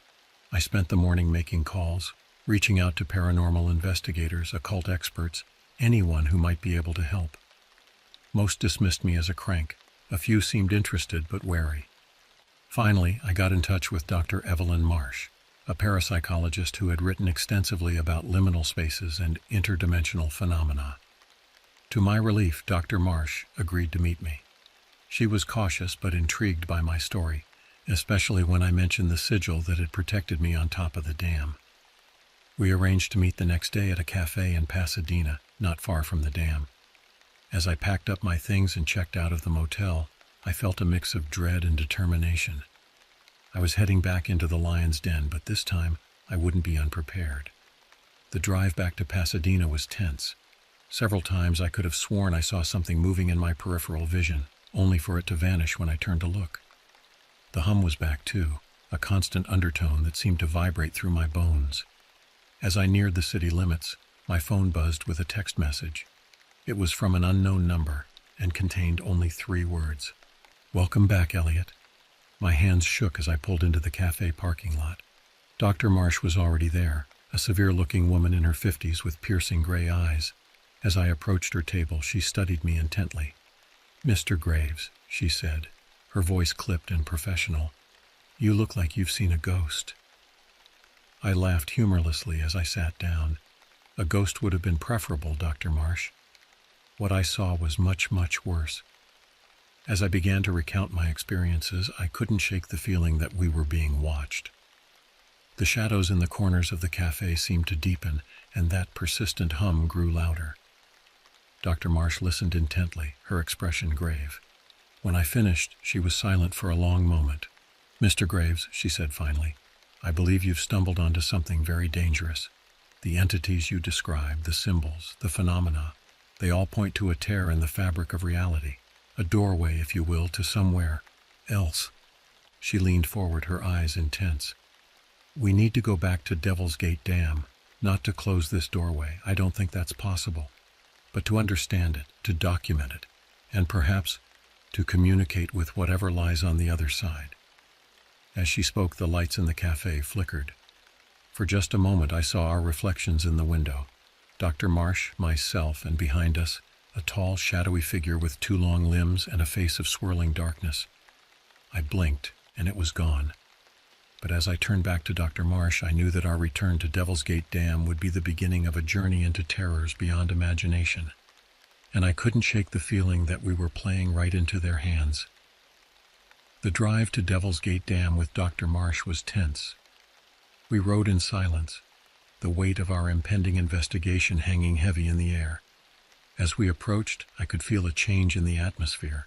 I spent the morning making calls, reaching out to paranormal investigators, occult experts, anyone who might be able to help. Most dismissed me as a crank. A few seemed interested but wary. Finally, I got in touch with Dr. Evelyn Marsh, a parapsychologist who had written extensively about liminal spaces and interdimensional phenomena. To my relief, Dr. Marsh agreed to meet me. She was cautious but intrigued by my story, especially when I mentioned the sigil that had protected me on top of the dam. We arranged to meet the next day at a cafe in Pasadena, not far from the dam. As I packed up my things and checked out of the motel, I felt a mix of dread and determination. I was heading back into the lion's den, but this time I wouldn't be unprepared. The drive back to Pasadena was tense. Several times I could have sworn I saw something moving in my peripheral vision, only for it to vanish when I turned to look. The hum was back too, a constant undertone that seemed to vibrate through my bones. As I neared the city limits, my phone buzzed with a text message. It was from an unknown number and contained only 3 words. "Welcome back, Elliot." My hands shook as I pulled into the cafe parking lot. Dr. Marsh was already there, a severe-looking woman in her 50s with piercing gray eyes. As I approached her table, she studied me intently. "Mr. Graves," she said, her voice clipped and professional, "you look like you've seen a ghost." I laughed humorlessly as I sat down. A ghost would have been preferable, Dr. Marsh. What I saw was much, much worse. As I began to recount my experiences, I couldn't shake the feeling that we were being watched. The shadows in the corners of the cafe seemed to deepen, and that persistent hum grew louder. Dr. Marsh listened intently, her expression grave. When I finished, she was silent for a long moment. "Mr. Graves," she said finally, "I believe you've stumbled onto something very dangerous. The entities you describe, the symbols, the phenomena, they all point to a tear in the fabric of reality, a doorway, if you will, to somewhere else." She leaned forward, her eyes intense. "We need to go back to Devil's Gate Dam, not to close this doorway. I don't think that's possible. But to understand it, to document it, and perhaps to communicate with whatever lies on the other side." As she spoke, the lights in the cafe flickered. For just a moment, I saw our reflections in the window. Dr. Marsh, myself, and behind us, a tall, shadowy figure with 2 long limbs and a face of swirling darkness. I blinked, and it was gone. But as I turned back to Dr. Marsh, I knew that our return to Devil's Gate Dam would be the beginning of a journey into terrors beyond imagination. And I couldn't shake the feeling that we were playing right into their hands. The drive to Devil's Gate Dam with Dr. Marsh was tense. We rode in silence, the weight of our impending investigation hanging heavy in the air. As we approached, I could feel a change in the atmosphere,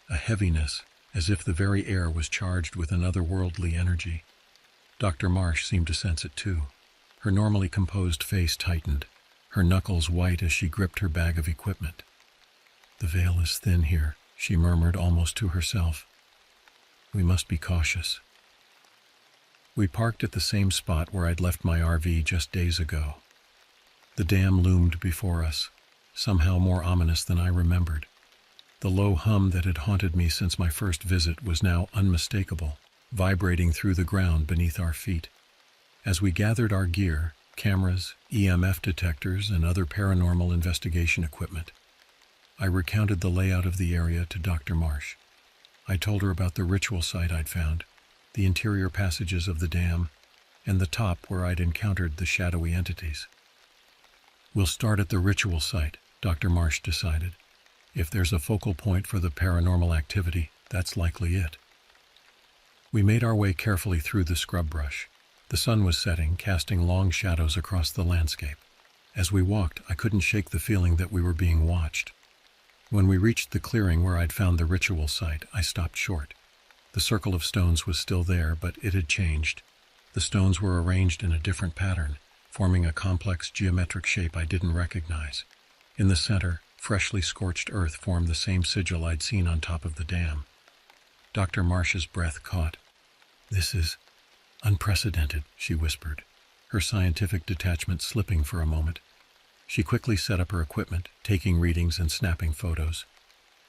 a heaviness, as if the very air was charged with an otherworldly energy. Dr. Marsh seemed to sense it too. Her normally composed face tightened, her knuckles white as she gripped her bag of equipment. "The veil is thin here," she murmured almost to herself. We must be cautious. We parked at the same spot where I'd left my RV just days ago. The dam loomed before us, somehow more ominous than I remembered. The low hum that had haunted me since my first visit was now unmistakable, vibrating through the ground beneath our feet. As we gathered our gear, cameras, EMF detectors, and other paranormal investigation equipment, I recounted the layout of the area to Dr. Marsh. I told her about the ritual site I'd found, the interior passages of the dam, and the top where I'd encountered the shadowy entities. "We'll start at the ritual site," Dr. Marsh decided. "If there's a focal point for the paranormal activity, that's likely it." We made our way carefully through the scrub brush. The sun was setting, casting long shadows across the landscape. As we walked, I couldn't shake the feeling that we were being watched. When we reached the clearing where I'd found the ritual site, I stopped short. The circle of stones was still there, but it had changed. The stones were arranged in a different pattern, forming a complex geometric shape I didn't recognize. In the center, freshly scorched earth formed the same sigil I'd seen on top of the dam. Dr. Marsh's breath caught. "This is unprecedented," she whispered, her scientific detachment slipping for a moment. She quickly set up her equipment, taking readings and snapping photos.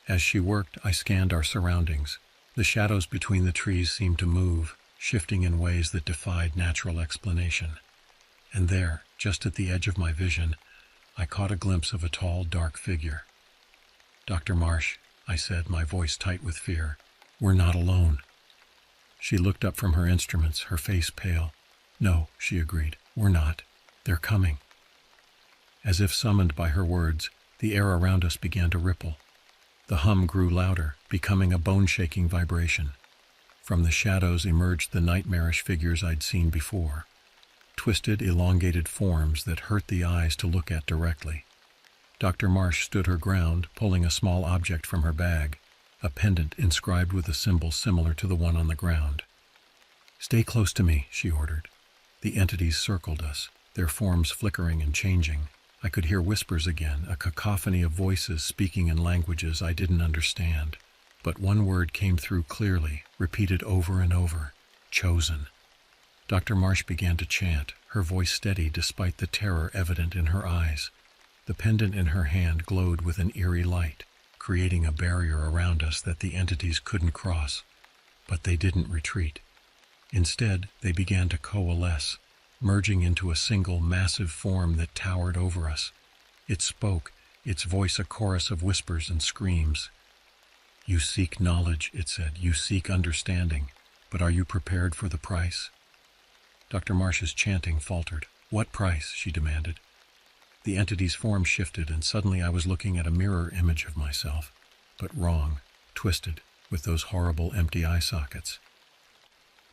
As she worked, I scanned our surroundings. The shadows between the trees seemed to move, shifting in ways that defied natural explanation. And there, just at the edge of my vision, I caught a glimpse of a tall, dark figure. "Dr. Marsh," I said, my voice tight with fear, "we're not alone." She looked up from her instruments, her face pale. "No," she agreed, "we're not. They're coming." As if summoned by her words, the air around us began to ripple. The hum grew louder, becoming a bone-shaking vibration. From the shadows emerged the nightmarish figures I'd seen before. Twisted, elongated forms that hurt the eyes to look at directly. Dr. Marsh stood her ground, pulling a small object from her bag, a pendant inscribed with a symbol similar to the one on the ground. "Stay close to me," she ordered. The entities circled us, their forms flickering and changing. I could hear whispers again, a cacophony of voices speaking in languages I didn't understand. But one word came through clearly, repeated over and over: "Chosen." Dr. Marsh began to chant, her voice steady despite the terror evident in her eyes. The pendant in her hand glowed with an eerie light, creating a barrier around us that the entities couldn't cross. But they didn't retreat. Instead, they began to coalesce, merging into a single massive form that towered over us. It spoke, its voice a chorus of whispers and screams. "You seek knowledge," it said. "You seek understanding. But are you prepared for the price?" Dr. Marsh's chanting faltered. "What price?" she demanded. The entity's form shifted, and suddenly I was looking at a mirror image of myself, but wrong, twisted, with those horrible empty eye sockets.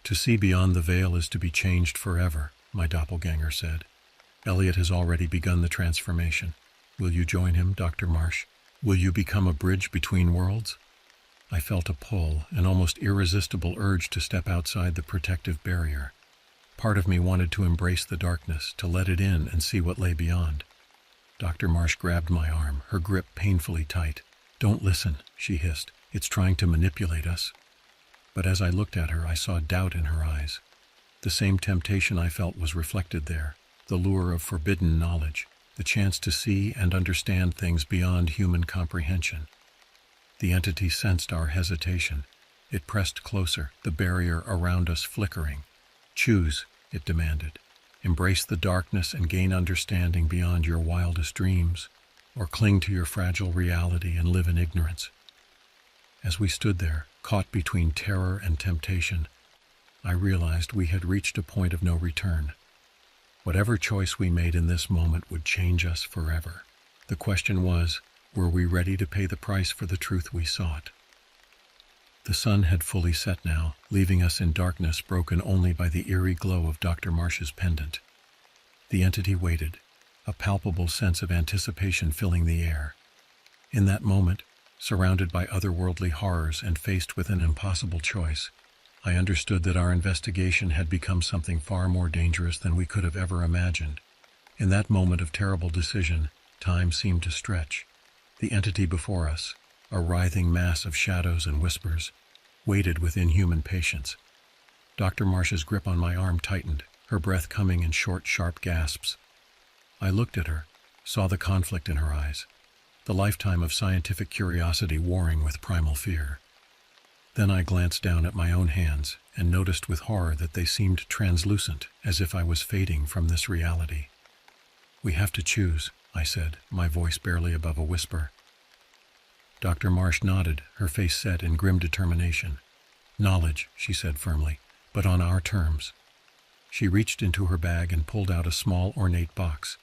"To see beyond the veil is to be changed forever," my doppelganger said. "Elliot has already begun the transformation. Will you join him, Dr. Marsh? Will you become a bridge between worlds?" I felt a pull, an almost irresistible urge to step outside the protective barrier. Part of me wanted to embrace the darkness, to let it in and see what lay beyond. Dr. Marsh grabbed my arm, her grip painfully tight. "Don't listen," she hissed. "It's trying to manipulate us." But as I looked at her, I saw doubt in her eyes. The same temptation I felt was reflected there, the lure of forbidden knowledge, the chance to see and understand things beyond human comprehension. The entity sensed our hesitation. It pressed closer, the barrier around us flickering. "Choose," it demanded. "Embrace the darkness and gain understanding beyond your wildest dreams, or cling to your fragile reality and live in ignorance." As we stood there, caught between terror and temptation, I realized we had reached a point of no return. Whatever choice we made in this moment would change us forever. The question was, were we ready to pay the price for the truth we sought? The sun had fully set now, leaving us in darkness broken only by the eerie glow of Dr. Marsh's pendant. The entity waited, a palpable sense of anticipation filling the air. In that moment, surrounded by otherworldly horrors and faced with an impossible choice, I understood that our investigation had become something far more dangerous than we could have ever imagined. In that moment of terrible decision, time seemed to stretch. The entity before us, a writhing mass of shadows and whispers, waited with inhuman patience. Dr. Marsh's grip on my arm tightened, her breath coming in short, sharp gasps. I looked at her, saw the conflict in her eyes, the lifetime of scientific curiosity warring with primal fear. Then I glanced down at my own hands and noticed with horror that they seemed translucent, as if I was fading from this reality. "We have to choose," I said, my voice barely above a whisper. Dr. Marsh nodded, her face set in grim determination. "Knowledge," she said firmly, "but on our terms." She reached into her bag and pulled out a small, ornate box.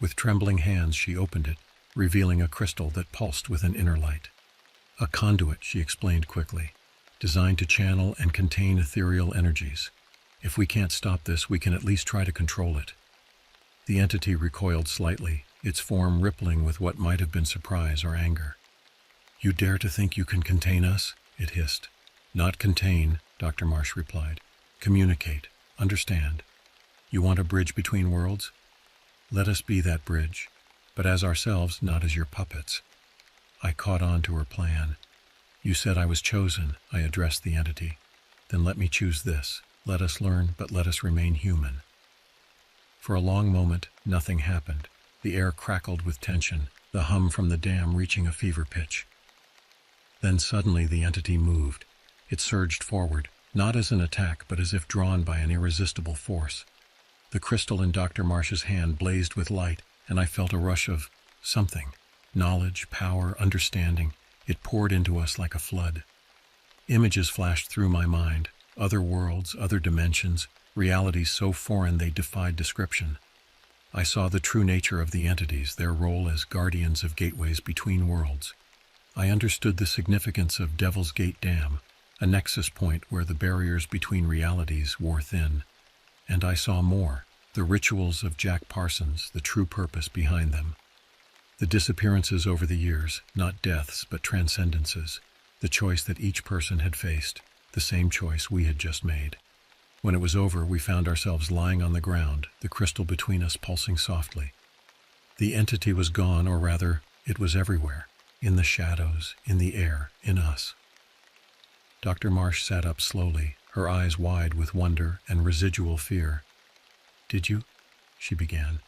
With trembling hands she opened it, revealing a crystal that pulsed with an inner light. "A conduit," she explained quickly, "designed to channel and contain ethereal energies. If we can't stop this, we can at least try to control it." The entity recoiled slightly, its form rippling with what might have been surprise or anger. "You dare to think you can contain us?" it hissed. "Not contain," Dr. Marsh replied. "Communicate. Understand. You want a bridge between worlds? Let us be that bridge, but as ourselves, not as your puppets." I caught on to her plan. "You said I was chosen," I addressed the entity. "Then let me choose this. Let us learn, but let us remain human." For a long moment, nothing happened. The air crackled with tension, the hum from the dam reaching a fever pitch. Then suddenly the entity moved. It surged forward, not as an attack, but as if drawn by an irresistible force. The crystal in Dr. Marsh's hand blazed with light, and I felt a rush of something. Knowledge, power, understanding. It poured into us like a flood. Images flashed through my mind, other worlds, other dimensions, realities so foreign they defied description. I saw the true nature of the entities, their role as guardians of gateways between worlds. I understood the significance of Devil's Gate Dam, a nexus point where the barriers between realities wore thin. And I saw more, the rituals of Jack Parsons, the true purpose behind them. The disappearances over the years, not deaths but transcendences, the choice that each person had faced, the same choice we had just made. When it was over, we found ourselves lying on the ground, the crystal between us pulsing softly. The entity was gone, or rather, it was everywhere, in the shadows, in the air, in us. Dr. Marsh sat up slowly, her eyes wide with wonder and residual fear. "Did you?" she began.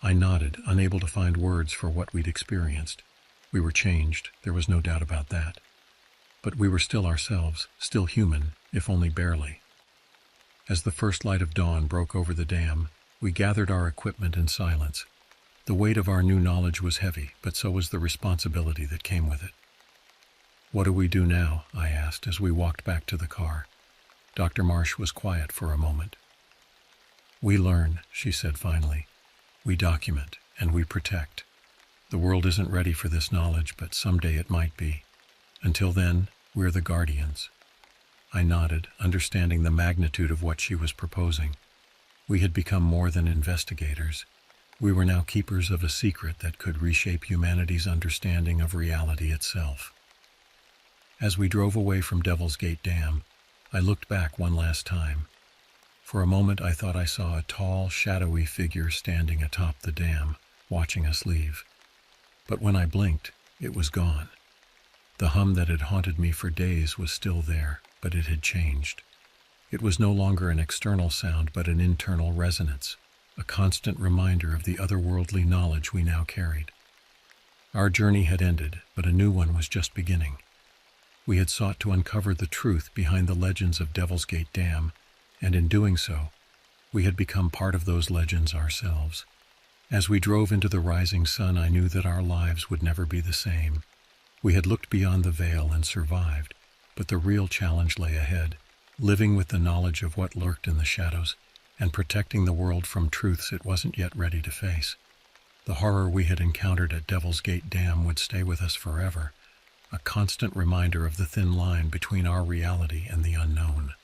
I nodded, unable to find words for what we'd experienced. We were changed, there was no doubt about that. But we were still ourselves, still human, if only barely. As the first light of dawn broke over the dam, we gathered our equipment in silence. The weight of our new knowledge was heavy, but so was the responsibility that came with it. "What do we do now?" I asked as we walked back to the car. Dr. Marsh was quiet for a moment. "We learn," she said finally. "We document, and we protect. The world isn't ready for this knowledge, but someday it might be. Until then, we're the guardians." I nodded, understanding the magnitude of what she was proposing. We had become more than investigators. We were now keepers of a secret that could reshape humanity's understanding of reality itself. As we drove away from Devil's Gate Dam, I looked back one last time. For a moment I thought I saw a tall, shadowy figure standing atop the dam, watching us leave. But when I blinked, it was gone. The hum that had haunted me for days was still there, but it had changed. It was no longer an external sound, but an internal resonance, a constant reminder of the otherworldly knowledge we now carried. Our journey had ended, but a new one was just beginning. We had sought to uncover the truth behind the legends of Devil's Gate Dam, and in doing so, we had become part of those legends ourselves. As we drove into the rising sun, I knew that our lives would never be the same. We had looked beyond the veil and survived, but the real challenge lay ahead, living with the knowledge of what lurked in the shadows and protecting the world from truths it wasn't yet ready to face. The horror we had encountered at Devil's Gate Dam would stay with us forever, a constant reminder of the thin line between our reality and the unknown.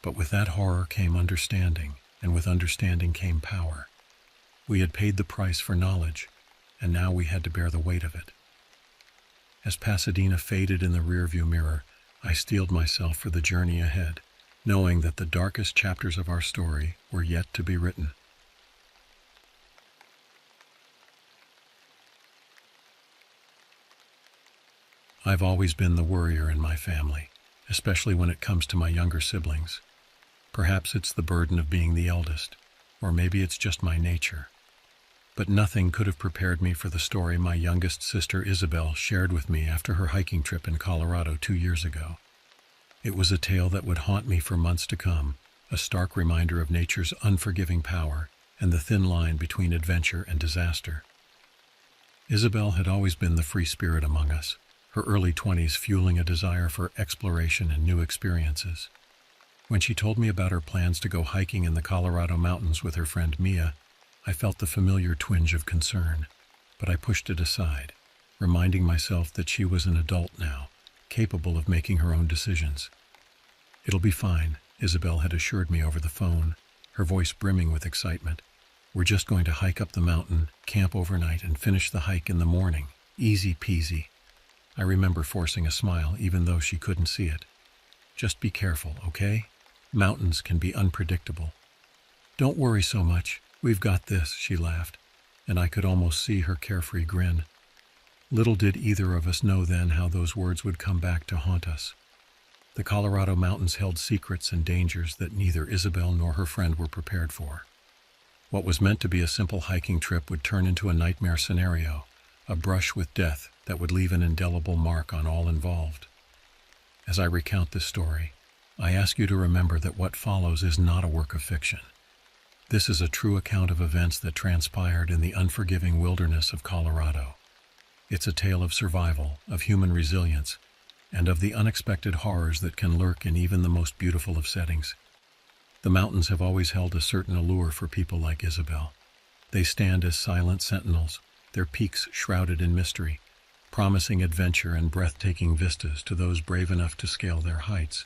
But with that horror came understanding, and with understanding came power. We had paid the price for knowledge, and now we had to bear the weight of it. As Pasadena faded in the rearview mirror, I steeled myself for the journey ahead, knowing that the darkest chapters of our story were yet to be written. I've always been the worrier in my family, especially when it comes to my younger siblings. Perhaps it's the burden of being the eldest, or maybe it's just my nature. But nothing could have prepared me for the story my youngest sister Isabel shared with me after her hiking trip in Colorado 2 years ago. It was a tale that would haunt me for months to come, a stark reminder of nature's unforgiving power and the thin line between adventure and disaster. Isabel had always been the free spirit among us, her early 20s fueling a desire for exploration and new experiences. When she told me about her plans to go hiking in the Colorado mountains with her friend Mia, I felt the familiar twinge of concern, but I pushed it aside, reminding myself that she was an adult now, capable of making her own decisions. "It'll be fine," Isabel had assured me over the phone, her voice brimming with excitement. "We're just going to hike up the mountain, camp overnight, and finish the hike in the morning. Easy peasy." I remember forcing a smile even though she couldn't see it. "Just be careful, okay? Mountains can be unpredictable." "Don't worry so much. We've got this," she laughed, and I could almost see her carefree grin. Little did either of us know then how those words would come back to haunt us. The Colorado mountains held secrets and dangers that neither Isabel nor her friend were prepared for. What was meant to be a simple hiking trip would turn into a nightmare scenario, a brush with death that would leave an indelible mark on all involved. As I recount this story, I ask you to remember that what follows is not a work of fiction. This is a true account of events that transpired in the unforgiving wilderness of Colorado. It's a tale of survival, of human resilience, and of the unexpected horrors that can lurk in even the most beautiful of settings. The mountains have always held a certain allure for people like Isabel. They stand as silent sentinels, their peaks shrouded in mystery, promising adventure and breathtaking vistas to those brave enough to scale their heights.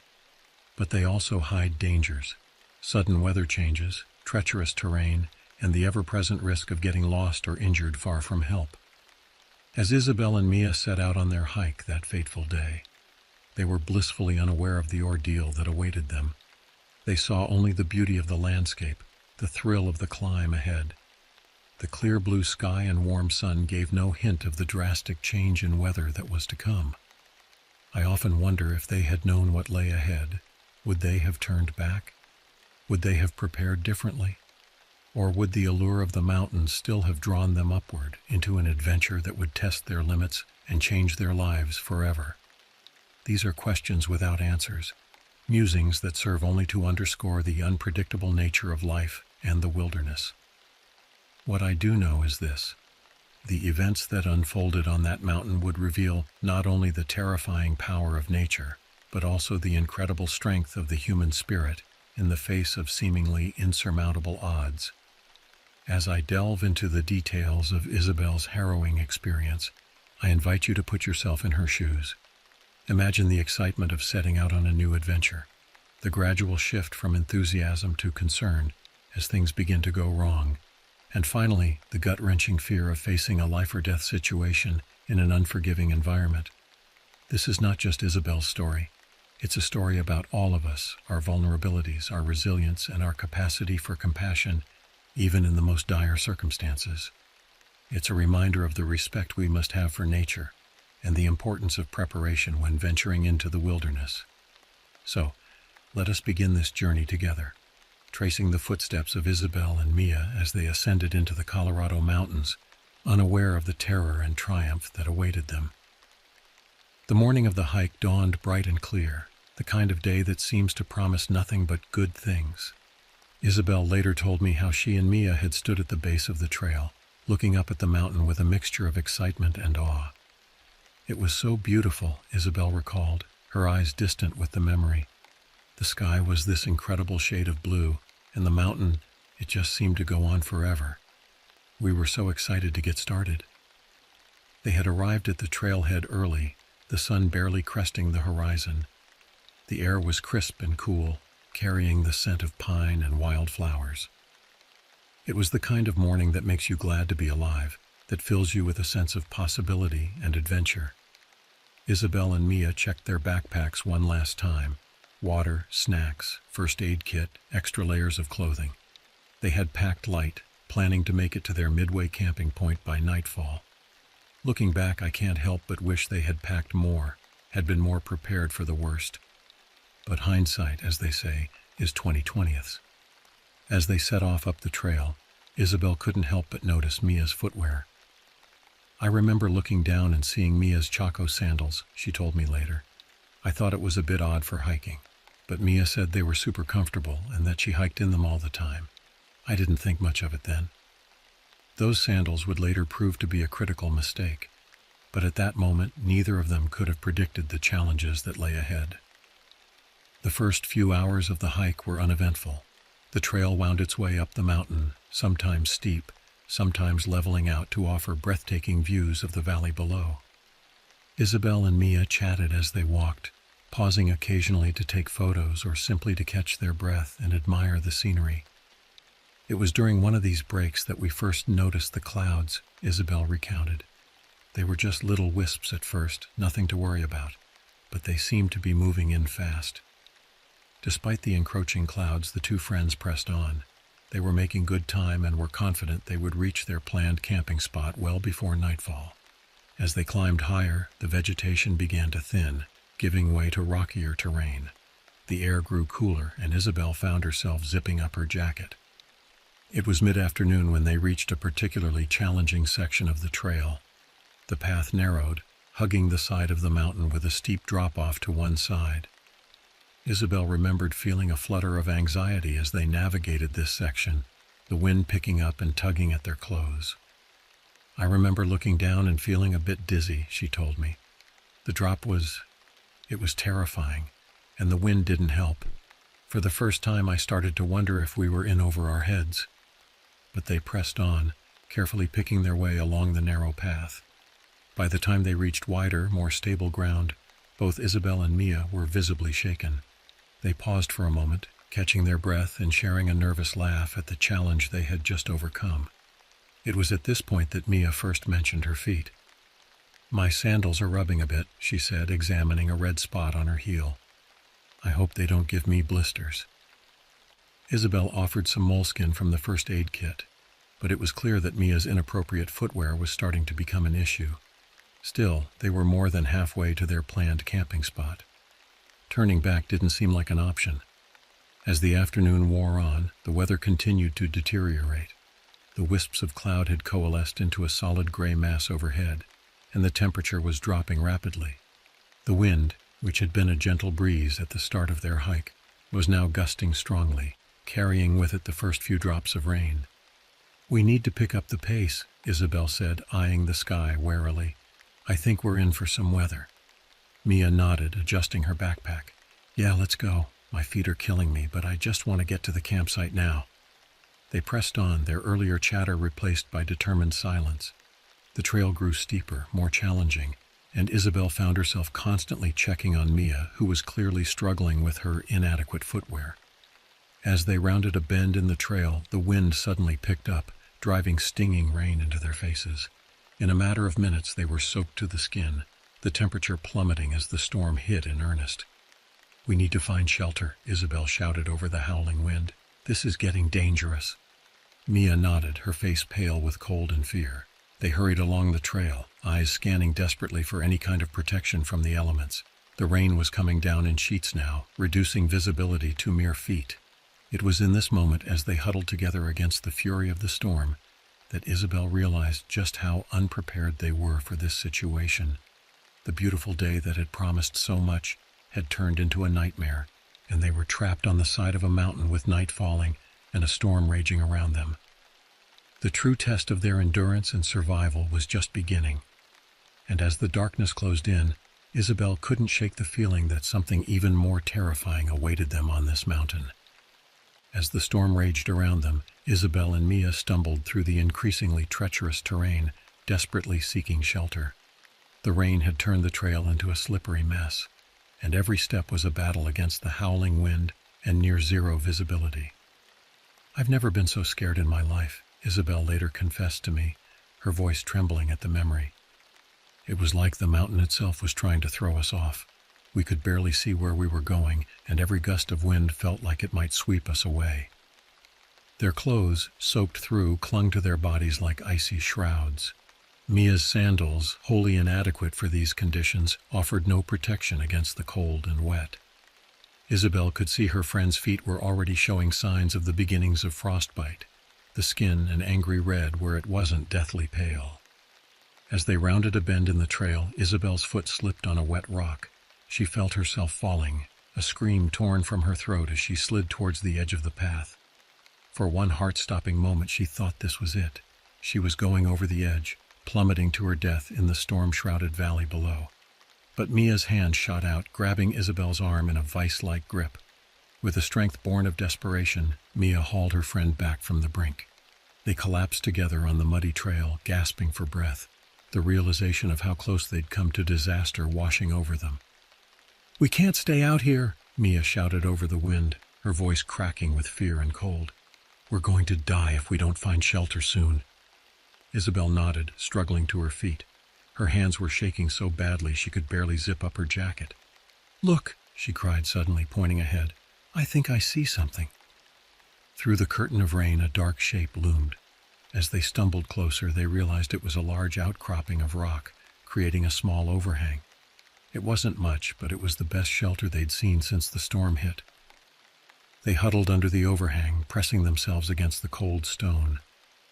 But they also hide dangers, sudden weather changes, treacherous terrain, and the ever-present risk of getting lost or injured far from help. As Isabel and Mia set out on their hike that fateful day, they were blissfully unaware of the ordeal that awaited them. They saw only the beauty of the landscape, the thrill of the climb ahead. The clear blue sky and warm sun gave no hint of the drastic change in weather that was to come. I often wonder if they had known what lay ahead, would they have turned back? Would they have prepared differently? Or would the allure of the mountains still have drawn them upward into an adventure that would test their limits and change their lives forever? These are questions without answers, musings that serve only to underscore the unpredictable nature of life and the wilderness. What I do know is this: the events that unfolded on that mountain would reveal not only the terrifying power of nature, but also the incredible strength of the human spirit in the face of seemingly insurmountable odds. As I delve into the details of Isabel's harrowing experience, I invite you to put yourself in her shoes. Imagine the excitement of setting out on a new adventure, the gradual shift from enthusiasm to concern as things begin to go wrong, and finally, the gut-wrenching fear of facing a life-or-death situation in an unforgiving environment. This is not just Isabel's story. It's a story about all of us, our vulnerabilities, our resilience, and our capacity for compassion, even in the most dire circumstances. It's a reminder of the respect we must have for nature and the importance of preparation when venturing into the wilderness. So, let us begin this journey together, tracing the footsteps of Isabel and Mia as they ascended into the Colorado mountains, unaware of the terror and triumph that awaited them. The morning of the hike dawned bright and clear, the kind of day that seems to promise nothing but good things. Isabel later told me how she and Mia had stood at the base of the trail, looking up at the mountain with a mixture of excitement and awe. It was so beautiful, Isabel recalled, her eyes distant with the memory. The sky was this incredible shade of blue, and the mountain, it just seemed to go on forever. We were so excited to get started. They had arrived at the trailhead early, the sun barely cresting the horizon. The air was crisp and cool, carrying the scent of pine and wildflowers. It was the kind of morning that makes you glad to be alive, that fills you with a sense of possibility and adventure. Isabel and Mia checked their backpacks one last time. Water, snacks, first aid kit, extra layers of clothing. They had packed light, planning to make it to their midway camping point by nightfall. Looking back, I can't help but wish they had packed more, had been more prepared for the worst. but hindsight, as they say, is 20/20ths. As they set off up the trail, Isabel couldn't help but notice Mia's footwear. "I remember looking down and seeing Mia's Chaco sandals," she told me later. "I thought it was a bit odd for hiking, but Mia said they were super comfortable and that she hiked in them all the time. I didn't think much of it then." Those sandals would later prove to be a critical mistake, but at that moment neither of them could have predicted the challenges that lay ahead. The first few hours of the hike were uneventful. The trail wound its way up the mountain, sometimes steep, sometimes leveling out to offer breathtaking views of the valley below. Isabel and Mia chatted as they walked, pausing occasionally to take photos or simply to catch their breath and admire the scenery. "It was during one of these breaks that we first noticed the clouds," Isabel recounted. "They were just little wisps at first, nothing to worry about, but they seemed to be moving in fast." Despite the encroaching clouds, the two friends pressed on. They were making good time and were confident they would reach their planned camping spot well before nightfall. As they climbed higher, the vegetation began to thin, giving way to rockier terrain. The air grew cooler, and Isabel found herself zipping up her jacket. It was mid-afternoon when they reached a particularly challenging section of the trail. The path narrowed, hugging the side of the mountain with a steep drop-off to one side. Isabel remembered feeling a flutter of anxiety as they navigated this section, the wind picking up and tugging at their clothes. "I remember looking down and feeling a bit dizzy," she told me. "The drop was terrifying, and the wind didn't help. For the first time I started to wonder if we were in over our heads." But they pressed on, carefully picking their way along the narrow path. By the time they reached wider, more stable ground, both Isabel and Mia were visibly shaken. They paused for a moment, catching their breath and sharing a nervous laugh at the challenge they had just overcome. It was at this point that Mia first mentioned her feet. "My sandals are rubbing a bit," she said, examining a red spot on her heel. "I hope they don't give me blisters." Isabel offered some moleskin from the first aid kit, but it was clear that Mia's inappropriate footwear was starting to become an issue. Still, they were more than halfway to their planned camping spot. Turning back didn't seem like an option. As the afternoon wore on, the weather continued to deteriorate. The wisps of cloud had coalesced into a solid gray mass overhead, and the temperature was dropping rapidly. The wind, which had been a gentle breeze at the start of their hike, was now gusting strongly, carrying with it the first few drops of rain. "We need to pick up the pace," Isabel said, eyeing the sky warily. "I think we're in for some weather." Mia nodded, adjusting her backpack. "Yeah, let's go. My feet are killing me, but I just want to get to the campsite now." They pressed on, their earlier chatter replaced by determined silence. The trail grew steeper, more challenging, and Isabel found herself constantly checking on Mia, who was clearly struggling with her inadequate footwear. As they rounded a bend in the trail, the wind suddenly picked up, driving stinging rain into their faces. In a matter of minutes, they were soaked to the skin, the temperature plummeting as the storm hit in earnest. "We need to find shelter," Isabel shouted over the howling wind. "This is getting dangerous." Mia nodded, her face pale with cold and fear. They hurried along the trail, eyes scanning desperately for any kind of protection from the elements. The rain was coming down in sheets now, reducing visibility to mere feet. It was in this moment, as they huddled together against the fury of the storm, that Isabel realized just how unprepared they were for this situation. The beautiful day that had promised so much had turned into a nightmare, and they were trapped on the side of a mountain with night falling and a storm raging around them. The true test of their endurance and survival was just beginning, and as the darkness closed in, Isabel couldn't shake the feeling that something even more terrifying awaited them on this mountain. As the storm raged around them, Isabel and Mia stumbled through the increasingly treacherous terrain, desperately seeking shelter. The rain had turned the trail into a slippery mess, and every step was a battle against the howling wind and near-zero visibility. "I've never been so scared in my life," Isabel later confessed to me, her voice trembling at the memory. "It was like the mountain itself was trying to throw us off. We could barely see where we were going, and every gust of wind felt like it might sweep us away." Their clothes, soaked through, clung to their bodies like icy shrouds. Mia's sandals, wholly inadequate for these conditions, offered no protection against the cold and wet. Isabel could see her friend's feet were already showing signs of the beginnings of frostbite, the skin an angry red where it wasn't deathly pale. As they rounded a bend in the trail, Isabel's foot slipped on a wet rock. She felt herself falling, a scream torn from her throat as she slid towards the edge of the path. For one heart-stopping moment she thought this was it. She was going over the edge, plummeting to her death in the storm-shrouded valley below. But Mia's hand shot out, grabbing Isabel's arm in a vice-like grip. With a strength born of desperation, Mia hauled her friend back from the brink. They collapsed together on the muddy trail, gasping for breath, the realization of how close they'd come to disaster washing over them. "We can't stay out here," Mia shouted over the wind, her voice cracking with fear and cold. "We're going to die if we don't find shelter soon." Isabel nodded, struggling to her feet. Her hands were shaking so badly she could barely zip up her jacket. "Look," she cried suddenly, pointing ahead. "I think I see something." Through the curtain of rain, a dark shape loomed. As they stumbled closer, they realized it was a large outcropping of rock, creating a small overhang. It wasn't much, but it was the best shelter they'd seen since the storm hit. They huddled under the overhang, pressing themselves against the cold stone.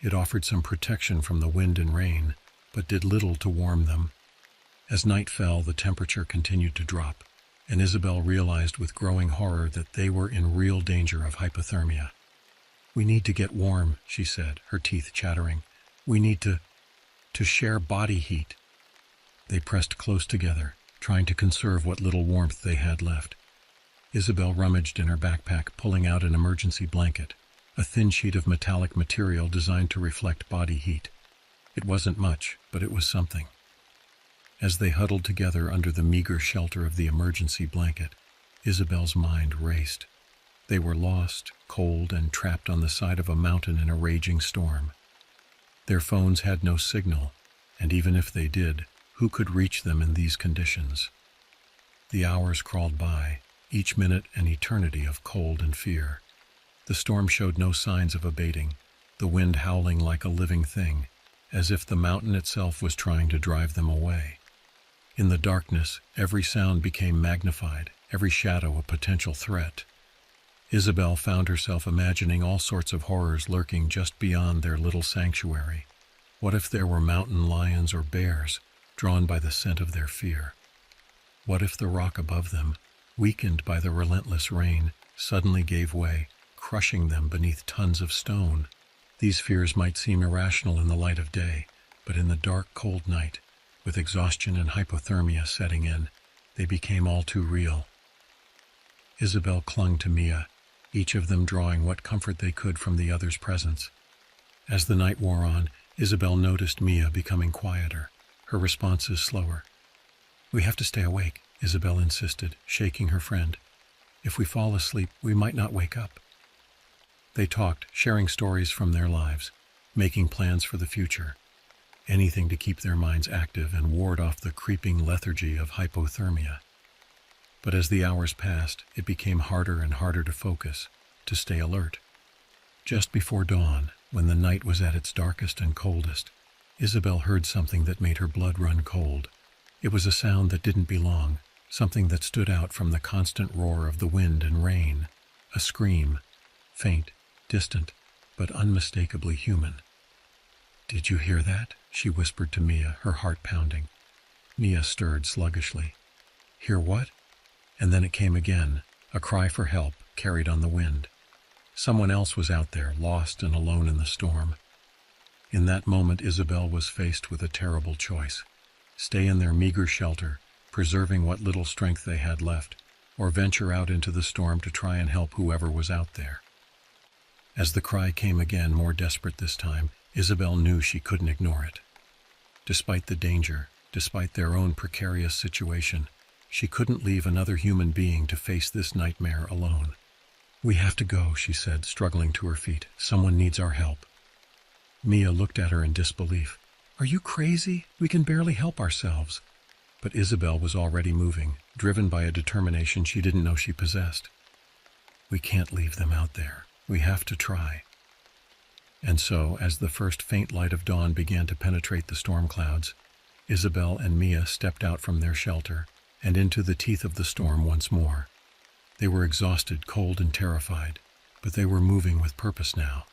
It offered some protection from the wind and rain, but did little to warm them. As night fell, the temperature continued to drop, and Isabel realized with growing horror that they were in real danger of hypothermia. "We need to get warm," she said, her teeth chattering. "We need to share body heat." They pressed close together, trying to conserve what little warmth they had left. Isabel rummaged in her backpack, pulling out an emergency blanket, a thin sheet of metallic material designed to reflect body heat. It wasn't much, but it was something. As they huddled together under the meager shelter of the emergency blanket, Isabel's mind raced. They were lost, cold, and trapped on the side of a mountain in a raging storm. Their phones had no signal, and even if they did, who could reach them in these conditions? The hours crawled by, each minute an eternity of cold and fear. The storm showed no signs of abating, the wind howling like a living thing, as if the mountain itself was trying to drive them away. In the darkness, every sound became magnified, every shadow a potential threat. Isabel found herself imagining all sorts of horrors lurking just beyond their little sanctuary. What if there were mountain lions or bears, drawn by the scent of their fear? What if the rock above them, weakened by the relentless rain, suddenly gave way, crushing them beneath tons of stone? These fears might seem irrational in the light of day, but in the dark, cold night, with exhaustion and hypothermia setting in, they became all too real. Isabel clung to Mia, each of them drawing what comfort they could from the other's presence. As the night wore on, Isabel noticed Mia becoming quieter, her responses slower. "We have to stay awake," Isabel insisted, shaking her friend. "If we fall asleep, we might not wake up." They talked, sharing stories from their lives, making plans for the future, anything to keep their minds active and ward off the creeping lethargy of hypothermia. But as the hours passed, it became harder and harder to focus, to stay alert. Just before dawn, when the night was at its darkest and coldest, Isabel heard something that made her blood run cold. It was a sound that didn't belong, something that stood out from the constant roar of the wind and rain. A scream, faint, distant, but unmistakably human. "Did you hear that?" she whispered to Mia, her heart pounding. Mia stirred sluggishly. "Hear what?" And then it came again, a cry for help carried on the wind. Someone else was out there, lost and alone in the storm. In that moment, Isabel was faced with a terrible choice. Stay in their meager shelter, preserving what little strength they had left, or venture out into the storm to try and help whoever was out there. As the cry came again, more desperate this time, Isabel knew she couldn't ignore it. Despite the danger, despite their own precarious situation, she couldn't leave another human being to face this nightmare alone. "We have to go," she said, struggling to her feet. "Someone needs our help." Mia looked at her in disbelief. "Are you crazy? We can barely help ourselves." But Isabel was already moving, driven by a determination she didn't know she possessed. "We can't leave them out there. We have to try." And so, as the first faint light of dawn began to penetrate the storm clouds, Isabel and Mia stepped out from their shelter and into the teeth of the storm once more. They were exhausted, cold, and terrified, but they were moving with purpose now.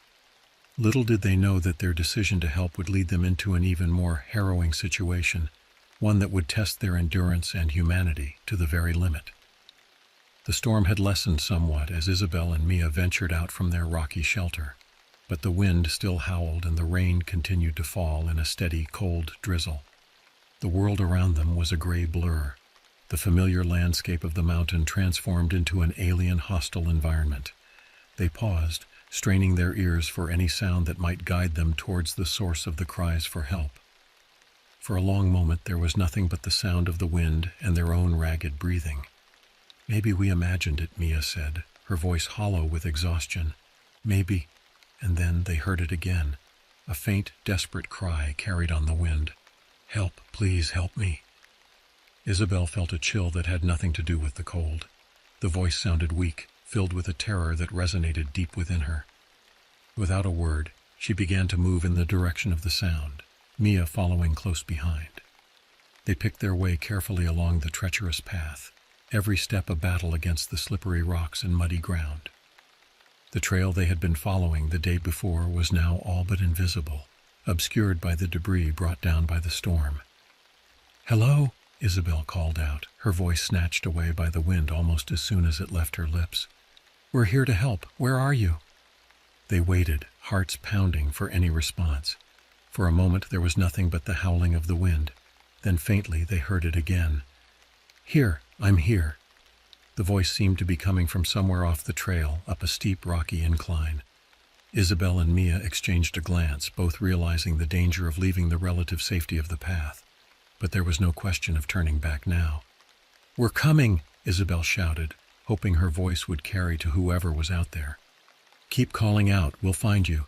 Little did they know that their decision to help would lead them into an even more harrowing situation, one that would test their endurance and humanity to the very limit. The storm had lessened somewhat as Isabel and Mia ventured out from their rocky shelter, but the wind still howled and the rain continued to fall in a steady, cold drizzle. The world around them was a gray blur, the familiar landscape of the mountain transformed into an alien, hostile environment. They paused, straining their ears for any sound that might guide them towards the source of the cries for help. For a long moment there was nothing but the sound of the wind and their own ragged breathing. "Maybe we imagined it," Mia said, her voice hollow with exhaustion. "Maybe," and then they heard it again, a faint, desperate cry carried on the wind. "Help, please help me." Isabel felt a chill that had nothing to do with the cold. The voice sounded weak, filled with a terror that resonated deep within her. Without a word, she began to move in the direction of the sound, Mia following close behind. They picked their way carefully along the treacherous path, every step a battle against the slippery rocks and muddy ground. The trail they had been following the day before was now all but invisible, obscured by the debris brought down by the storm. "Hello," Isabel called out, her voice snatched away by the wind almost as soon as it left her lips. "We're here to help. Where are you?" They waited, hearts pounding, for any response. For a moment there was nothing but the howling of the wind. Then faintly they heard it again. "Here, I'm here." The voice seemed to be coming from somewhere off the trail, up a steep, rocky incline. Isabel and Mia exchanged a glance, both realizing the danger of leaving the relative safety of the path. But there was no question of turning back now. "We're coming," Isabel shouted, hoping her voice would carry to whoever was out there. "Keep calling out, we'll find you."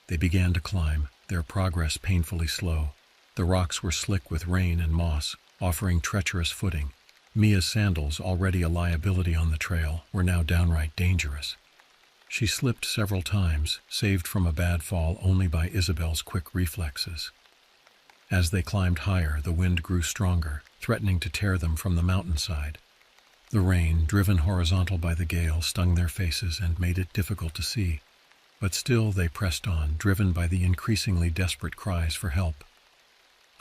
They began to climb, their progress painfully slow. The rocks were slick with rain and moss, offering treacherous footing. Mia's sandals, already a liability on the trail, were now downright dangerous. She slipped several times, saved from a bad fall only by Isabel's quick reflexes. As they climbed higher, the wind grew stronger, threatening to tear them from the mountainside. The rain, driven horizontal by the gale, stung their faces and made it difficult to see. But still they pressed on, driven by the increasingly desperate cries for help.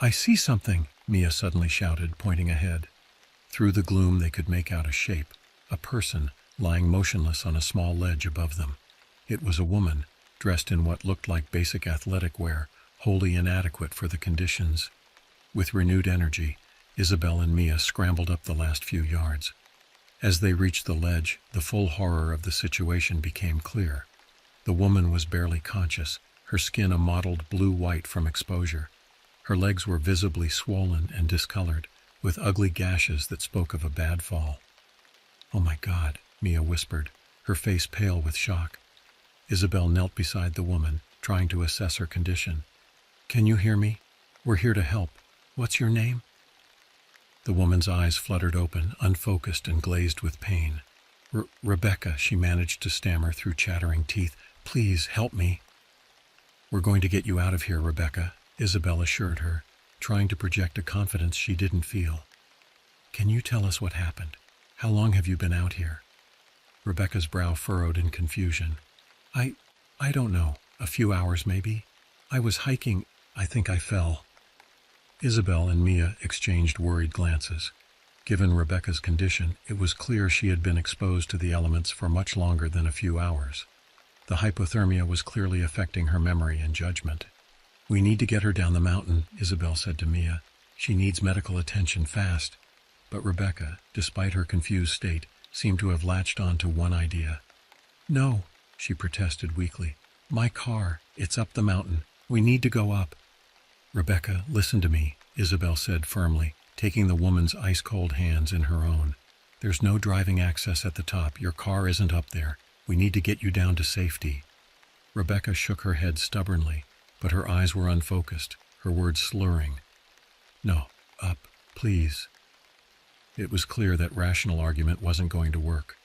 "I see something," Mia suddenly shouted, pointing ahead. Through the gloom they could make out a shape, a person, lying motionless on a small ledge above them. It was a woman, dressed in what looked like basic athletic wear, wholly inadequate for the conditions. With renewed energy, Isabel and Mia scrambled up the last few yards. As they reached the ledge, the full horror of the situation became clear. The woman was barely conscious, her skin a mottled blue-white from exposure. Her legs were visibly swollen and discolored, with ugly gashes that spoke of a bad fall. "Oh my God," Mia whispered, her face pale with shock. Isabel knelt beside the woman, trying to assess her condition. "Can you hear me? We're here to help. What's your name?" The woman's eyes fluttered open, unfocused and glazed with pain. Rebecca," she managed to stammer through chattering teeth. "Please, help me." "We're going to get you out of here, Rebecca," Isabel assured her, trying to project a confidence she didn't feel. "Can you tell us what happened? How long have you been out here?" Rebecca's brow furrowed in confusion. I don't know. A few hours, maybe. I was hiking. I think I fell." Isabel and Mia exchanged worried glances. Given Rebecca's condition, it was clear she had been exposed to the elements for much longer than a few hours. The hypothermia was clearly affecting her memory and judgment. "We need to get her down the mountain," Isabel said to Mia. "She needs medical attention fast." But Rebecca, despite her confused state, seemed to have latched on to one idea. "No," she protested weakly. "My car, it's up the mountain. We need to go up." "Rebecca, listen to me," Isabel said firmly, taking the woman's ice-cold hands in her own. "There's no driving access at the top. Your car isn't up there. We need to get you down to safety." Rebecca shook her head stubbornly, but her eyes were unfocused, her words slurring. "No, up, please." It was clear that rational argument wasn't going to work.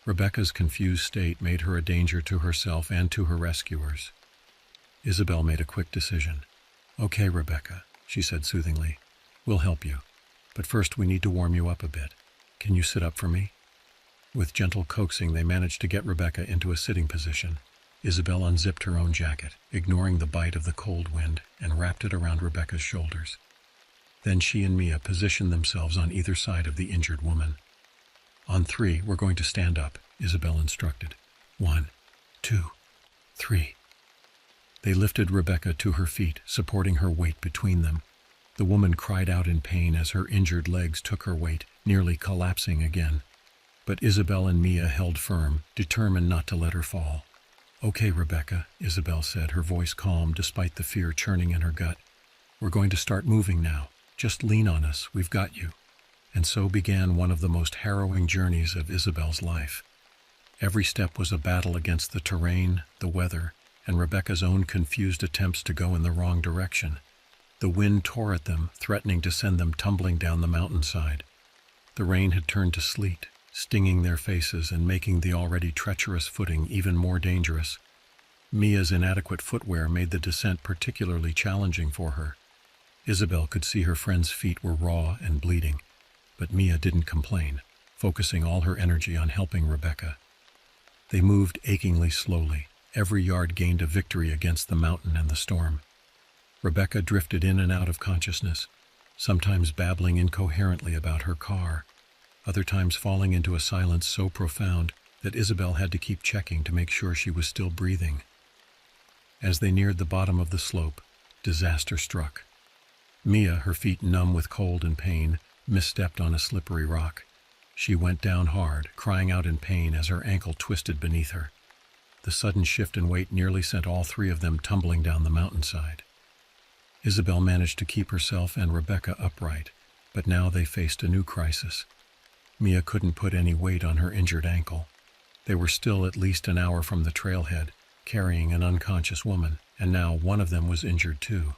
Rebecca's confused state made her a danger to herself and to her rescuers. Isabel made a quick decision. "Okay, Rebecca," she said soothingly. "We'll help you. But first we need to warm you up a bit. Can you sit up for me?" With gentle coaxing, they managed to get Rebecca into a sitting position. Isabel unzipped her own jacket, ignoring the bite of the cold wind, and wrapped it around Rebecca's shoulders. Then she and Mia positioned themselves on either side of the injured woman. "On three, we're going to stand up," Isabel instructed. 1, 2, 3. They lifted Rebecca to her feet, supporting her weight between them. The woman cried out in pain as her injured legs took her weight, nearly collapsing again. But Isabel and Mia held firm, determined not to let her fall. "Okay, Rebecca," Isabel said, her voice calm despite the fear churning in her gut. "We're going to start moving now. Just lean on us, we've got you." And so began one of the most harrowing journeys of Isabel's life. Every step was a battle against the terrain, the weather, and Rebecca's own confused attempts to go in the wrong direction. The wind tore at them, threatening to send them tumbling down the mountainside. The rain had turned to sleet, stinging their faces and making the already treacherous footing even more dangerous. Mia's inadequate footwear made the descent particularly challenging for her. Isabel could see her friend's feet were raw and bleeding, but Mia didn't complain, focusing all her energy on helping Rebecca. They moved achingly slowly. Every yard gained a victory against the mountain and the storm. Rebecca drifted in and out of consciousness, sometimes babbling incoherently about her car, other times falling into a silence so profound that Isabel had to keep checking to make sure she was still breathing. As they neared the bottom of the slope, disaster struck. Mia, her feet numb with cold and pain, misstepped on a slippery rock. She went down hard, crying out in pain as her ankle twisted beneath her. The sudden shift in weight nearly sent all three of them tumbling down the mountainside. Isabel managed to keep herself and Rebecca upright, but now they faced a new crisis. Mia couldn't put any weight on her injured ankle. They were still at least an hour from the trailhead, carrying an unconscious woman, and now one of them was injured too.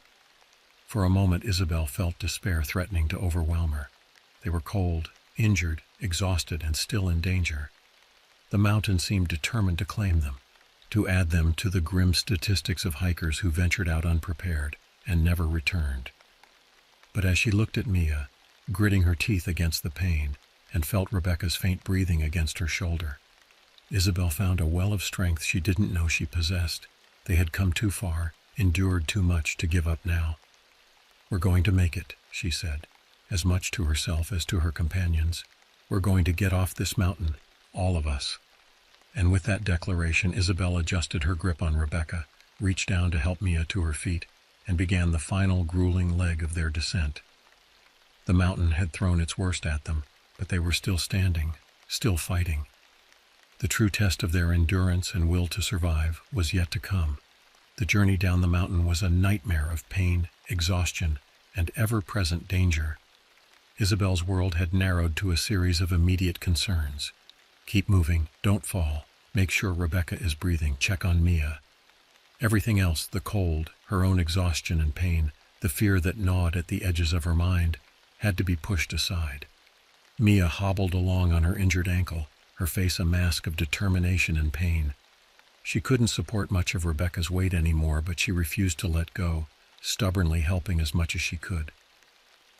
For a moment, Isabel felt despair threatening to overwhelm her. They were cold, injured, exhausted, and still in danger. The mountain seemed determined to claim them, to add them to the grim statistics of hikers who ventured out unprepared and never returned. But as she looked at Mia, gritting her teeth against the pain, and felt Rebecca's faint breathing against her shoulder, Isabel found a well of strength she didn't know she possessed. They had come too far, endured too much to give up now. "We're going to make it," she said, as much to herself as to her companions. "We're going to get off this mountain, all of us." And with that declaration, Isabel adjusted her grip on Rebecca, reached down to help Mia to her feet, and began the final grueling leg of their descent. The mountain had thrown its worst at them, but they were still standing, still fighting. The true test of their endurance and will to survive was yet to come. The journey down the mountain was a nightmare of pain, exhaustion, and ever-present danger. Isabel's world had narrowed to a series of immediate concerns. Keep moving, don't fall, make sure Rebecca is breathing, check on Mia. Everything else, the cold, her own exhaustion and pain, the fear that gnawed at the edges of her mind, had to be pushed aside. Mia hobbled along on her injured ankle, her face a mask of determination and pain. She couldn't support much of Rebecca's weight anymore, but she refused to let go, stubbornly helping as much as she could.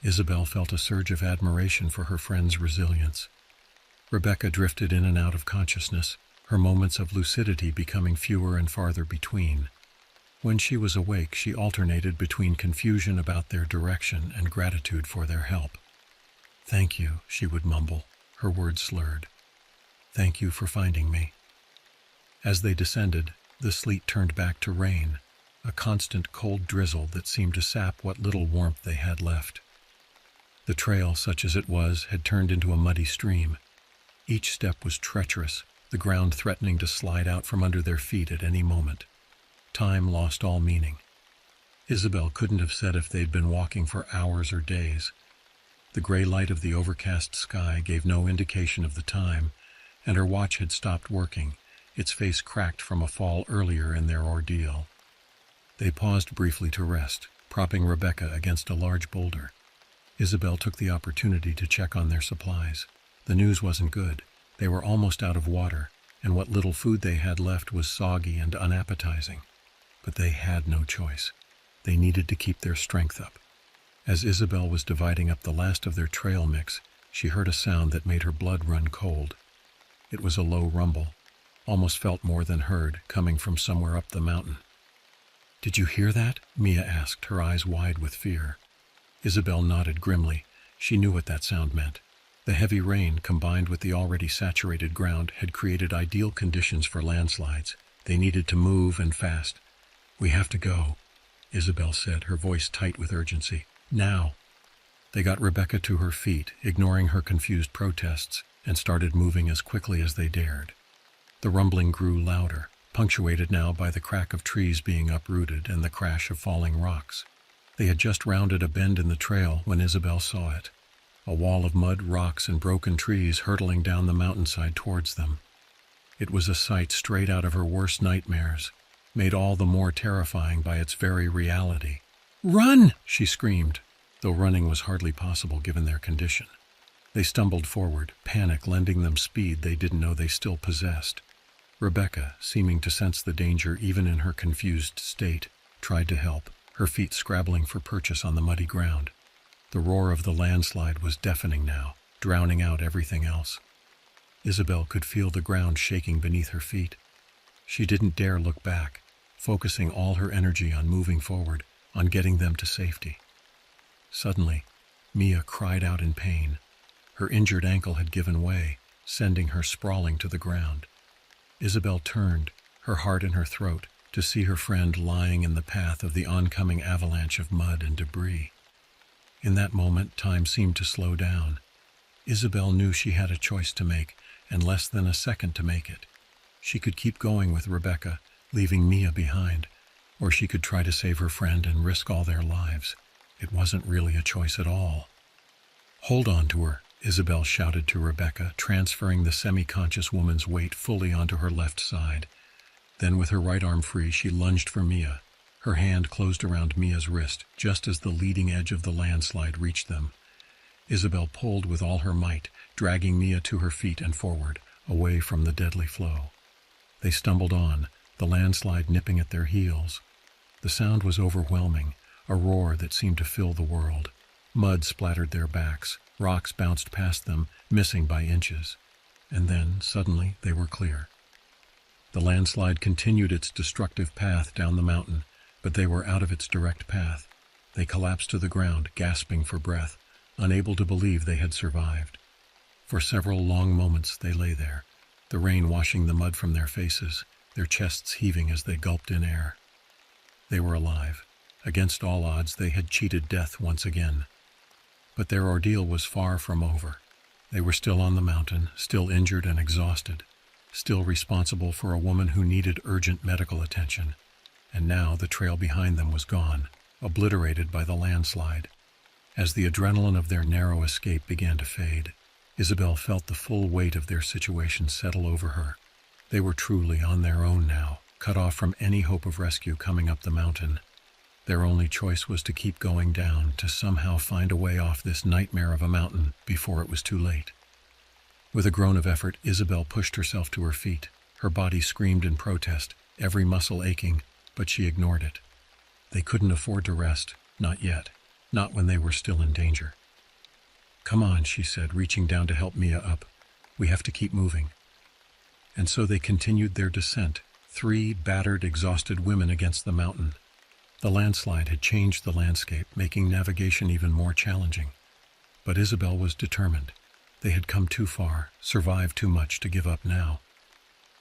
Isabel felt a surge of admiration for her friend's resilience. Rebecca drifted in and out of consciousness, her moments of lucidity becoming fewer and farther between. When she was awake, she alternated between confusion about their direction and gratitude for their help. "Thank you," she would mumble, her words slurred. "Thank you for finding me." As they descended, the sleet turned back to rain, a constant cold drizzle that seemed to sap what little warmth they had left. The trail, such as it was, had turned into a muddy stream. Each step was treacherous, the ground threatening to slide out from under their feet at any moment. Time lost all meaning. Isabel couldn't have said if they'd been walking for hours or days. The gray light of the overcast sky gave no indication of the time, and her watch had stopped working, its face cracked from a fall earlier in their ordeal. They paused briefly to rest, propping Rebecca against a large boulder. Isabel took the opportunity to check on their supplies. The news wasn't good. They were almost out of water, and what little food they had left was soggy and unappetizing. But they had no choice. They needed to keep their strength up. As Isabel was dividing up the last of their trail mix, she heard a sound that made her blood run cold. It was a low rumble, almost felt more than heard, coming from somewhere up the mountain. "Did you hear that?" Mia asked, her eyes wide with fear. Isabel nodded grimly. She knew what that sound meant. The heavy rain, combined with the already saturated ground, had created ideal conditions for landslides. They needed to move, and fast. "We have to go," Isabel said, her voice tight with urgency. "Now." They got Rebecca to her feet, ignoring her confused protests, and started moving as quickly as they dared. The rumbling grew louder, punctuated now by the crack of trees being uprooted and the crash of falling rocks. They had just rounded a bend in the trail when Isabel saw it. A wall of mud, rocks, and broken trees hurtling down the mountainside towards them. It was a sight straight out of her worst nightmares, made all the more terrifying by its very reality. "Run!" she screamed, though running was hardly possible given their condition. They stumbled forward, panic lending them speed they didn't know they still possessed. Rebecca, seeming to sense the danger even in her confused state, tried to help, her feet scrabbling for purchase on the muddy ground. The roar of the landslide was deafening now, drowning out everything else. Isabel could feel the ground shaking beneath her feet. She didn't dare look back, focusing all her energy on moving forward, on getting them to safety. Suddenly, Mia cried out in pain. Her injured ankle had given way, sending her sprawling to the ground. Isabel turned, her heart in her throat, to see her friend lying in the path of the oncoming avalanche of mud and debris. In that moment, time seemed to slow down. Isabel knew she had a choice to make, and less than a second to make it. She could keep going with Rebecca, leaving Mia behind, or she could try to save her friend and risk all their lives. It wasn't really a choice at all. "Hold on to her," Isabel shouted to Rebecca, transferring the semi-conscious woman's weight fully onto her left side. Then with her right arm free, she lunged for Mia. Her hand closed around Mia's wrist, just as the leading edge of the landslide reached them. Isabel pulled with all her might, dragging Mia to her feet and forward, away from the deadly flow. They stumbled on, the landslide nipping at their heels. The sound was overwhelming, a roar that seemed to fill the world. Mud splattered their backs, rocks bounced past them, missing by inches. And then, suddenly, they were clear. The landslide continued its destructive path down the mountain, but they were out of its direct path. They collapsed to the ground, gasping for breath, unable to believe they had survived. For several long moments they lay there, the rain washing the mud from their faces, their chests heaving as they gulped in air. They were alive. Against all odds, they had cheated death once again. But their ordeal was far from over. They were still on the mountain, still injured and exhausted, still responsible for a woman who needed urgent medical attention. And now the trail behind them was gone, obliterated by the landslide. As the adrenaline of their narrow escape began to fade, Isabel felt the full weight of their situation settle over her. They were truly on their own now, cut off from any hope of rescue coming up the mountain. Their only choice was to keep going down, to somehow find a way off this nightmare of a mountain before it was too late. With a groan of effort, Isabel pushed herself to her feet. Her body screamed in protest, every muscle aching, but she ignored it. They couldn't afford to rest, not yet, not when they were still in danger. "Come on," she said, reaching down to help Mia up. "We have to keep moving." And so they continued their descent, 3 battered, exhausted women against the mountain. The landslide had changed the landscape, making navigation even more challenging. But Isabel was determined. They had come too far, survived too much to give up now.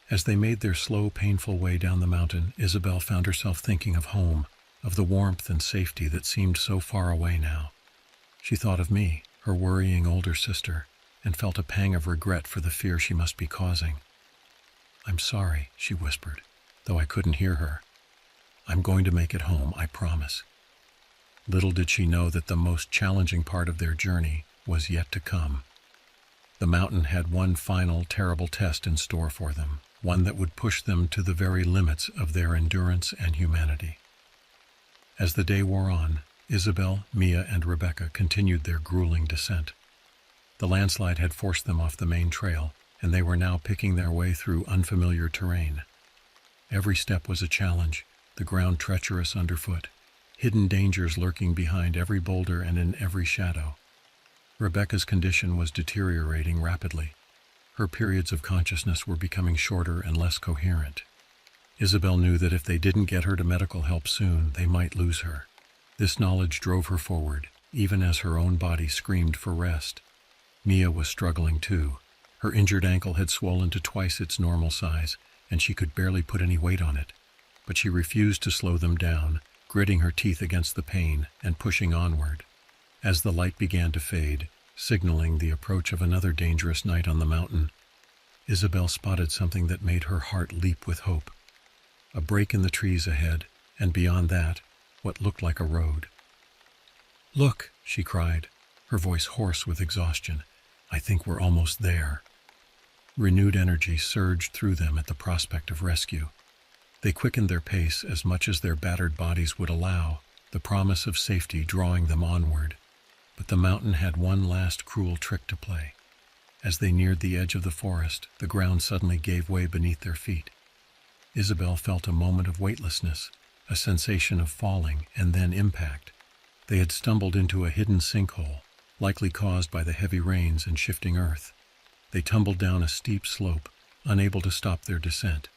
As they made their slow, painful way down the mountain, Isabel found herself thinking of home, of the warmth and safety that seemed so far away now. She thought of me, her worrying older sister, and felt a pang of regret for the fear she must be causing. "I'm sorry," she whispered, though I couldn't hear her. "I'm going to make it home, I promise." Little did she know that the most challenging part of their journey was yet to come. The mountain had one final terrible test in store for them, one that would push them to the very limits of their endurance and humanity. As the day wore on, Isabel, Mia, and Rebecca continued their grueling descent. The landslide had forced them off the main trail, and they were now picking their way through unfamiliar terrain. Every step was a challenge, the ground treacherous underfoot, hidden dangers lurking behind every boulder and in every shadow. Rebecca's condition was deteriorating rapidly. Her periods of consciousness were becoming shorter and less coherent. Isabel knew that if they didn't get her to medical help soon, they might lose her. This knowledge drove her forward, even as her own body screamed for rest. Mia was struggling too. Her injured ankle had swollen to twice its normal size, and she could barely put any weight on it. But she refused to slow them down, gritting her teeth against the pain and pushing onward. As the light began to fade, signaling the approach of another dangerous night on the mountain, Isabel spotted something that made her heart leap with hope. A break in the trees ahead, and beyond that, what looked like a road. "Look," she cried, her voice hoarse with exhaustion. "I think we're almost there." Renewed energy surged through them at the prospect of rescue. They quickened their pace as much as their battered bodies would allow, the promise of safety drawing them onward. But the mountain had one last cruel trick to play. As they neared the edge of the forest, the ground suddenly gave way beneath their feet. Isabel felt a moment of weightlessness, a sensation of falling and then impact. They had stumbled into a hidden sinkhole, likely caused by the heavy rains and shifting earth. They tumbled down a steep slope, unable to stop their descent.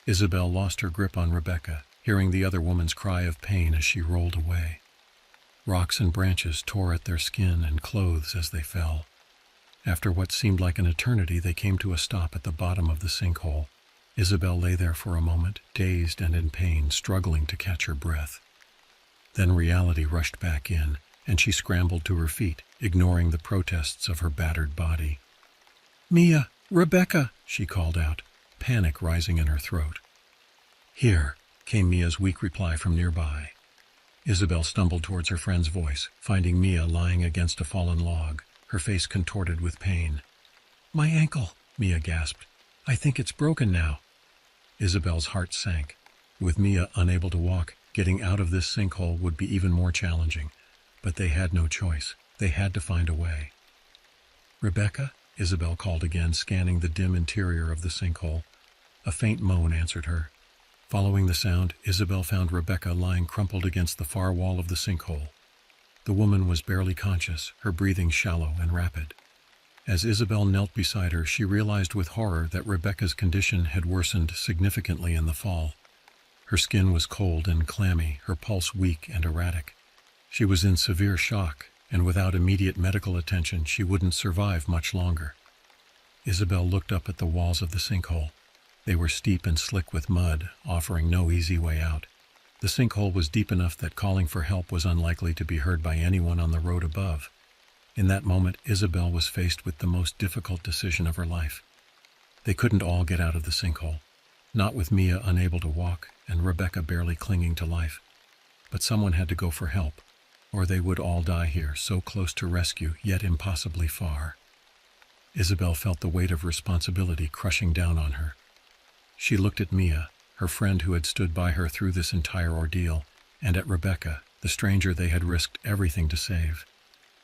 Isabel lost her grip on Rebecca, hearing the other woman's cry of pain as she rolled away. Rocks and branches tore at their skin and clothes as they fell. After what seemed like an eternity, they came to a stop at the bottom of the sinkhole. Isabel lay there for a moment, dazed and in pain, struggling to catch her breath. Then reality rushed back in, and she scrambled to her feet, ignoring the protests of her battered body. "Mia! Rebecca!" she called out, panic rising in her throat. "Here," came Mia's weak reply from nearby. Isabel stumbled towards her friend's voice, finding Mia lying against a fallen log, her face contorted with pain. "My ankle," Mia gasped. "I think it's broken now." Isabel's heart sank. With Mia unable to walk, getting out of this sinkhole would be even more challenging. But they had no choice. They had to find a way. "Rebecca?" Isabel called again, scanning the dim interior of the sinkhole. A faint moan answered her. Following the sound, Isabel found Rebecca lying crumpled against the far wall of the sinkhole. The woman was barely conscious, her breathing shallow and rapid. As Isabel knelt beside her, she realized with horror that Rebecca's condition had worsened significantly in the fall. Her skin was cold and clammy, her pulse weak and erratic. She was in severe shock, and without immediate medical attention, she wouldn't survive much longer. Isabel looked up at the walls of the sinkhole. They were steep and slick with mud, offering no easy way out. The sinkhole was deep enough that calling for help was unlikely to be heard by anyone on the road above. In that moment, Isabel was faced with the most difficult decision of her life. They couldn't all get out of the sinkhole, not with Mia unable to walk and Rebecca barely clinging to life. But someone had to go for help, or they would all die here, so close to rescue, yet impossibly far. Isabel felt the weight of responsibility crushing down on her. She looked at Mia, her friend who had stood by her through this entire ordeal, and at Rebecca, the stranger they had risked everything to save.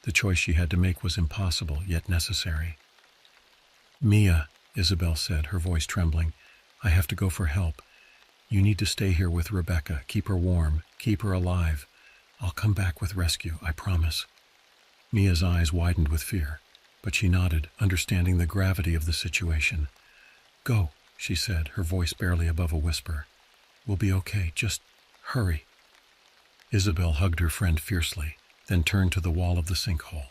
The choice she had to make was impossible, yet necessary. "Mia," Isabel said, her voice trembling, "I have to go for help. You need to stay here with Rebecca, keep her warm, keep her alive. I'll come back with rescue, I promise." Mia's eyes widened with fear, but she nodded, understanding the gravity of the situation. "Go," she said, her voice barely above a whisper. "We'll be okay, just hurry." Isabel hugged her friend fiercely, then turned to the wall of the sinkhole.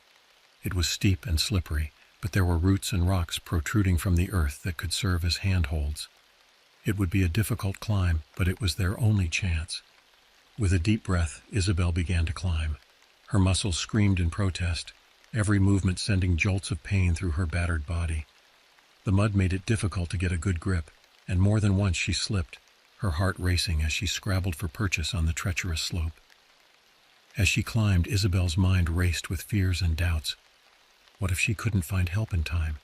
It was steep and slippery, but there were roots and rocks protruding from the earth that could serve as handholds. It would be a difficult climb, but it was their only chance. With a deep breath, Isabel began to climb. Her muscles screamed in protest, every movement sending jolts of pain through her battered body. The mud made it difficult to get a good grip, and more than once she slipped, her heart racing as she scrabbled for purchase on the treacherous slope. As she climbed, Isabel's mind raced with fears and doubts. What if she couldn't find help in time?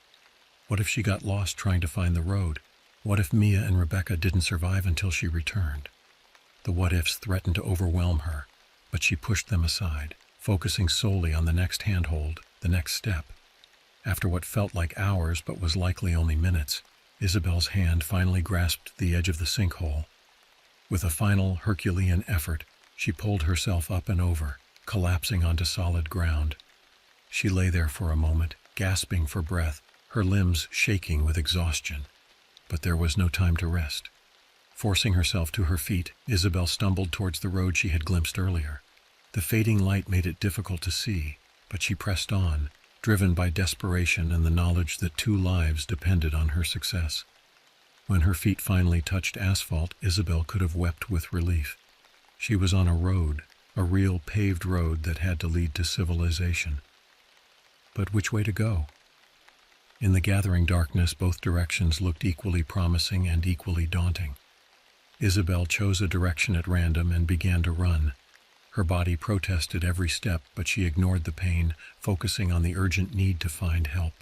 What if she got lost trying to find the road? What if Mia and Rebecca didn't survive until she returned? The what-ifs threatened to overwhelm her, but she pushed them aside, focusing solely on the next handhold, the next step. After what felt like hours but was likely only minutes, Isabel's hand finally grasped the edge of the sinkhole. With a final Herculean effort, she pulled herself up and over, collapsing onto solid ground. She lay there for a moment, gasping for breath, her limbs shaking with exhaustion. But there was no time to rest. Forcing herself to her feet, Isabel stumbled towards the road she had glimpsed earlier. The fading light made it difficult to see, but she pressed on, driven by desperation and the knowledge that 2 lives depended on her success. When her feet finally touched asphalt, Isabel could have wept with relief. She was on a road, a real paved road that had to lead to civilization. But which way to go? In the gathering darkness, both directions looked equally promising and equally daunting. Isabel chose a direction at random and began to run. Her body protested every step, but she ignored the pain, focusing on the urgent need to find help.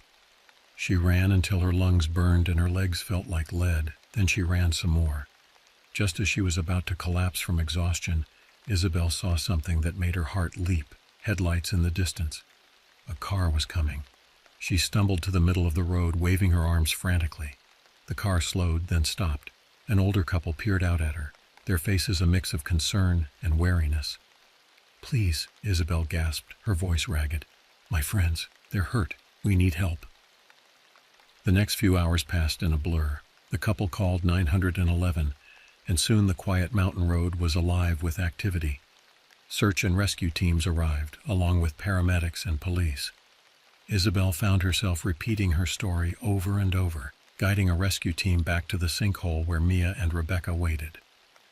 She ran until her lungs burned and her legs felt like lead. Then she ran some more. Just as she was about to collapse from exhaustion, Isabel saw something that made her heart leap. Headlights in the distance. A car was coming. She stumbled to the middle of the road, waving her arms frantically. The car slowed, then stopped. An older couple peered out at her, their faces a mix of concern and wariness. "Please," Isabel gasped, her voice ragged. "My friends, they're hurt. We need help." The next few hours passed in a blur. The couple called 911, and soon the quiet mountain road was alive with activity. Search and rescue teams arrived, along with paramedics and police. Isabel found herself repeating her story over and over, guiding a rescue team back to the sinkhole where Mia and Rebecca waited.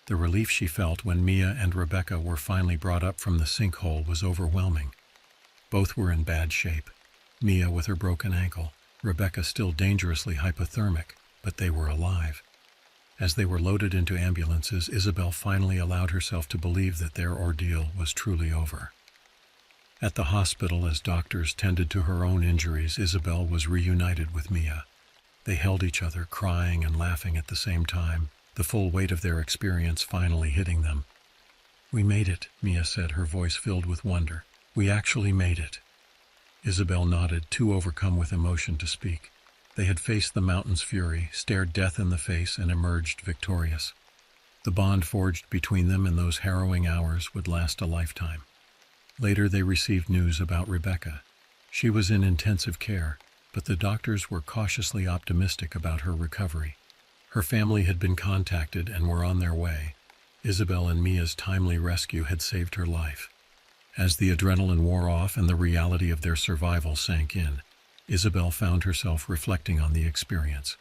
The relief she felt when Mia and Rebecca were finally brought up from the sinkhole was overwhelming. Both were in bad shape. Mia with her broken ankle, Rebecca still dangerously hypothermic, but they were alive. As they were loaded into ambulances, Isabel finally allowed herself to believe that their ordeal was truly over. At the hospital, as doctors tended to her own injuries, Isabel was reunited with Mia. They held each other, crying and laughing at the same time, the full weight of their experience finally hitting them. "We made it," Mia said, her voice filled with wonder. "We actually made it." Isabel nodded, too overcome with emotion to speak. They had faced the mountain's fury, stared death in the face, and emerged victorious. The bond forged between them in those harrowing hours would last a lifetime. Later they received news about Rebecca. She was in intensive care, but the doctors were cautiously optimistic about her recovery. Her family had been contacted and were on their way. Isabel and Mia's timely rescue had saved her life. As the adrenaline wore off and the reality of their survival sank in, Isabel found herself reflecting on the experience.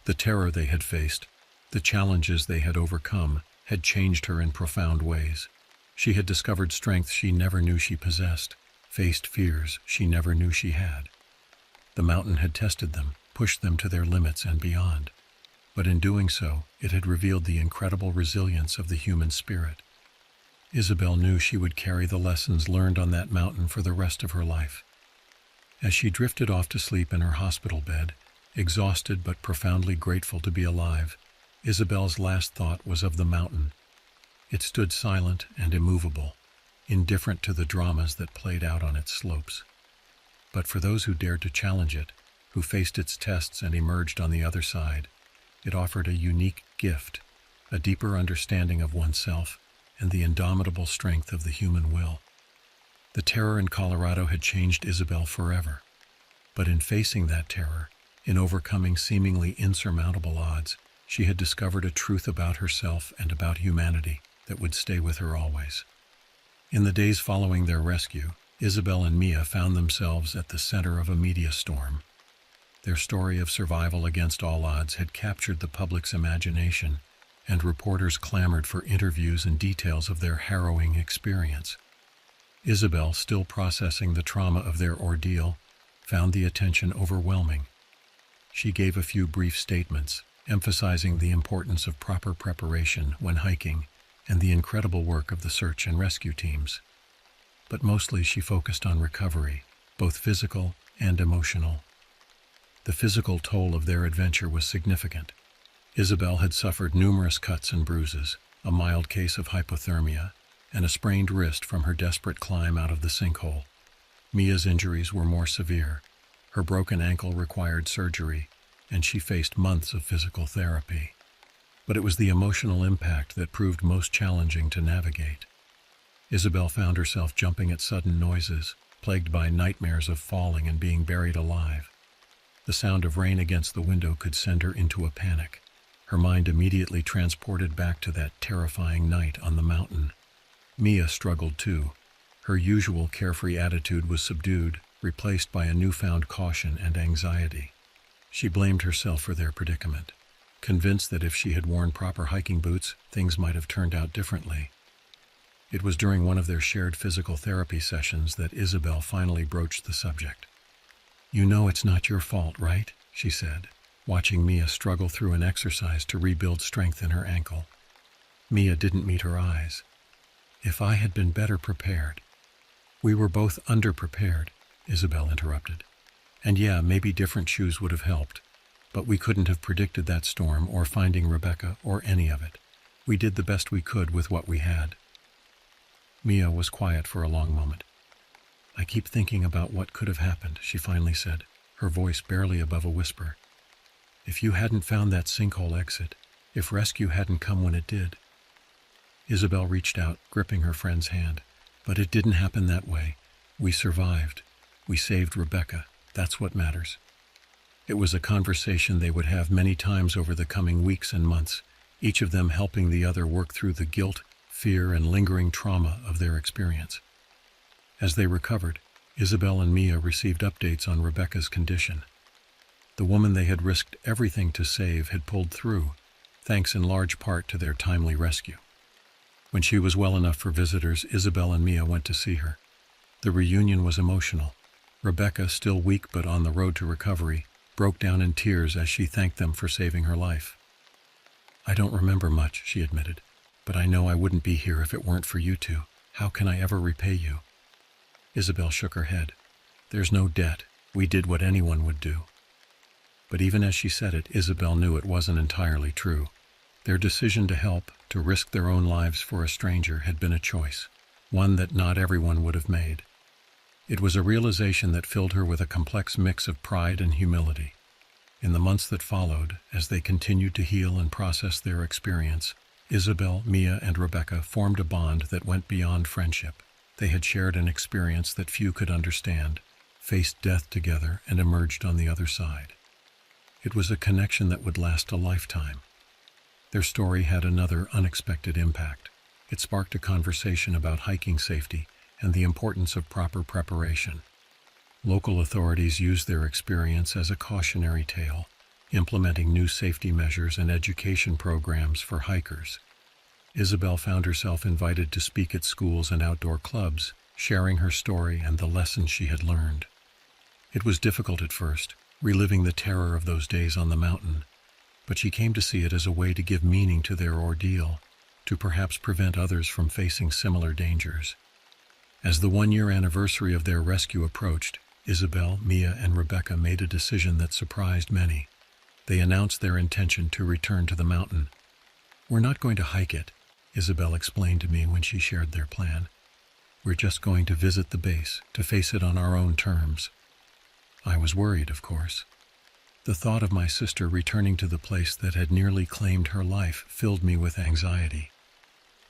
The terror they had faced, the challenges they had overcome, had changed her in profound ways. She had discovered strength she never knew she possessed, faced fears she never knew she had. The mountain had tested them, pushed them to their limits and beyond. But in doing so, it had revealed the incredible resilience of the human spirit. Isabel knew she would carry the lessons learned on that mountain for the rest of her life. As she drifted off to sleep in her hospital bed, exhausted but profoundly grateful to be alive, Isabel's last thought was of the mountain. It stood silent and immovable, indifferent to the dramas that played out on its slopes. But for those who dared to challenge it, who faced its tests and emerged on the other side, it offered a unique gift, a deeper understanding of oneself, and the indomitable strength of the human will. The terror in Colorado had changed Isabel forever. But in facing that terror, in overcoming seemingly insurmountable odds, she had discovered a truth about herself and about humanity that would stay with her always. In the days following their rescue, Isabel and Mia found themselves at the center of a media storm. Their story of survival against all odds had captured the public's imagination, and reporters clamored for interviews and details of their harrowing experience. Isabel, still processing the trauma of their ordeal, found the attention overwhelming. She gave a few brief statements, emphasizing the importance of proper preparation when hiking and the incredible work of the search and rescue teams. But mostly she focused on recovery, both physical and emotional. The physical toll of their adventure was significant. Isabel had suffered numerous cuts and bruises, a mild case of hypothermia, and a sprained wrist from her desperate climb out of the sinkhole. Mia's injuries were more severe. Her broken ankle required surgery, and she faced months of physical therapy. But it was the emotional impact that proved most challenging to navigate. Isabel found herself jumping at sudden noises, plagued by nightmares of falling and being buried alive. The sound of rain against the window could send her into a panic. Her mind immediately transported back to that terrifying night on the mountain. Mia struggled too. Her usual carefree attitude was subdued, replaced by a newfound caution and anxiety. She blamed herself for their predicament, convinced that if she had worn proper hiking boots, things might have turned out differently. It was during one of their shared physical therapy sessions that Isabel finally broached the subject. "You know it's not your fault, right?" she said, watching Mia struggle through an exercise to rebuild strength in her ankle. Mia didn't meet her eyes. "If I had been better prepared." "We were both underprepared," Isabel interrupted. "And yeah, maybe different shoes would have helped, but we couldn't have predicted that storm or finding Rebecca or any of it. We did the best we could with what we had." Mia was quiet for a long moment. "I keep thinking about what could have happened," she finally said, her voice barely above a whisper. "If you hadn't found that sinkhole exit, if rescue hadn't come when it did." Isabel reached out, gripping her friend's hand. "But it didn't happen that way. We survived. We saved Rebecca. That's what matters." It was a conversation they would have many times over the coming weeks and months, each of them helping the other work through the guilt, fear, and lingering trauma of their experience. As they recovered, Isabel and Mia received updates on Rebecca's condition. The woman they had risked everything to save had pulled through, thanks in large part to their timely rescue. When she was well enough for visitors, Isabel and Mia went to see her. The reunion was emotional. Rebecca, still weak but on the road to recovery, broke down in tears as she thanked them for saving her life. "I don't remember much," she admitted, "but I know I wouldn't be here if it weren't for you two. How can I ever repay you?" Isabel shook her head. "There's no debt. We did what anyone would do." But even as she said it, Isabel knew it wasn't entirely true. Their decision to help, to risk their own lives for a stranger, had been a choice, one that not everyone would have made. It was a realization that filled her with a complex mix of pride and humility. In the months that followed, as they continued to heal and process their experience, Isabel, Mia, and Rebecca formed a bond that went beyond friendship. They had shared an experience that few could understand, faced death together, and emerged on the other side. It was a connection that would last a lifetime. Their story had another unexpected impact. It sparked a conversation about hiking safety and the importance of proper preparation. Local authorities used their experience as a cautionary tale, implementing new safety measures and education programs for hikers. Isabel found herself invited to speak at schools and outdoor clubs, sharing her story and the lessons she had learned. It was difficult at first, reliving the terror of those days on the mountain, but she came to see it as a way to give meaning to their ordeal, to perhaps prevent others from facing similar dangers. As the one-year anniversary of their rescue approached, Isabel, Mia, and Rebecca made a decision that surprised many. They announced their intention to return to the mountain. "We're not going to hike it," Isabel explained to me when she shared their plan. "We're just going to visit the base, to face it on our own terms." I was worried, of course. The thought of my sister returning to the place that had nearly claimed her life filled me with anxiety.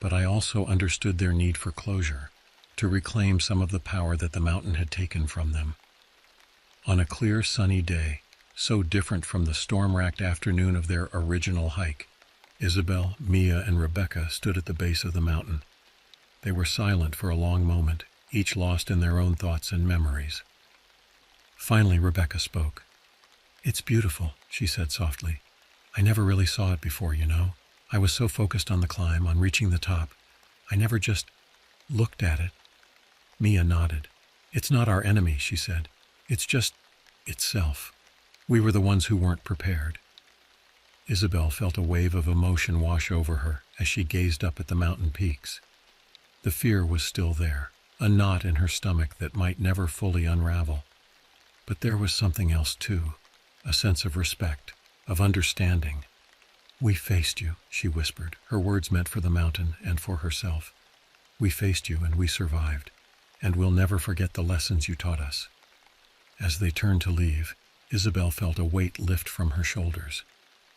But I also understood their need for closure, to reclaim some of the power that the mountain had taken from them. On a clear, sunny day, so different from the storm-racked afternoon of their original hike, Isabel, Mia, and Rebecca stood at the base of the mountain. They were silent for a long moment, each lost in their own thoughts and memories. Finally, Rebecca spoke. "It's beautiful," she said softly. "I never really saw it before, you know. I was so focused on the climb, on reaching the top. I never just looked at it." Mia nodded. "It's not our enemy," she said. "It's just itself. We were the ones who weren't prepared." Isabel felt a wave of emotion wash over her as she gazed up at the mountain peaks. The fear was still there, a knot in her stomach that might never fully unravel. But there was something else too, a sense of respect, of understanding. "We faced you," she whispered, her words meant for the mountain and for herself. "We faced you and we survived, and we'll never forget the lessons you taught us." As they turned to leave, Isabel felt a weight lift from her shoulders.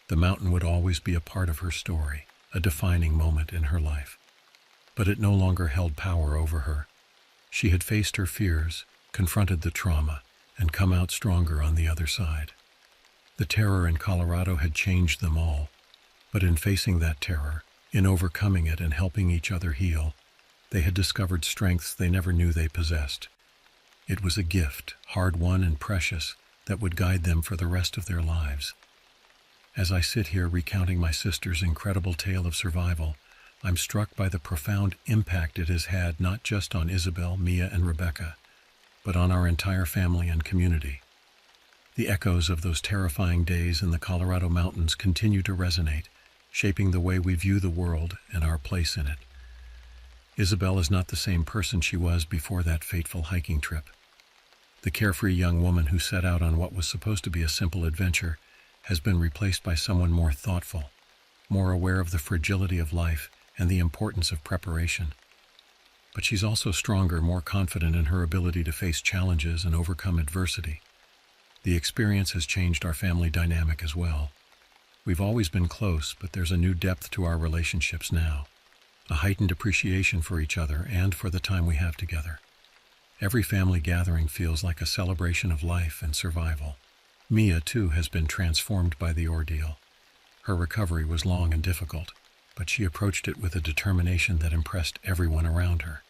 The mountain would always be a part of her story, a defining moment in her life. But it no longer held power over her. She had faced her fears, confronted the trauma, and come out stronger on the other side. The terror in Colorado had changed them all, but in facing that terror, in overcoming it and helping each other heal, they had discovered strengths they never knew they possessed. It was a gift, hard-won and precious, that would guide them for the rest of their lives. As I sit here recounting my sister's incredible tale of survival, I'm struck by the profound impact it has had not just on Isabel, Mia, and Rebecca, but on our entire family and community. The echoes of those terrifying days in the Colorado mountains continue to resonate, shaping the way we view the world and our place in it. Isabel is not the same person she was before that fateful hiking trip. The carefree young woman who set out on what was supposed to be a simple adventure has been replaced by someone more thoughtful, more aware of the fragility of life and the importance of preparation. But she's also stronger, more confident in her ability to face challenges and overcome adversity. The experience has changed our family dynamic as well. We've always been close, but there's a new depth to our relationships now, a heightened appreciation for each other and for the time we have together. Every family gathering feels like a celebration of life and survival. Mia, too, has been transformed by the ordeal. Her recovery was long and difficult, but she approached it with a determination that impressed everyone around her.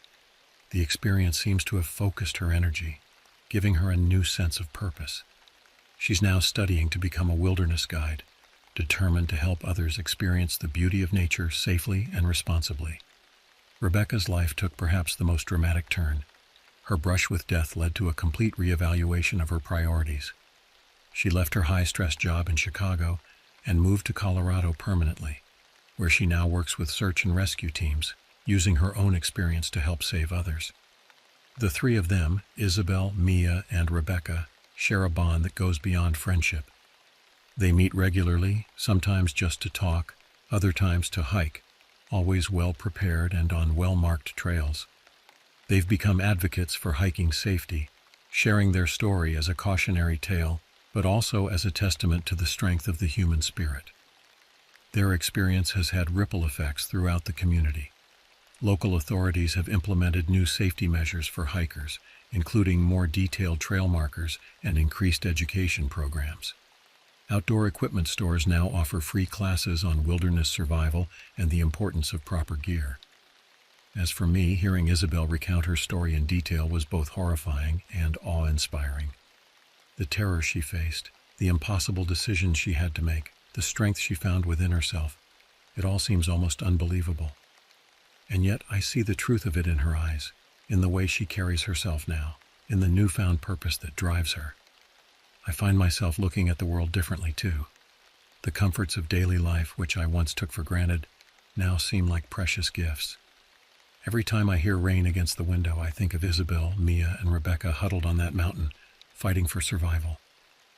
The experience seems to have focused her energy, giving her a new sense of purpose. She's now studying to become a wilderness guide, determined to help others experience the beauty of nature safely and responsibly. Rebecca's life took perhaps the most dramatic turn. Her brush with death led to a complete reevaluation of her priorities. She left her high-stress job in Chicago and moved to Colorado permanently, where she now works with search and rescue teams, using her own experience to help save others. The three of them, Isabel, Mia, and Rebecca, share a bond that goes beyond friendship. They meet regularly, sometimes just to talk, other times to hike, always well-prepared and on well-marked trails. They've become advocates for hiking safety, sharing their story as a cautionary tale, but also as a testament to the strength of the human spirit. Their experience has had ripple effects throughout the community. Local authorities have implemented new safety measures for hikers, including more detailed trail markers and increased education programs. Outdoor equipment stores now offer free classes on wilderness survival and the importance of proper gear. As for me, hearing Isabel recount her story in detail was both horrifying and awe-inspiring. The terror she faced, the impossible decisions she had to make, the strength she found within herself, it all seems almost unbelievable. And yet I see the truth of it in her eyes, in the way she carries herself now, in the newfound purpose that drives her. I find myself looking at the world differently too. The comforts of daily life, which I once took for granted, now seem like precious gifts. Every time I hear rain against the window, I think of Isabel, Mia, and Rebecca huddled on that mountain, fighting for survival.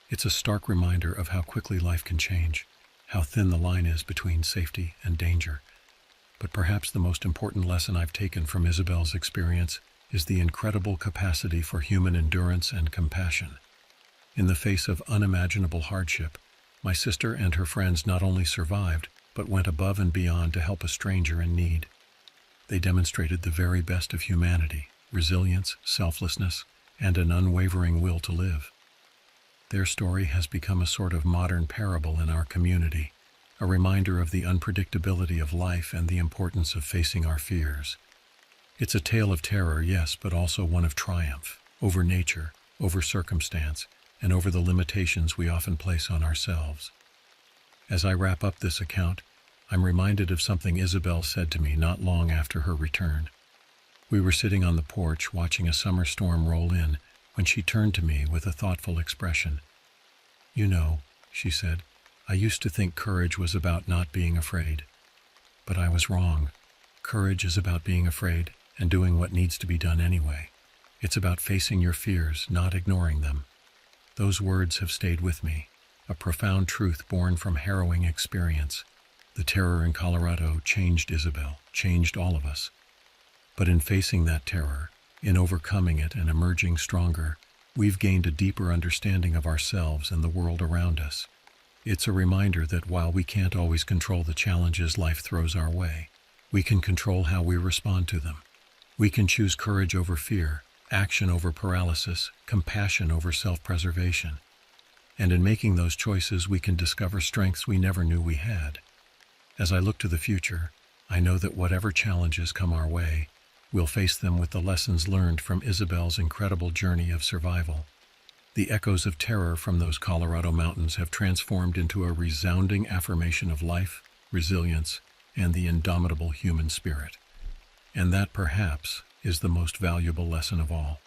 It's a stark reminder of how quickly life can change, how thin the line is between safety and danger. But perhaps the most important lesson I've taken from Isabel's experience is the incredible capacity for human endurance and compassion. In the face of unimaginable hardship, my sister and her friends not only survived, but went above and beyond to help a stranger in need. They demonstrated the very best of humanity, resilience, selflessness, and an unwavering will to live. Their story has become a sort of modern parable in our community, a reminder of the unpredictability of life and the importance of facing our fears. It's a tale of terror, yes, but also one of triumph, over nature, over circumstance, and over the limitations we often place on ourselves. As I wrap up this account, I'm reminded of something Isabel said to me not long after her return. We were sitting on the porch watching a summer storm roll in when she turned to me with a thoughtful expression. "You know," she said, "I used to think courage was about not being afraid. But I was wrong. Courage is about being afraid and doing what needs to be done anyway. It's about facing your fears, not ignoring them." Those words have stayed with me, a profound truth born from harrowing experience. The terror in Colorado changed Isabel, changed all of us. But in facing that terror, in overcoming it and emerging stronger, we've gained a deeper understanding of ourselves and the world around us. It's a reminder that while we can't always control the challenges life throws our way, we can control how we respond to them. We can choose courage over fear, action over paralysis, compassion over self-preservation. And in making those choices, we can discover strengths we never knew we had. As I look to the future, I know that whatever challenges come our way, we'll face them with the lessons learned from Isabel's incredible journey of survival. The echoes of terror from those Colorado mountains have transformed into a resounding affirmation of life, resilience, and the indomitable human spirit. And that, perhaps, is the most valuable lesson of all.